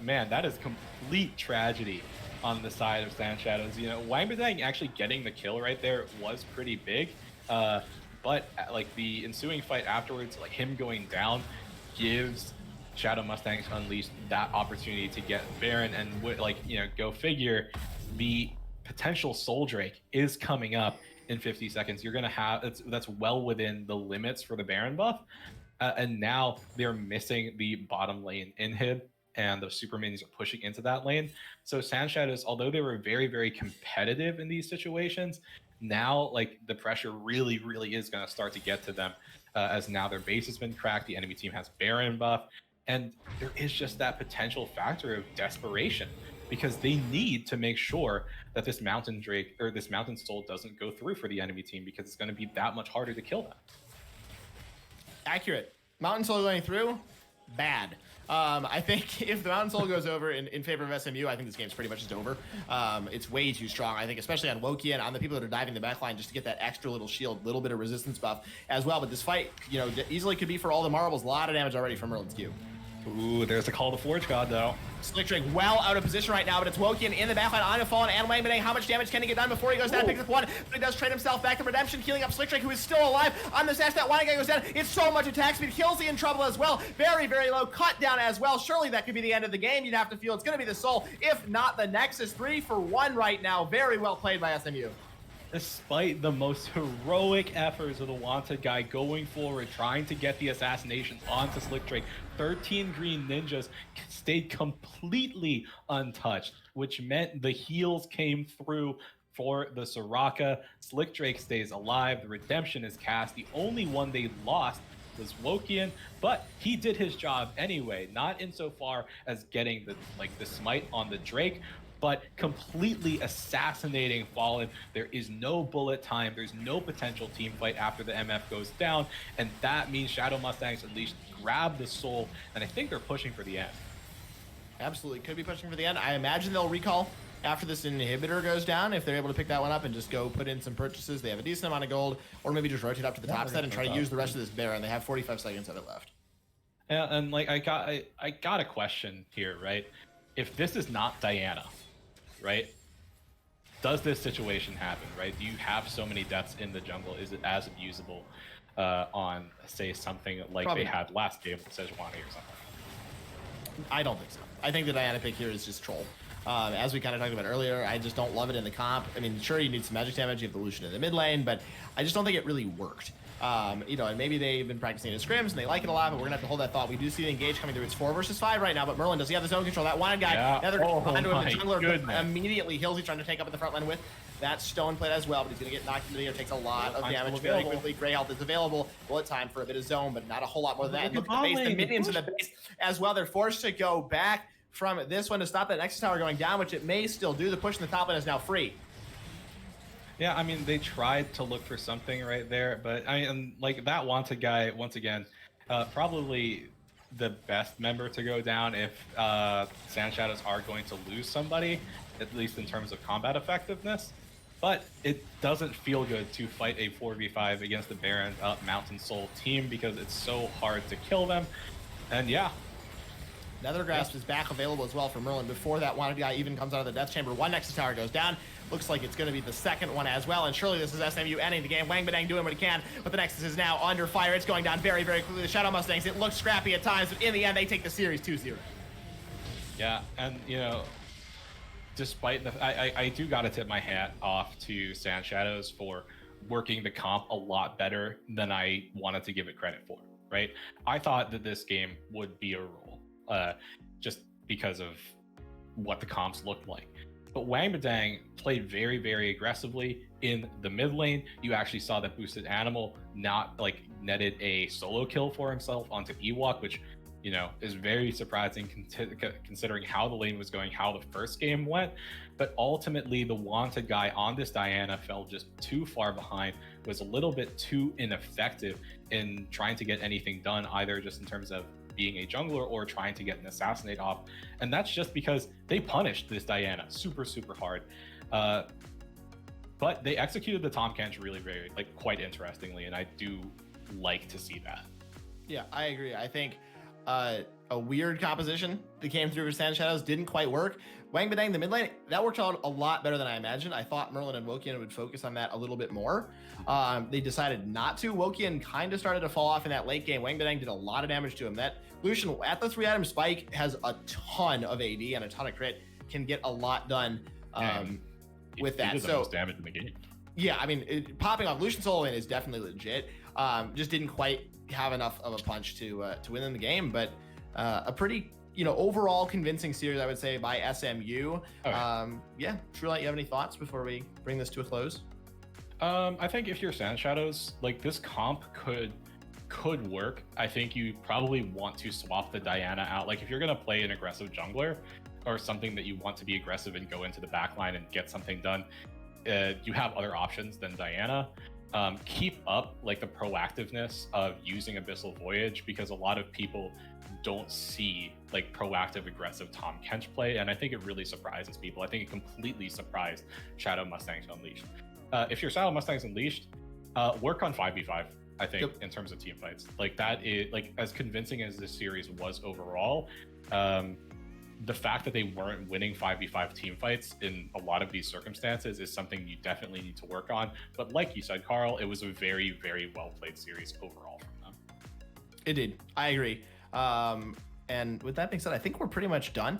Speaker 2: Man, that is complete tragedy on the side of SandShadows. You know, Wangbadang actually getting the kill right there was pretty big. But like the ensuing fight afterwards, like him going down gives Shadow Mustangs Unleashed that opportunity to get Baron, and like, you know, go figure, the potential Soul Drake is coming up in 50 seconds. You're gonna have that's well within the limits for the Baron buff, and now they're missing the bottom lane inhib, and the super minions are pushing into that lane. So SandShadows, although they were very, very competitive in these situations, now like the pressure really, really is gonna start to get to them, as now their base has been cracked. The enemy team has Baron buff, and there is just that potential factor of desperation, because they need to make sure that this Mountain Drake or this Mountain Soul doesn't go through for the enemy team, because it's going to be that much harder to kill them.
Speaker 1: Accurate. Mountain Soul going through, bad. I think if the Mountain Soul goes over in favor of SMU, I think this game's pretty much just over. It's way too strong, I think, especially on Wokian, on the people that are diving the backline just to get that extra little shield, little bit of resistance buff as well. But this fight, you know, easily could be for all the marbles. A lot of damage already from Merlin's Q.
Speaker 2: Ooh, there's the call to Forge God, though.
Speaker 1: Slick Drake well out of position right now, but it's Wokian in the backline on a fallen and Wangbadang. How much damage can he get done before he goes down? Picks up one, but he does trade himself back to redemption, healing up Slick Drake, who is still alive on the sash. That one guy goes down. It's so much attack speed. Hilsey in trouble as well. Very, very low cut down as well. Surely that could be the end of the game. You'd have to feel it's going to be the Soul, if not the Nexus. 3 for 1 right now. Very well played by SMU.
Speaker 2: Despite the most heroic efforts of the Wanted guy going forward, trying to get the assassination onto Slick Drake, 13 green ninjas stayed completely untouched, which meant the heals came through for the Soraka. Slick Drake stays alive. The redemption is cast. The only one they lost was Wokian, but he did his job anyway, not insofar as getting the smite on the Drake, but completely assassinating Fallen. There is no bullet time. There's no potential team fight after the MF goes down, and that means Shadow Mustangs Unleashed grab the Soul, and I think they're pushing for the end.
Speaker 1: Absolutely, could be pushing for the end. I imagine they'll recall after this inhibitor goes down, if they're able to pick that one up and just go put in some purchases. They have a decent amount of gold, or maybe just rotate up to the top set and try to use the rest of this Baron. They have 45 seconds of it left.
Speaker 2: And like I got a question here, right? If this is not Diana, right? Does this situation happen, right? Do you have so many deaths in the jungle? Is it as abusable on, say, something like
Speaker 1: Probably
Speaker 2: they had last game with Sejuani or something?
Speaker 1: I don't think so. I think the Diana pick here is just troll. As we kind of talked about earlier, I just don't love it in the comp. I mean, sure, you need some magic damage, you have the Lucian in the mid lane, but I just don't think it really worked. You know, and maybe they've been practicing in scrims and they like it a lot, but we're gonna have to hold that thought. We do see the engage coming through. It's 4 versus 5 right now, but Merlin, does he have the zone control? That one guy, now they're behind him, the jungler immediately. Hilsey trying to take up in the front line with that stone plate as well, but he's gonna get knocked into the air. Takes a lot of damage very quickly. Grey health is available. Bullet time for a bit of zone, but not a whole lot more than that. And look at the base, the minions in the base as well. They're forced to go back from this one to stop that Nexus tower going down, which it may still do. The push in the top lane is now free.
Speaker 2: Yeah, I mean, they tried to look for something right there, but I mean, like that Wanted guy, once again, probably the best member to go down if SandShadows are going to lose somebody. at least in terms of combat effectiveness. But it doesn't feel good to fight a 4v5 against the Baron Mountain Soul team because it's so hard to kill them. And yeah.
Speaker 1: Nether Grasp is back available as well for Merlin before that wanted guy even comes out of the Death Chamber. One Nexus Tower goes down. Looks like it's going to be the second one as well. And surely this is SMU ending the game. Wang Badang doing what he can, but the Nexus is now under fire. It's going down very, very quickly. The Shadow Mustangs, it looks scrappy at times, but in the end, they take the series 2-0.
Speaker 2: Yeah, and you know, despite the, I do got to tip my hat off to SandShadows for working the comp a lot better than I wanted to give it credit for, right? I thought that this game would be a roll, just because of what the comps looked like. But Wang Badang played very, very aggressively in the mid lane. You actually saw that Boosted Animal not like netted a solo kill for himself onto Ewok, which, you know, is very surprising considering how the lane was going, how the first game went. But ultimately, the wanted guy on this Diana fell just too far behind, was a little bit too ineffective in trying to get anything done, either just in terms of being a jungler or trying to get an assassinate off. And that's just because they punished this Diana super, super hard. But they executed the Tahm Kench really, very, like, quite interestingly, and I do like to see that.
Speaker 1: Yeah, I agree. I think a weird composition that came through for SandShadows didn't quite work. Wang Badang, the mid lane, that worked out a lot better than I imagined. I thought Merlin and Wokian would focus on that a little bit more. They decided not to. Wokian kind of started to fall off in that late game. Wang Badang did a lot of damage to him. That Lucian at the 3-item spike has a ton of AD and a ton of crit, can get a lot done with that.
Speaker 2: He did the most damage in the game.
Speaker 1: Yeah, I mean, popping off Lucian solo lane is definitely legit. Just didn't quite have enough of a punch to win in the game, but a pretty, you know, overall convincing series, I would say, by SMU. Yeah, Truelight, you have any thoughts before we bring this to a close?
Speaker 2: I think if you're SandShadows, like, this comp could work. I think you probably want to swap the Diana out. Like, if you're gonna play an aggressive jungler or something that you want to be aggressive and go into the backline and get something done, you have other options than Diana. Keep up like the proactiveness of using Abyssal Voyage, because a lot of people don't see like proactive aggressive Tahm Kench play, and I think it really surprises people. I think it completely surprised Shadow Mustangs Unleashed. If you're Shadow Mustangs Unleashed, work on 5v5. I think in terms of team fights, like, that is, like, as convincing as this series was overall, the fact that they weren't winning 5v5 team fights in a lot of these circumstances is something you definitely need to work on. But like you said, Carl, it was a very, very well played series overall from them.
Speaker 1: It did. I agree. And with that being said, I think we're pretty much done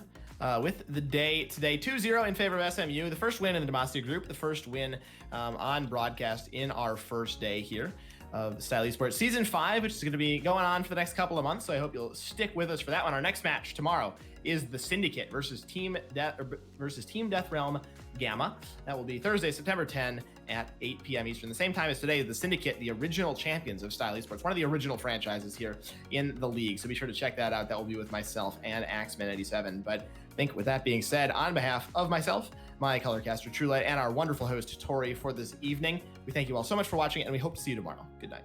Speaker 1: with the day today. 2-0 in favor of SMU. The first win in the Demacia group, the first win on broadcast in our first day here of Style Esports Season 5, which is going to be going on for the next couple of months. So I hope you'll stick with us for that one. Our next match tomorrow is the Syndicate versus Team Death Realm Gamma. That will be Thursday, September 10 at 8 p.m. Eastern. The same time as today, the Syndicate, the original champions of Style Esports, one of the original franchises here in the league. So be sure to check that out. That will be with myself and Axeman87. But I think with that being said, on behalf of myself, my colorcaster Truelight, and our wonderful host Tori for this evening, we thank you all so much for watching, and we hope to see you tomorrow. Good night.